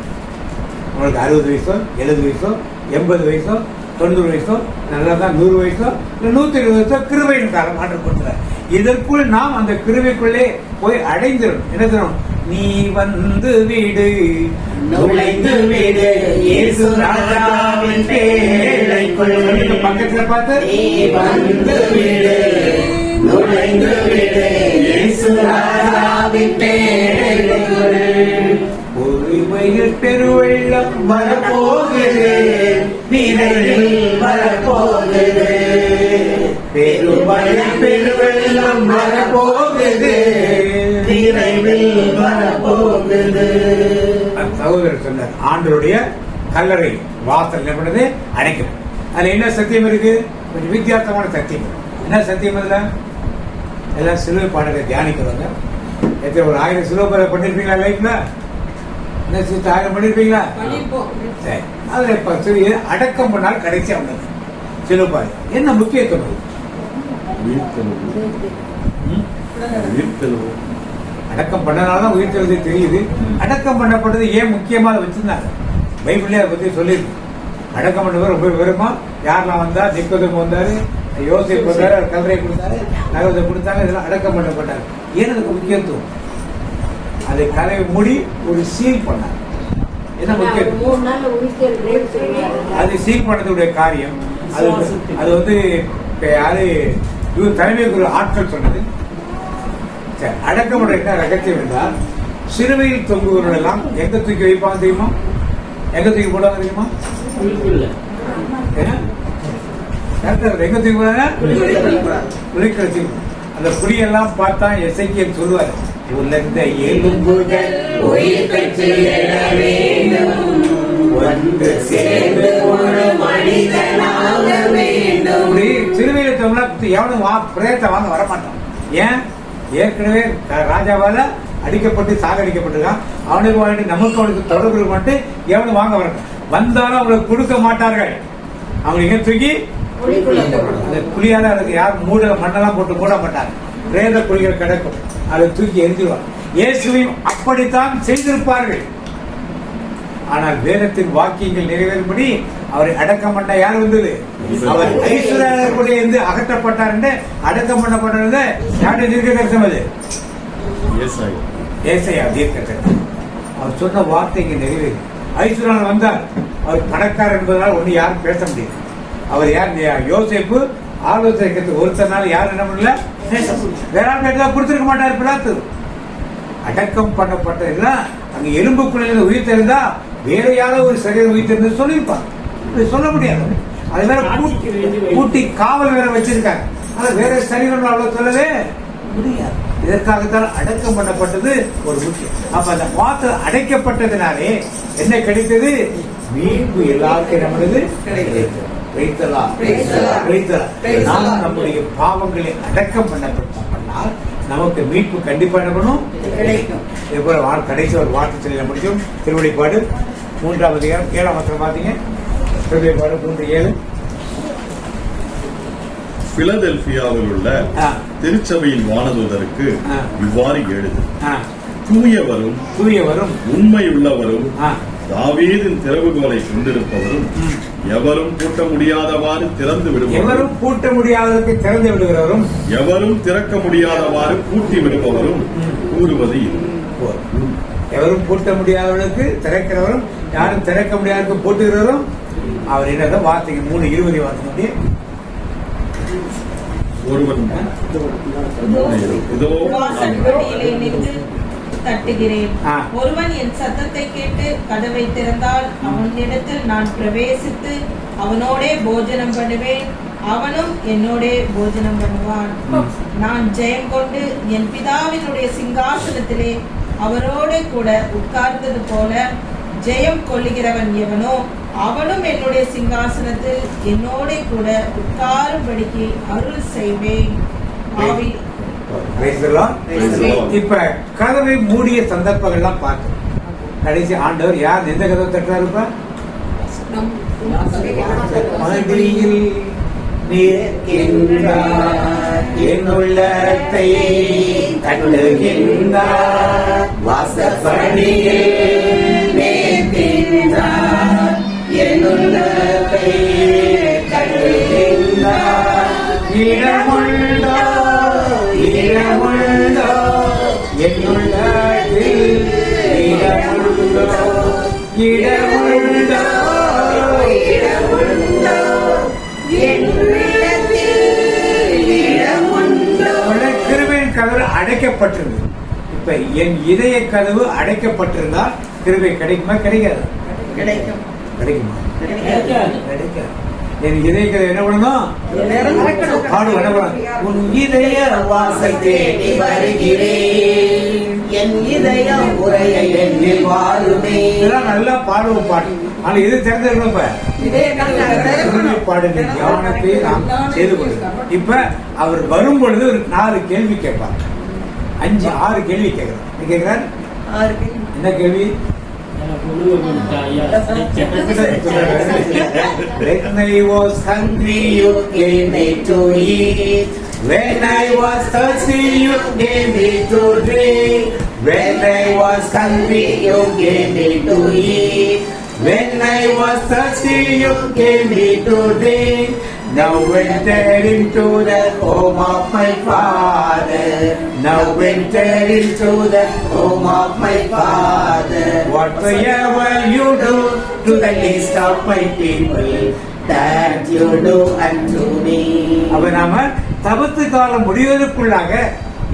உங்களுக்கு 60 வயசோ 70 வயசோ 80 வயசோ 90 வயசோ நல்லதான் 100 வயசோ 120 வயசோ கிருபையின் காலம் ஆண்டு கொடுத்தார். இதற்குள் நாம் அந்த கிருபைக்குள்ளே போய் அடைந்திரும். என்ன தரும்? நீ வந்து வீடு, நுழைந்து வீடு, இயேசு ராஜாவின் பேரை வாசலுக்குள் பக்கத்துல பார்த்து நீ வந்து விடு, நுழைந்து விடு, இயேசு ராஜாவின் பேருக்குள். உரிமையில் பெருவெள்ளம் வரப்போகுது, நிறைவில் வரப்போகுது, பெருமழை பெருவெள்ளம் வரப்போகுது, நிறைவில் வரப்போகுது. சகோதரர் சொன்னார், ஆண்டருடைய கல்லறை வாசல் என்ன பண்ணுது, அடைக்கிறது. அதுல என்ன சத்தியம் இருக்கு? கொஞ்சம் வித்தியாசமான சத்தியம். என்ன சத்தியம்? அதுல எல்லாம் சிலுவை பாடலை தியானிக்கிறவங்க எத்தனை ஒரு 1000 சிலுவை பண்ணிருப்பீங்களா லைஃப்ல? என்ன சிஸ்டர் 1000 பண்ணிருப்பீங்களா? சரி, அதுல இப்ப அடக்கம் பண்ணால் கடைசி அவங்க சிலுவை பாடு என்ன முக்கியத்துவம்? அடக்கம் பண்ணனாலதான் உயிர் தெழுது தெரியுது. அடக்கம் பண்ணப்பட்டது ஏன் முக்கியமா அதை வச்சிருந்தாங்க? பைபிளே அதை பத்தி சொல்லிருக்கு. அடக்கம் பண்ணவர் ரொம்ப விவரமா யாரெல்லாம் வந்தா, நிக்கோதேமு வந்தாரு, யோசேப்பு வந்தாரு, கல்லறை கொடுத்தாரு, நகரத்தை கொடுத்தாங்க, இதெல்லாம் அடக்கம் பண்ணப்பட்டாரு. ஏன் அதுக்கு முக்கியத்துவம்? அதை கலை மூடி ஒரு சீல் பண்ணார். என்ன முக்கியம்? அது சீல் பண்ணதுடைய காரியம். அது வந்து யாரு தலைமை குரு ஆட்கள் சொன்னது. அடக்கம் என்ன ரகசியம் என்றால், சிறுவையில் தொங்குவர்கள் எல்லாம் எங்க தூக்கி வைப்பாங்க தெரியுமா? எங்க தூக்கி போடுவாங்க தெரியுமா? எங்க தூக்கி போடுவாங்க? குளிக்கல. அந்த குடியெல்லாம் பார்த்தா எசேக்கியேல் சொல்லுவார், உலர்ந்த எலும்புகள் உயிர் பெற்று எழ வேண்டும், ஒன்று சேர்ந்து ஒரு மனிதனாக வேண்டும். அப்படி சிறுவையில் தொங்கினா எவனும் பிரேத்தை வாங்க வரமாட்டான். ஏன்? ஏற்கனவே ராஜாவால அடிக்கப்பட்டு சாகடிக்கப்பட்டிருக்கான். அவனுக்கு வாங்கிட்டு நமக்கு அவனுக்கு தொடர்பு மாட்டு எவனும் வாங்க வரணும். வந்தாலும் அவங்களுக்கு கொடுக்க மாட்டார்கள். அவங்க தூக்கி அந்த குழியால அதுக்கு யாரும் மூட மண்ணெல்லாம் போட்டு மூட மாட்டாங்க. பிரேத குழிகள் கிடக்கும், அதை தூக்கி எரிஞ்சிருவாங்க. இயேசுவையும் அப்படித்தான் செய்திருப்பார்கள். ஆனால் வேதத்தின் வாக்கியங்கள் நிறைவேறும்படி அவரை அடக்கம் பண்ண யார் வந்தது? அவர் ஐஸ்வர்யா இருந்து அகற்றப்பட்டார் என்று அடக்கம் பண்ணப்பட்டது யாருடைய தீர்க்க தரிசனம்? அது ஏசாயா தீர்க்க தரிசனம். அவர் சொன்ன வார்த்தைக்கு நிறைவேறி ஐஸ்வர்யா வந்தார். அவர் பணக்காரர் என்பதனால் ஒண்ணு யாரும் பேச முடியாது. அவர் யார்? யோசேப்பு ஆலோசனை ஒருத்தனால யாரும் என்ன பண்ணல, வேற ஆள் கொடுத்திருக்க மாட்டார். பிலாத்து அடக்கம் பண்ணப்பட்டதுலாம் அங்க எலும்புக்குள்ள உயிர் தெரிந்தா வேற யாரோ ஒரு சரீரம் உயிர் தெரிந்து சொல்லியிருப்பாங்க. சொல்ல முடியாது. அது வேற கூட்டி காவல் வேற வச்சிருக்காங்க. ஆனா வேற சரீரம் அவ்வளவு சொல்லவே முடியாது. இதற்காகத்தான் அடக்கம் பண்ணப்பட்டது ஒரு முக்கியம். அப்ப அந்த பாத்திரம் அடைக்கப்பட்டதுனாலே என்ன கிடைத்தது? மீட்பு எல்லாருக்கும் நம்மளது கிடைத்தது. நாம் நம்முடைய பாவங்களை அடக்கம் பண்ணப்பட்டால் நமக்கு மீட்பு கண்டிப்பா என்ன பண்ணும்? கிடைக்கும். கடைசி ஒரு வார்த்தை சொல்லி முடியும். திருவெளிப்பாடு 3ஆம் அதிகாரம் 7ஆம் வசனம் பாத்தீங்க. திருவெளிப்பாடு 3:7. பிலதெல்பியாவில் உள்ள திருச்சபையின் வானதூதருக்கு இவ்வாறு எழுது, தூயவரும் உண்மையுள்ளவரும் தாவீதின் திறவுகோலை கொண்டிருப்பவரும் எவரும் பூட்ட முடியாதவாறு திறந்து விடுகிறவரும் எவரும் திறக்க முடியாதவாறு பூட்டி விடுபவரும் கூறுவது இது. எவரும் பூட்ட முடியாதவர்களுக்கு திறக்கிறவரும், யாரும் திறக்க முடியாதவருக்கு பூட்டுகிறவரும் அவர் என்ன வார்த்தைக்கு 3:20 வார்த்தை தட்டுகிறேன். ஒருவன் என் சத்தத்தை கேட்டு கதவை திறந்தால் அவனிடத்தில் நான் பிரவேசித்து அவனோடே போஜனம் பண்ணுவேன், அவனும் என்னோடே போஜனம் பண்ணுவான். நான் ஜெயம் கொண்டு என் பிதாவினுடைய சிங்காசனத்திலே அவரோடு கூட உட்கார்ந்தது போல ஜெயம் கொள்ளுகிறவன் எவனோ அவனும் என்னுடைய சிங்காசனத்தில் என்னோட கூட உட்காரும்படிக்கு அருள் செய்வேன். இப்ப கதவை மூடிய சந்தர்ப்பங்கள்லாம் பார்த்தோம். கடைசி ஆண்டவர் யார் எந்த கதவை தட்டுறாரு? என் உள்ளத்தை தட்டுகின்றார், வாசற்படியில் நிற்கின்றார், என் உள்ளத்தை தட்டுகின்றார். இடமுள்ளோ இடமுள்ளோ என் உள்ளத்தில் இடமுள்ளோ இடமுள்ளோ இடமுள்ளோ அடைக்கப்பட்டிருந்தது. இப்ப என் இதய கதவு அடைக்கப்பட்டிருந்தால் கிருபை கிடைக்குமா? கிடைக்காது. கிடைக்கும். கிடைக்குமா? கிடைக்காது. கிடைக்காது. என் இதய கதவு என்ன பண்ணணும்? பாடு என்ன பண்ணணும்? உன் இதய வாசல் தேடி வருகிறேன், என் இதயம் உரைய எண்ணில் வாழுமே. இதெல்லாம் நல்லா பாடுவோம் பாட்டு. ஆனா இது தெரிஞ்சிருக்கணும். பாடுங்க தியானத்தை நாம் செய்து கொள்ளும். இப்ப அவர் வரும் பொழுது ஒரு 4 கேள்வி கேட்பார். 5, 6 கேள்வி கேட்கிறார். கேட்கிறார் என்ன கேள்வி? When I was hungry, you gave me to eat. When I was thirsty, you gave me to drink. When I was hungry, you gave me to eat. When I was thirsty, you gave me to drink. Now entered into the home of my Father. Now entered into the home of my Father. Whatever you do to the least of my people, that you do unto me. அப்ப நாம தபத்து காலம் முடிவதற்குள்ளாக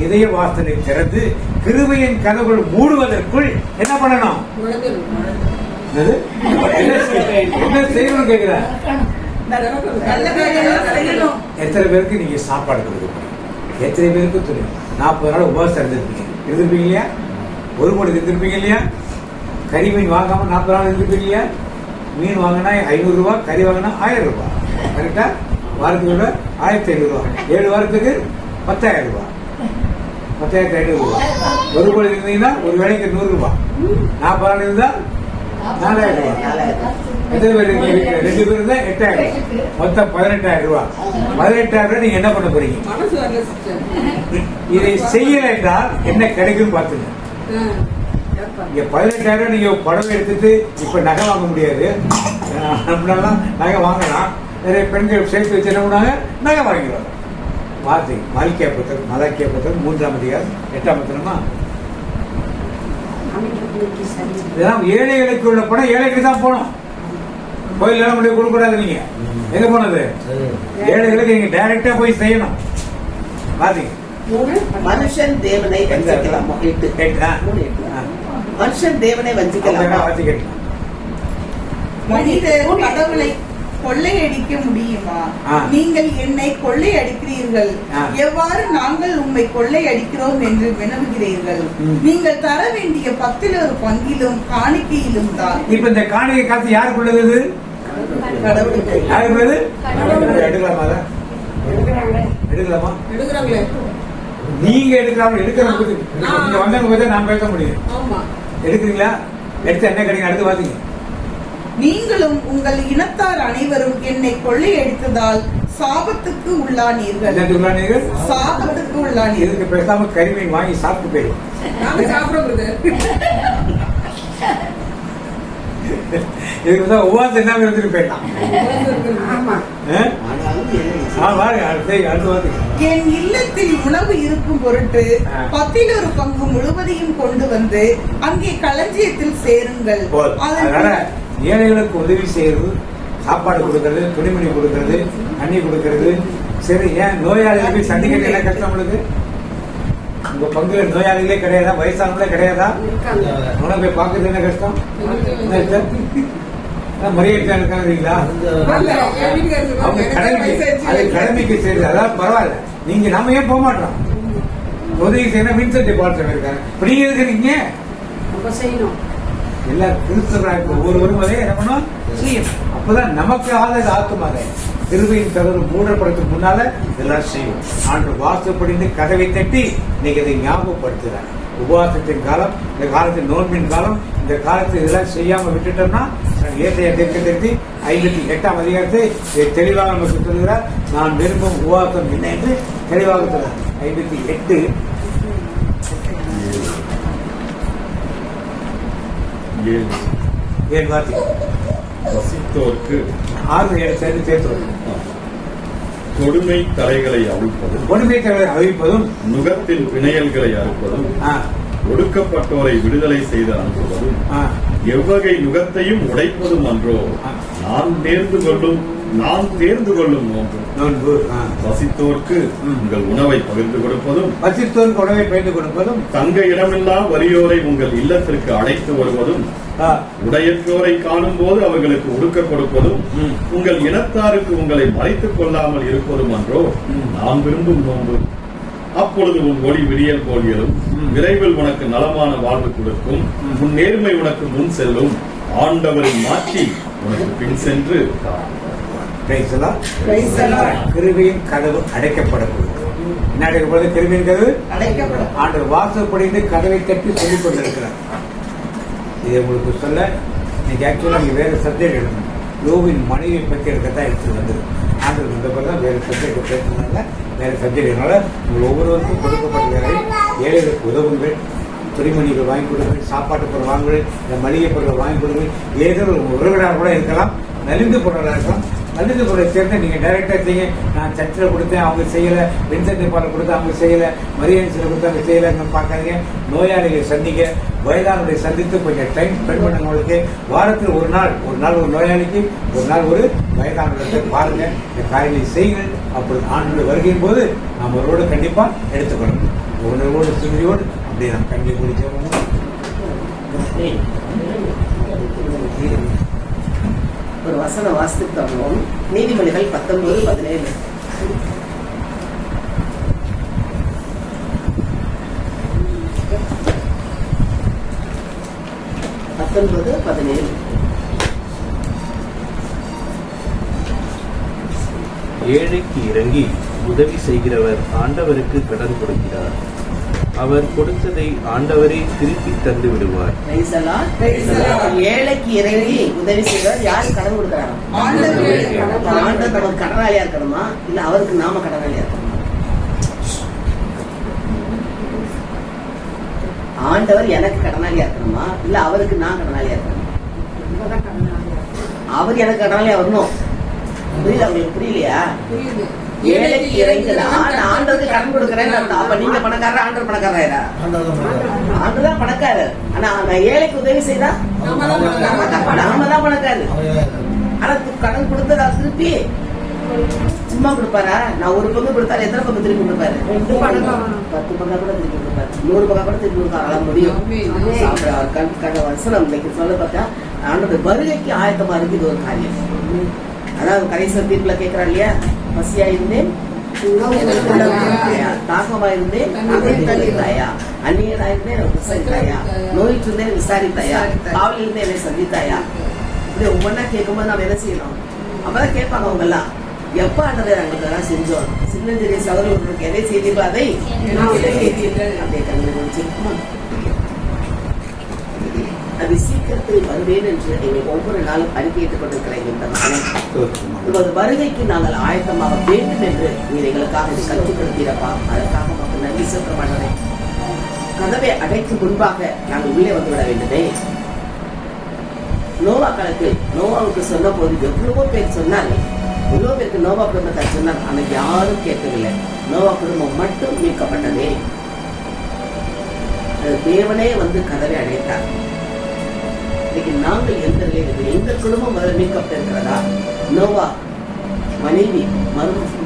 இதய வாசலை திறந்து கிருபையின் கதவுகள் மூடுவதற்குள் என்ன பண்ணணும்? என்ன செய்யணும் கேக்குறேன். எத்தனை பேருக்கு நீங்க சாப்பாடு கொடுக்க? எத்தனை பேருக்கு தெரியும்? 40 நாள் உபவாசம் இருந்திருப்பீங்க இல்லையா? ஒரு மணி இருந்திருப்பீங்க இல்லையா? கறி மீன் வாங்காம 40 நாள் இருந்திருப்பீங்க இல்லையா? மீன் வாங்கினா 500 ரூபாய், கறி வாங்கினா 1000 ரூபாய். கரெக்டா? வாரத்துக்கு 1500 ரூபாய். 7 வாரத்துக்கு 10,000 ரூபாய். 10,500 ரூபாய். ஒரு கோடி இருந்தீங்கன்னா ஒரு வேலைக்கு 100 ரூபாய். 40 நாள் இருந்தா 4,000 ரூபாய். எத்தனை பேர் இருக்கீங்க? 2 பேர் இருந்தா 8,000. மொத்தம் 18,000 ரூபாய். 18,000 ரூபாய் நீங்க என்ன பண்ண போறீங்க? இதை செய்யல என்றால் என்ன கிடைக்கும் பார்த்துங்க. இங்க 18,000 நீங்க படம் எடுத்துட்டு இப்ப நகை வாங்க முடியாது. நம்மளாம் நகை வாங்கலாம். நிறைய பெண்கள் சேர்த்து வச்சு என்ன பண்ணாங்க? நகை வாங்கிடுவாங்க. வார்த்தை மாலிக்கியா புத்தகம், மலாக்கியா புத்தகம் 3ஆம் அதிகாரம் 8ஆம் வசனமா? இதெல்லாம் ஏழைகளுக்கு உள்ள பணம் ஏழைக்கு தான் போகணும். கோயில் எல்லாம் முடிவு கொடுக்க கூடாது. நீங்க எங்க போனது? ஏழைகளுக்கு நீங்க டைரக்டா போய் செய்யணும். பாத்தீங்க, மனுஷன் தேவனை வஞ்சிக்கலாமா? 8. மனுஷன் தேவனை வஞ்சிக்கலாமா? மனிதர் கடவுளை கொள்ளையடிக்க முடியுமா? நீங்கள் என்னை கொள்ளையடிக்கிறீர்கள். எவ்வாறு நாங்கள் உம்மை கொள்ளையடிக்கிறோம் என்று வினவுகிறீர்கள். நீங்கள் தர வேண்டிய 10 ஒரு பங்கிலும் காணிக்கையிலும் தான். இப்ப இந்த காணிக்கை காசு யாருக்குள்ளது? யாருக்கு? எடுக்கலாமா? எடுக்கலாமா? எடுக்கிறாங்களே. நீங்க எடுக்கலாம். எடுக்கிறவங்க நீங்க வந்தவங்க பத்தி நான் பேச முடியும். எடுக்கிறீங்களா? எடுத்து என்ன கிடைக்கும்? அடுத்து பாத்தீங்க. நீங்களும் உங்கள் இனத்தார் அனைவரும் என்னை கொள்ளையடித்ததால் சாபத்துக்கு உள்ளானீர்கள். சாபத்துக்கு உள்ளானீர்கள். இதுக்கு பேசாம கறிமீன் வாங்கி சாப்பிட்டு போயிடும். இதுக்கு தான் உபவாசம் என்ன எடுத்துட்டு போயிடலாம். என் இல்லத்தில் உணவு இருக்கும் பொருட்டு 10 ஒரு பங்கு முழுவதையும் கொண்டு வந்து அங்கே களஞ்சியத்தில் சேருங்கள். ஏழைகளுக்கு உதவி செய்யறது, சாப்பாடு கொடுக்கறது, துணிமணி கொடுக்கறது, தண்ணி கொடுக்கறது. சரி, ஏன் நோயாளிகளுக்கு சந்திக்கிறது என்ன கஷ்டம்? உங்களுக்கு உங்க பங்குல நோயாளிகளே கிடையாதா? வயசானவங்களே கிடையாதா? உனக்கு போய் பாக்குறது என்ன கஷ்டம்? மரியாதை இருக்காங்களா? அவங்க கடமைக்கு செய்யுது. அதாவது பரவாயில்ல. நீங்க நம்ம ஏன் போக மாட்டோம்? உதவி செய்யணும். மின்செட் டிபார்ட்மெண்ட் இருக்காங்க. இப்ப நீங்க இருக்கிறீங்க செய்யணும். எல்லா கிறிஸ்தவராக ஒவ்வொருவரும் அதே என்ன பண்ணும்? செய்யும். அப்பதான் நமக்கு ஆதரவு ஆத்துமாக கிருபையின் கதவு மூடப்படுறதுக்கு முன்னால இதெல்லாம் செய்யும். ஆண்டு வாசப்படிந்து கதவை தட்டி இன்னைக்கு இதை ஞாபகப்படுத்துறாங்க. உபவாசத்தின் காலம், இந்த காலத்தின் நோன்பின் காலம், இந்த காலத்தில் இதெல்லாம் செய்யாம விட்டுட்டோம்னா ஏசையா தீர்க்கதரிசி 58ஆம் அதிகாரத்தை தெளிவாக நமக்கு சொல்கிறார். நான் விரும்பும் உபவாசம் என்ன என்று தெளிவாக சொல்றார். 58 7 வார்த்தை வசித்தோர்க்கு 6 7 சேர்த்து கொடுமை தலைகளை அவிழ்ப்பதும், கொடுமை தலைகளை அவிழ்ப்பதும், நுகத்தின் பிணையல்களை அறுப்பதும், ஒடுக்கப்பட்டோரை விடுதலை செய்து அனுப்புவதும், எவ்வகை நுகத்தையும் உடைப்பதும் அன்றோ. நான் தேர்ந்து கொள்ளும் நோன்பு வசித்தோர்க்கு உங்கள் உணவை பகிர்ந்து கொடுப்பதும் வசித்தோருக்கு உணவை பகிர்ந்து கொடுப்பதும் தங்க இடமில்லா வறியோரை உங்கள் இல்லத்திற்கு அழைத்து வருவதும் உடையற்றோரை காணும் போது அவர்களுக்கு உடுக்க கொடுப்பதும் உங்கள் இனத்தாருக்கு உங்களை மறைத்துக் கொள்ளாமல் இருப்பதும் அன்றோ நான் விரும்பும் நோன்பு. அப்பொழுது உன் ஒளி விடியல் போலியலும் விரைவில் உனக்கு நலமான வாழ்வு கொடுக்கும். உன் நேர்மை உனக்கு முன் செல்லும். ஆண்டவரின் மாற்றி உனக்கு பின் சென்று கிருபையின் கதவு அடைக்கப்படக்கூடும். என்ன அடைக்கப்படுது? கிருபையின் கதவு அடைக்கப்படும். ஆண்டவர் வாசப்படிந்து கதவை தட்டி சொல்லிக் கொண்டிருக்கிறார். இதை உங்களுக்கு சொல்ல இன்னைக்கு ஆக்சுவலா நீங்க வேற சப்ஜெக்ட் எடுக்கணும். யோவின் மனைவியை பற்றி எடுக்கத்தான் எடுத்து வந்தது. ஆண்டவர் இந்த போது தான் வேற சப்ஜெக்ட் பேசுனதுனால வேற சப்ஜெக்ட்னால உங்கள் ஒவ்வொருவருக்கும் கொடுக்கப்பட்ட ஏழைகளுக்கு உதவுங்கள். துணிமணிகள் வாங்கி கொடுங்கள், சாப்பாட்டு பொருள் வாங்குங்கள், இந்த மளிகை பொருள் வாங்கி கொடுங்கள். ஏதோ ஒரு உறவினராக கூட இருக்கலாம், நலிந்து பொருளாக இருக்கலாம். நலிந்து பொருளை சேர்ந்து நீங்க டைரக்டா செய்ய. நான் சர்ச்சில் கொடுத்தேன், அவங்க செய்யல. வின்சென்ட் பாலை கொடுத்தா அவங்க செய்யல. மரியன்ஸில் கொடுத்தா அவங்க செய்யலன்னு பார்க்காதீங்க. நோயாளிகளை சந்திக்க, வயதானவர்களை சந்தித்து கொஞ்சம் டைம் ஸ்பெண்ட் பண்ணுங்க. உங்களுக்கு வாரத்தில் ஒரு நாள் ஒரு நோயாளிக்கு, ஒரு நாள் ஒரு வயதானவர்களை பாருங்க. இந்த காரியங்களை செய்யுங்கள். அப்படி ஆண்டு வருகையின் போது நாம் அவரோடு கண்டிப்பா எடுத்துக்கொள்ளணும். உணர்வோடு சிறுதியோடு அப்படியே நாம் கண்டி குடிச்சோம். ஒரு வசன வாசித்து தருவோம். நீதிமொழிகள் 19:17. 19:17. ஏழைக்கு இறங்கி உதவி செய்கிறவர் ஆண்டவருக்கு கடன் கொடுக்கிறார். அவர் கொடுத்ததை ஆண்டவரே திருப்பி தந்து விடுவார். ஏழைக்கு இறங்கி உதவி செய்கிறவர் யாரு கடன் கொடுக்கிறாரோ ஆண்டவர் நமக்கு கடனாளியா இருக்கணுமா, இல்ல அவருக்கு நாம கடனாளியா இருக்கணுமா? ஆண்டவர் எனக்கு கடனாளியா இருக்கணுமா, இல்ல அவருக்கு நான் கடனாளியா இருக்கணுமா? அவர் எனக்கு கடனாளியா வரணும். புரியல? அவங்களுக்கு புரியலையா? ஏழைக்கு இறங்கினா ஆண்டவருக்கு கடன் கொடுக்கறேன். அப்ப நீங்க பணக்காரர், ஆண்டவர் பணக்காரரா? ஆண்டவர் பணக்காரர். ஆனா ஏழைக்கு உதவி செய்தா நாம தான் பணக்காரர். ஆனா கடன் கொடுத்ததா திருப்பி சும்மா கொடுப்பாரா? நான் ஒரு பங்கு கொடுத்தாரு, எத்தனை பங்கு திருப்பி கொடுப்பாரு? 10 பங்கா கூட திருப்பி கொடுப்பாரு, 100 பங்கா கூட திருப்பி கொடுப்பாரு. முடியும். வசனம் இன்னைக்கு சொல்ல பார்த்தா ஆண்டவர் வருகைக்கு ஆயத்தமா இருக்கு. இது ஒரு காரியம். அதாவது கடைசி தீர்ப்புல கேட்கிறா இல்லையா, பசியா இருந்தேன், தாகமா இருந்தேன், அந்நியனா இருந்தேன் விசாரித்தாயா, நோயிட்டு இருந்தேன் விசாரித்தாயா, காவலில் இருந்தேன் என்னை சந்தித்தாயா. இப்படி ஒவ்வொன்னா கேட்கும்போது நம்ம என்ன செய்யணும்? அப்பதான் கேட்பாங்க அவங்க எல்லாம், எப்ப ஆண்டவர் நாங்கள் செஞ்சோம். சின்னஞ்சிறிய சகோதரர்களுக்கு எதை செய்தீர்களோ அதை அப்படியே கண்ணு முடிச்சிருக்குமா? அது சீக்கிரத்தில் வருவேன் என்று எங்கள் ஒவ்வொரு நாளும் அறிக்கையிட்டுக் கொண்டிருக்கிறேன். இந்த வருகைக்கு நாங்கள் ஆயத்தமாக வேண்டும் என்று நீர் எங்களுக்காக கற்றுக்கொடுத்தீரப்பா. அதற்காக நமக்கு நன்றி செலுத்தமாட்டேன். கதவை அடைக்கும் முன்பாக நாங்கள் உள்ளே வந்துவிட வேண்டுமே. நோவா காலத்தில் நோவாவுக்கு சொன்ன போது எவ்வளவோ பேர் சொன்னாங்க. எவ்வளவு பேருக்கு நோவா குடும்பத்தை சொன்னாங்க. ஆனா யாரும் கேட்கவில்லை. நோவா குடும்பம் மட்டும் மீட்கப்பட்டதே. தேவனே வந்து கதவை அடைத்தார். நாங்கள் எந்த நிலையில் எங்கள் குடும்பம் முதல் மீட்கப்பட்டிருக்கிறதா? நோவா மனைவி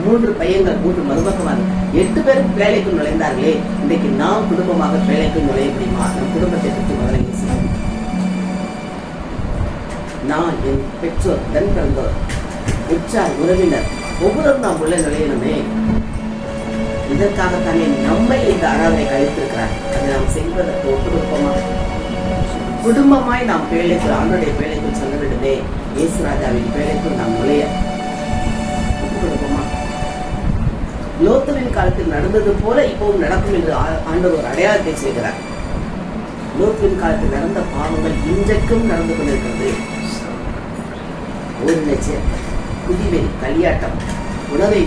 3 பையன்கள் 3 மருமகன் 8 பேரும் வேலைக்கு நுழைந்தார்களே. இன்றைக்கு நாம் குடும்பமாக வேலைக்கு நுழைய முடியுமா? நம் குடும்பத்தை பற்றி முதல்ல நான், என் பெற்றோர், தன் பிறந்தோர், உற்றார், உறவினர் ஒவ்வொருவரும் நாம் உள்ள நுழையணுமே. இதற்காகத்தானே நம்மை இந்த ஆராதனை கழித்திருக்கிறார். அதை நாம் செய்வதற்கு ஒப்புக்கொடுப்போமா? குடும்பமாய் நாம் பேழைக்குள், ஆண்டுடைய பேழைக்குள் சொல்ல வேண்டுமே. இயேசு ராஜாவின் பேழைக்குள் நாம் நுழைய ஒப்புக்கொடுப்போமா? லோத்துவின் காலத்தில் நடந்தது போல இப்பவும் நடக்கும் என்று ஆண்டவர் ஒரு அடையாளத்தை செய்கிறார். லோத்துவின் காலத்தில் நடந்த பாவங்கள் இன்றைக்கும் நடந்து கொண்டிருக்கிறது. ஒரு லட்சம் குடிவெறி, களியாட்டம், உணவை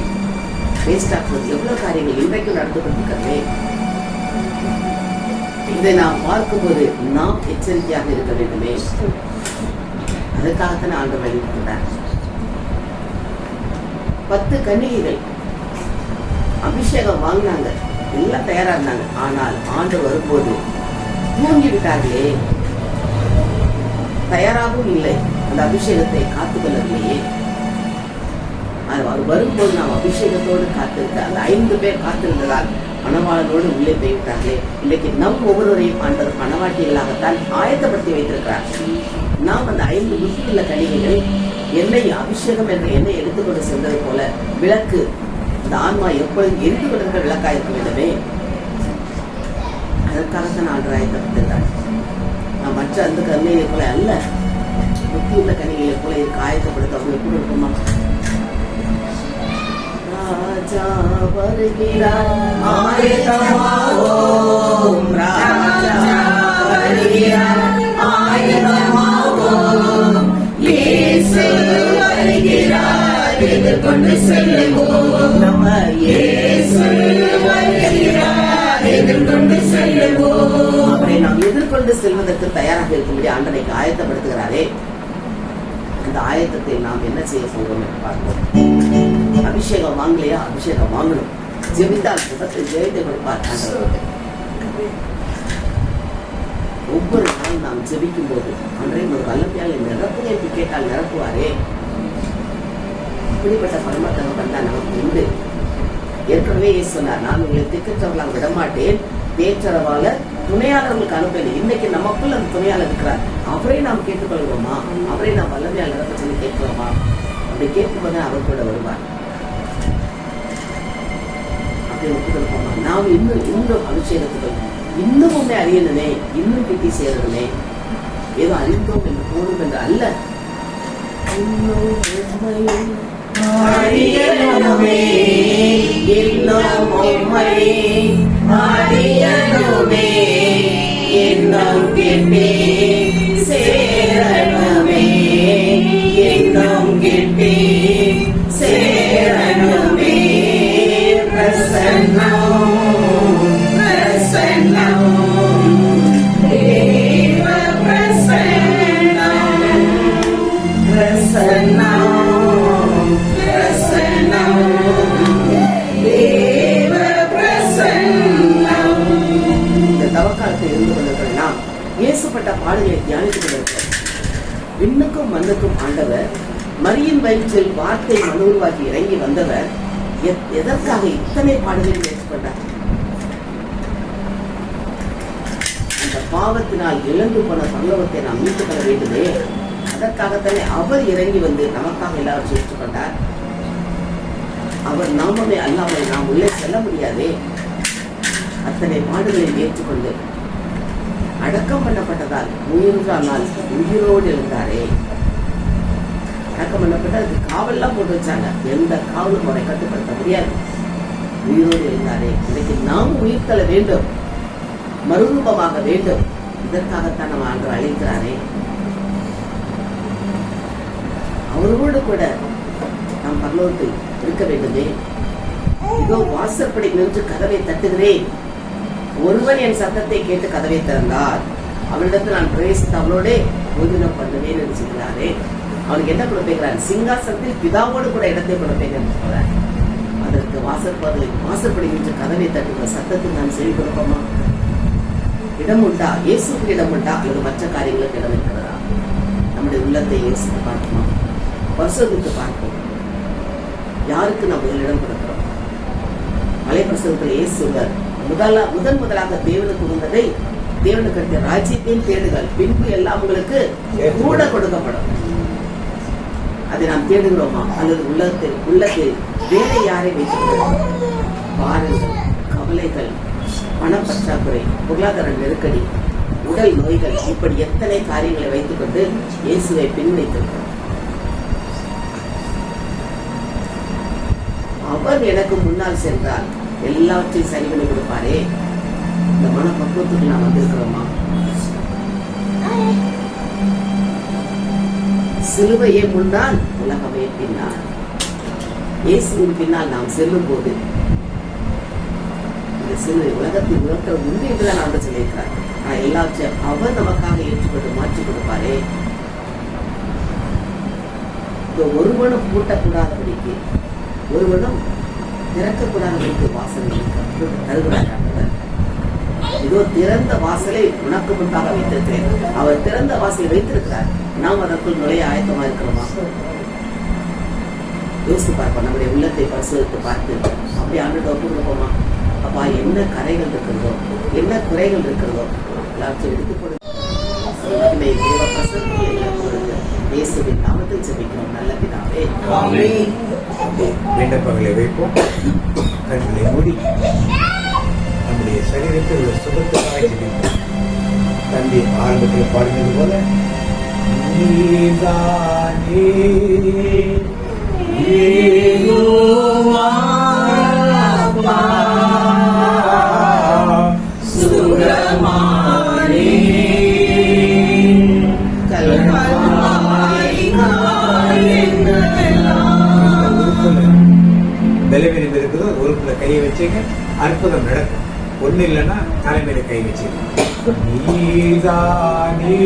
வேஸ்ட் ஆக்குவது, எவ்வளவு காரியங்கள் இன்றைக்கும் நடந்து கொண்டிருக்கிறதே. இதை நாம் பார்க்கும்போது நாம் எச்சரிக்கையாக இருக்க வேண்டுமே. அதற்காகத்தான் ஆண்டவர் வழிபட்டார். 10 கன்னிகைகள் அபிஷேகம் வாங்கினாங்க, எல்லாம் தயாரா இருந்தாங்க. ஆனால் ஆண்டவர் வரும்போது தூங்கி விட்டார்களே, தயாராகவும் இல்லை. அந்த அபிஷேகத்தை காத்துக்கொள்ளவில்லையே. அவர் வரும்போது நாம் அபிஷேகத்தோடு காத்திருக்க அந்த 5 பேர் காத்திருந்ததால் மணவாளனோடு உள்ளே போய்விட்டார்களே. இன்றைக்கு நம் ஒவ்வொருவரையும் ஆண்டவர் மணவாட்டிகளாகத்தான் ஆயத்தப்படுத்தி வைத்திருக்கிறார். நாம் அந்த 5 புத்தியுள்ள கனிகைகள் எண்ணெய் அபிஷேகம் என்ற எண்ணெய் எடுத்துக்கொண்டு சென்றது போல விளக்கு இந்த ஆன்மா எப்பொழுதும் எரிந்து கொண்டிருக்கிற விளக்காயிருக்க வேண்டுமே. அதற்காகத்தான் ஆண்டவர் ஆயத்தப்பட்டிருந்தார். நாம் மற்ற அந்த கண்ணிகளை போல அல்ல, புத்தியுள்ள கனிகளை போல இருக்க ஆயத்தப்படுத்த அவங்க எப்படி இருக்குமா? ராஜா வருகிறார், ஆயத்தமாவோம். ராஜா வருகிறார், ஆயத்தமாவோம். இயேசு வருகிறார், எதிர்கொண்டு செல்லுவோம். நம்ம இயேசு வருகிறார், எதிர்கொண்டு செல்லுவோம். அப்படி நாம் எதிர்கொண்டு செல்வதற்கு தயாராக இருக்கும்படி ஆண்டவரை ஆயத்தப்படுத்துகிறாரே. அந்த ஆயத்தத்தை நாம் என்ன செய்ய போகிறோம் என்று பார்ப்போம். அபிஷேகம் வாங்கலையா? அபிஷேகம் வாங்கணும். ஜெபித்தால் முகத்தில் ஜெயத்தை கொடுப்பார் ஆண்டவர். ஒவ்வொரு நாளும் நாம் ஜெபிக்கும் போது அன்றைய ஒரு வல்லமையால் நிரப்புங்க என்று கேட்டால் நிரப்புவாரே. இப்படிப்பட்ட பரமாத்மா தான் நமக்கு உண்டு. ஏற்கனவே சொன்னார், நான் உங்களை திக்கற்றவர்களாக விடமாட்டேன், தேற்றரவால துணையாளர்களுக்கு அனுப்பல. இன்னைக்கு நமக்குள்ள அந்த துணையாளர் இருக்கிறார். அவரை நாம் கேட்டுக்கொள்வோமா? அவரை நாம் வல்லமையால் நிரப்ப சொல்லி கேட்கிறோமா? அப்படி கேட்கும்போது அவர் கூட வருவார். அப்படி ஒப்புக்கொடுப்போமா? நாம் இன்னும் அபிஷேகத்துக்கு இன்னும் உண்மை அறியணுமே, இன்னும் கிட்டி சேரணுமே. ஏதோ அறிந்தோம் என்று போதும் என்று அல்ல, இன்னும் உண்மையும் அறியணுமே, இன்னும் உண்மையை அறியணுமே, இன்னும் கிட்டி சேரணுமே, இன்னும் கிட்டி சேரணுமே. பிரசன்னம் பிரசன்னம் தேவ பிரசன்னம் பிரசன்னம் பிரசன்னம் தேவ பிரசன்னம். இந்த தவக்காலத்தை இருந்து கொண்டிருக்கிற நாம் இயேசுப்பட்ட பாடுகளை தியானித்துக் கொண்டிருக்கிறோம். விண்ணுக்கும் மண்ணுக்கும் ஆண்டவர், மரியின் வயிற்றில் வார்த்தை மனு உருவாக்கி இறங்கி வந்தவர் எதற்காக இத்தனை பாடுகளை ஏற்றுக்கொண்டார்? அந்த பாவத்தினால் இழந்து போன பரலோகத்தை நாம் மீட்டுக் கொள்ள வேண்டுமே. அதற்காகத்தானே அவர் இறங்கி வந்து நமக்காக எல்லாவற்றையும் ஏற்றுக்கொண்டார். அவர் நாமமே அல்லாமல் நாம் உள்ளே செல்ல முடியாதே. அத்தனை பாடுகளை ஏற்றுக்கொண்டு அடக்கம் பண்ணப்பட்டதால் 3ஆம் நாள் உயிரோடு எழுந்தாரே. அடக்கம் பண்ணப்பட்ட அதுக்கு காவல்லாம் போட்டு வச்சாங்க. எந்த காவலும் அவரை கட்டுப்படுத்த முடியாது. உயிரோடு எழுந்தாரே. இன்னைக்கு நாம் உயிர் தள்ள வேண்டும், மறுரூபமாக வேண்டும். இதற்காகத்தான் நம்ம ஆண்டவர் அழைக்கிறாரே. அவரோடு கூட நாம் பரலோகத்தில் இருக்க வேண்டுமே. இதோ வாசற்படி நின்று கதவை தட்டுகிறேன், ஒருவன் என் சத்தத்தை கேட்டு கதவை திறந்தார், அவனிடத்தில் நான் பிரவேசித்து அவளோட போஜனம் பண்ணுவேன் என்று சொல்கிறாரே. அவனுக்கு என்ன கொடுப்பேங்கிறான்? சிங்காசனத்தில் பிதாவோடு கூட இடத்தை கொடுப்பேன் என்று சொல்றார். அதற்கு வாசற்படி நின்று கதவை தட்டுகிற சத்தத்துக்கு நான் செவி கொடுப்போமா? இடம் உண்டா? இயேசுக்கு இடம் உண்டா? அல்லது மற்ற காரியங்களுக்கு இடம் இருக்கிறதா? நம்முடைய உள்ளத்தை யோசித்து பார்ப்போமா? பரிசோதித்து பார்ப்போம். யாருக்கு நாம் முதலிடம் கொடுக்கிறோம்? மலை பிரசவத்தில் இயேசுவர் முதலாக தேவனுக்கு உகந்ததை, தேவனுக்கு அடுத்த ராஜ்யத்தையும் தேடுகள், பின்பு எல்லாம் உங்களுக்கு கூட கொடுக்கப்படும். அதை நாம் தேடுகிறோமா? அல்லது உள்ளத்தில் வேற யாரை வைத்திருக்கிறோம்? பாருங்கள், கவலைகள், பணப்பற்றாக்குறை, பொருளாதார நெருக்கடி, உடல் நோய்கள், இப்படி எத்தனை காரியங்களை வைத்துக் கொண்டு இயேசுவை பின் வைத்திருக்கிறோம். அவர் எனக்கு முன்னால் சென்றால் எல்லாவற்றையும் சரி பண்ணி கொடுப்பாரே. இந்த மனப்பக்குவத்துக்கு நாம் வந்திருக்கிறோமா? சிலுவையே முன்னால், உலகமே பின்னால். இயேசுவின் பின்னால் நாம் செல்லும் போது இந்த சிலுவை உலகத்தில் உலக உண்மை என்றுதான் நான் சொல்லியிருக்கிறார். ஆனால் எல்லாவற்றையும் அவர் நமக்காக ஏற்றுக்கொண்டு மாற்றிக் கொடுப்பாரே. ஒருவனும் பூட்டக்கூடாதபடிக்கு, ஒருவனும் திறக்கக்கூடாதபடிக்கு வாசனை தருகிறார். இதோ திறந்த வாசலை உனக்கு முன்பாக வைத்திருக்கிறேன். அவர் திறந்த வாசலை வைத்திருக்கிறார். நாம் அதற்குள் நுழைய ஆயத்தமா இருக்கிறோமா? யோசித்து பார்ப்போம். நம்முடைய உள்ளத்தை பரிசோதித்து பார்த்து அப்படி ஆண்டு ஒப்பு கொடுப்போமா? அப்பா, என்ன கரைகள் இருக்கிறதோ, என்ன குறைகள் இருக்கிறதோ எல்லாத்தையும் எடுத்துக் கொடுங்க. இயேசுவின் நாமத்தில் ஜெபிக்கிறோம் நல்ல பிதாவே. விண்ணப்பங்களை வைப்போம். கண்களை மூடி நம்முடைய சரீரத்தில் உள்ள சுகத்துக்காக ஜெபிப்போம். தந்தை ஆரம்பத்தில் பாடினது போல நீதானே யெகோவா சுரமானே பலவீனம் இருக்குதோ உறுப்புல கையை வச்சுங்க, அற்புதம் நடக்கும். ஒண்ணு இல்லைன்னா தலைமையில கை வச்சுங்க. நீதானே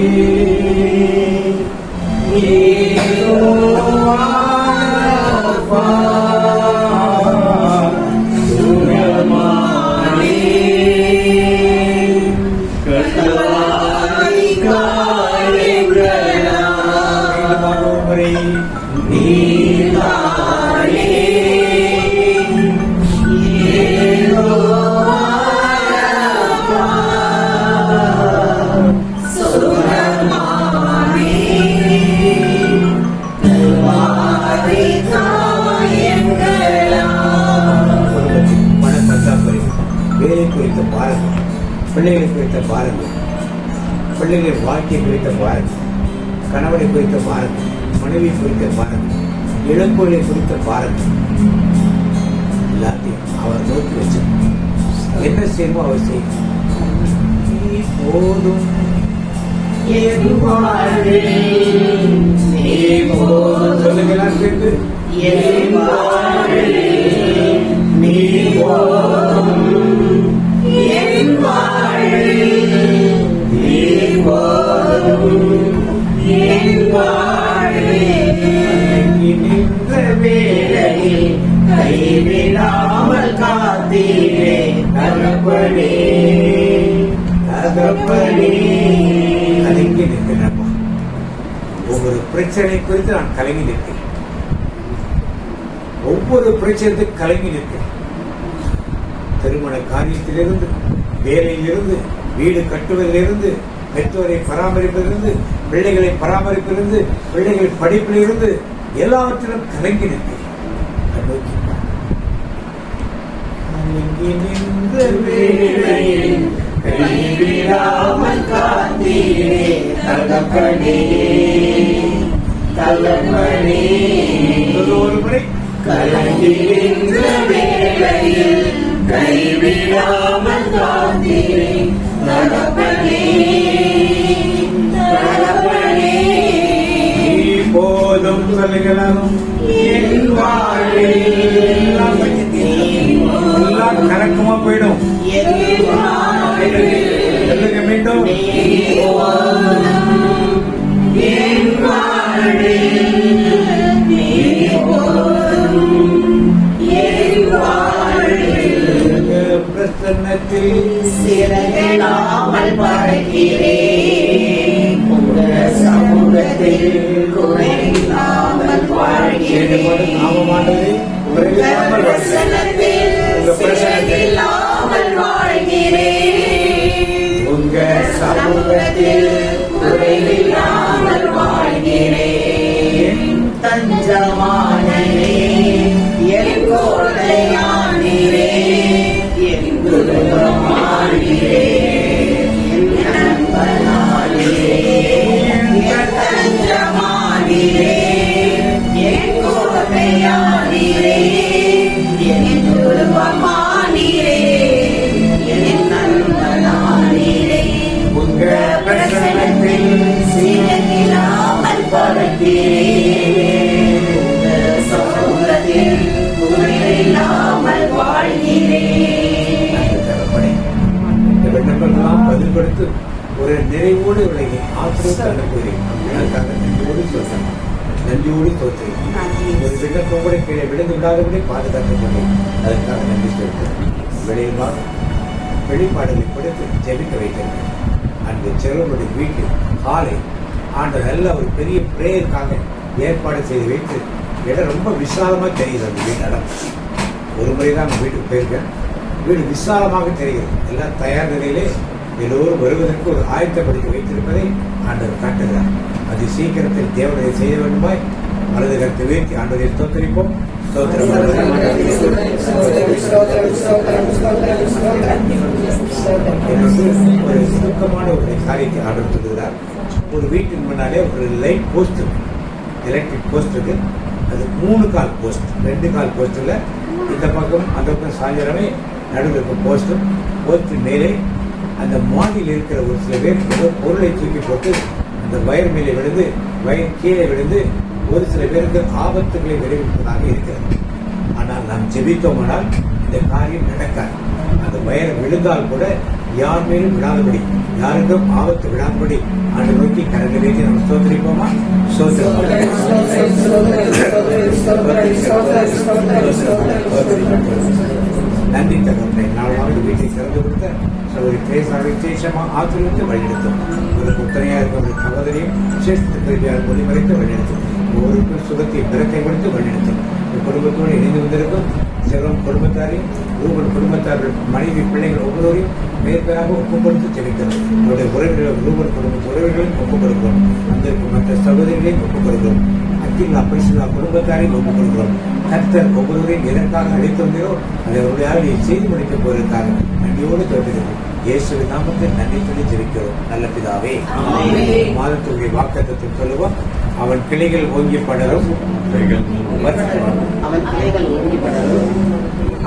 யெகோவா சுரமானே கர்த்தாவின் காரியங்களால் ஒருமுறை நீதானே வேலை குறித்த பாருங்கள், பிள்ளைகளை குறித்த பாருங்கள், பிள்ளைகளின் வாழ்க்கையை குறித்த பாருங்கள், கணவனை குறித்த பாருங்கள், மனைவி குறித்த பாருங்கள், இளங்கோலை குறித்த பாருங்கள். எல்லாத்தையும் அவர் நோக்கி வச்சு என்ன செய்யணுமோ அவர் செய்யும். போதும் சொல்லுங்க எல்லாம் சேர்ந்து நின்ற வேளையில் கைவிடாமல் காத்தீரே தகப்பனே தகப்பனே. கலங்கி நிற்கிறேன். ஒவ்வொரு பிரச்சனை குறித்து நான் கலங்கி நிற்கிறேன். ஒவ்வொரு பிரச்சனைக்கு கலங்கி நிற்கிறேன். திருமண காரியத்திலிருந்து, வேலையிலிருந்து, வீடு கட்டுவதிலிருந்து, பெற்றோரை பராமரிப்பதிலிருந்து, பிள்ளைகளை பராமரிப்பதிலிருந்து, பிள்ளைகள் படிப்பிலிருந்து எல்லாவற்றிலும் கலங்கி நிற்கிறேன். நின்ற வேளையில் கைவிடாமல் காத்தீரே தகப்பனே தகப்பனே. ஒரு முறை கலங்கி நின்ற வேளையில் கைவிடாமல் காத்தீரே தகப்பனே தகப்பனே. போதும் சொல்லுகிறான் என் வாழ்வில் எல்லாம் கணக்கமா போயிடும். சொல்லுங்க மீண்டும். பிரசன்னத்தில் சிறகலாமல் பறக்கிறேன். சமூகத்தில் குறையில்லாமல் வாழ்கிறேன். நாமமானது பிரசன்னத்தில் வாழ்கிறேன். உங்க சமூகத்தில் குறையில்லாமல் வாழ்கிறேன். தஞ்சமானே என் கோட்டையானே என் குருமானே என் நண்பனானே என் தஞ்சமானே என் கோட்டையானே என் குருமானே என் நண்பனானே. உங்க பிரசன்னத்தில் சீரகிலாமல் பறக்கிறேன். சமூகத்தில் குறையில்லாமல் வாழ்கிறேன். விண்ணப்பங்களாம் பதில் கொடுத்து ஒரு நிறைவோடு விலகி ஆசிரியர் அனுப்புகிறேன். எனக்காக நன்றியோடு சொல்றேன், நன்றியோடு தோற்றேன். ஒரு விண்ணப்பம் கூட கீழே விழுந்து விடாதபடி பாதுகாத்துக் கொண்டேன். அதற்காக நன்றி சொல்கிறேன். வெளியில் வெளிப்பாடுகளை கொடுத்து ஜெபிக்க வைத்திருக்கிறேன். அந்த செல்வனுடைய வீட்டு காலை ஆண்டு நல்ல ஒரு பெரிய பிரேயருக்காக ஏற்பாடு செய்து வைத்து இடம் ரொம்ப விசாலமாக தெரியுது. அந்த வீட்டு இடம் ஒரு முறை தான் அந்த வீட்டுக்கு போயிருக்கேன். வீடு விசாலமாக தெரிகிறது. எல்லாம் தயார் நிலையிலே எல்லோரும் வருவதற்கு ஒரு ஆயத்தப்படுத்தி வைத்திருப்பதை ஆண்டவர் காட்டுகிறார். அது சீக்கிரத்தில் தேவனை செய்ய வேண்டுமாய் வலது கருத்தை உயர்த்தி ஆண்டவரை ஸ்தோத்திரிப்போம். ஒரு சுருக்கமான ஒரு காரியத்தை ஆர்டர் சொல்லுகிறார். ஒரு வீட்டின் முன்னாலே ஒரு லைட் போஸ்ட் இருக்கு, எலக்ட்ரிக் போஸ்ட் இருக்கு. அது 3 கால் போஸ்ட், 2 கால் போஸ்ட்ல இந்த பக்கம் அந்த பக்கம் சாயந்தரமே நடுவில் இருக்கும் போஸ்ட் மேலே அந்த மாடியில் இருக்கிற ஒரு சில பேர் ஏதோ பொருளை தூக்கி போட்டு அந்த வயர் மேலே விழுந்து வயர் கீழே விழுந்து ஒரு சில பேருக்கு ஆபத்துகளை விளைவிப்பதாக இருக்கிறது. ஆனால் நாம் ஜெபித்தோமானால் இந்த காரியம் நடக்காது. அந்த வயர் விழுந்தால் கூட யார் மேலும் விடாதபடி, யாருக்கும் ஆபத்து விடாதபடி ஆண்டு நோக்கி கரங்களை வைத்து நம்ம ஸ்தோத்திரிப்போமா? நன்றி தகவலை நாளாவது வீட்டை திறந்து கொடுத்த சகோதரி திரேசாவை விசேஷமா ஆசிரியத்து வழிநடத்தும். ஒரு புத்தனையா இருக்கிற சகோதரியும் விசேஷத்திற்கு மொழிமறைத்து வழிநடத்தும். ஒவ்வொருக்கும் சுகத்தை பிறத்தை கொடுத்து வழிநடத்தும். குடும்பத்தோடு இணைந்து வந்திருக்கும் செல்வம் குடும்பத்தாரையும் ரூபன் குடும்பத்தார்கள் மனைவி பிள்ளைகள் ஒவ்வொருவரையும் மேற்பாக ஒப்புக் கொடுத்து செலுத்தணும். அவருடைய உறவினர்கள் ரூபன் குடும்ப உறவினர்களையும் ஒப்புக் கொடுக்கிறோம். வந்திருக்கும் மற்ற சகோதரிகளையும் ஒப்புக் கொடுக்கிறோம். அக்கில்லா பரிசுல்லா குடும்பத்தாரையும் ஒப்புக் கொடுக்கிறோம். கர்த்தர் ஒவ்வொருவரையும் எதற்காக அழைத்து வந்தீரோ அதை அவருடைய செய்து முடிக்கப் போவதற்காக நன்றியோடு தோற்றுகிறது. இயேசுவின் நாமத்தில் நன்றி சொல்லி ஜெபிக்கிறோம். நல்ல பிதாவே, மாதத்துடைய வாக்குத்தத்தம் சொல்லுவோம். அவன் கிளைகள் ஓங்கி படரும், அவன் கிளைகள் ஓங்கி படரும்,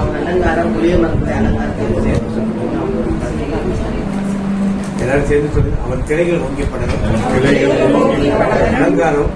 அவன் அலங்காரம் புளிய மரத்துடைய அலங்காரத்தை எல்லாரும் சேர்ந்து சொல்லு. அவன் கிளைகள் ஓங்கி படரும், அலங்காரம்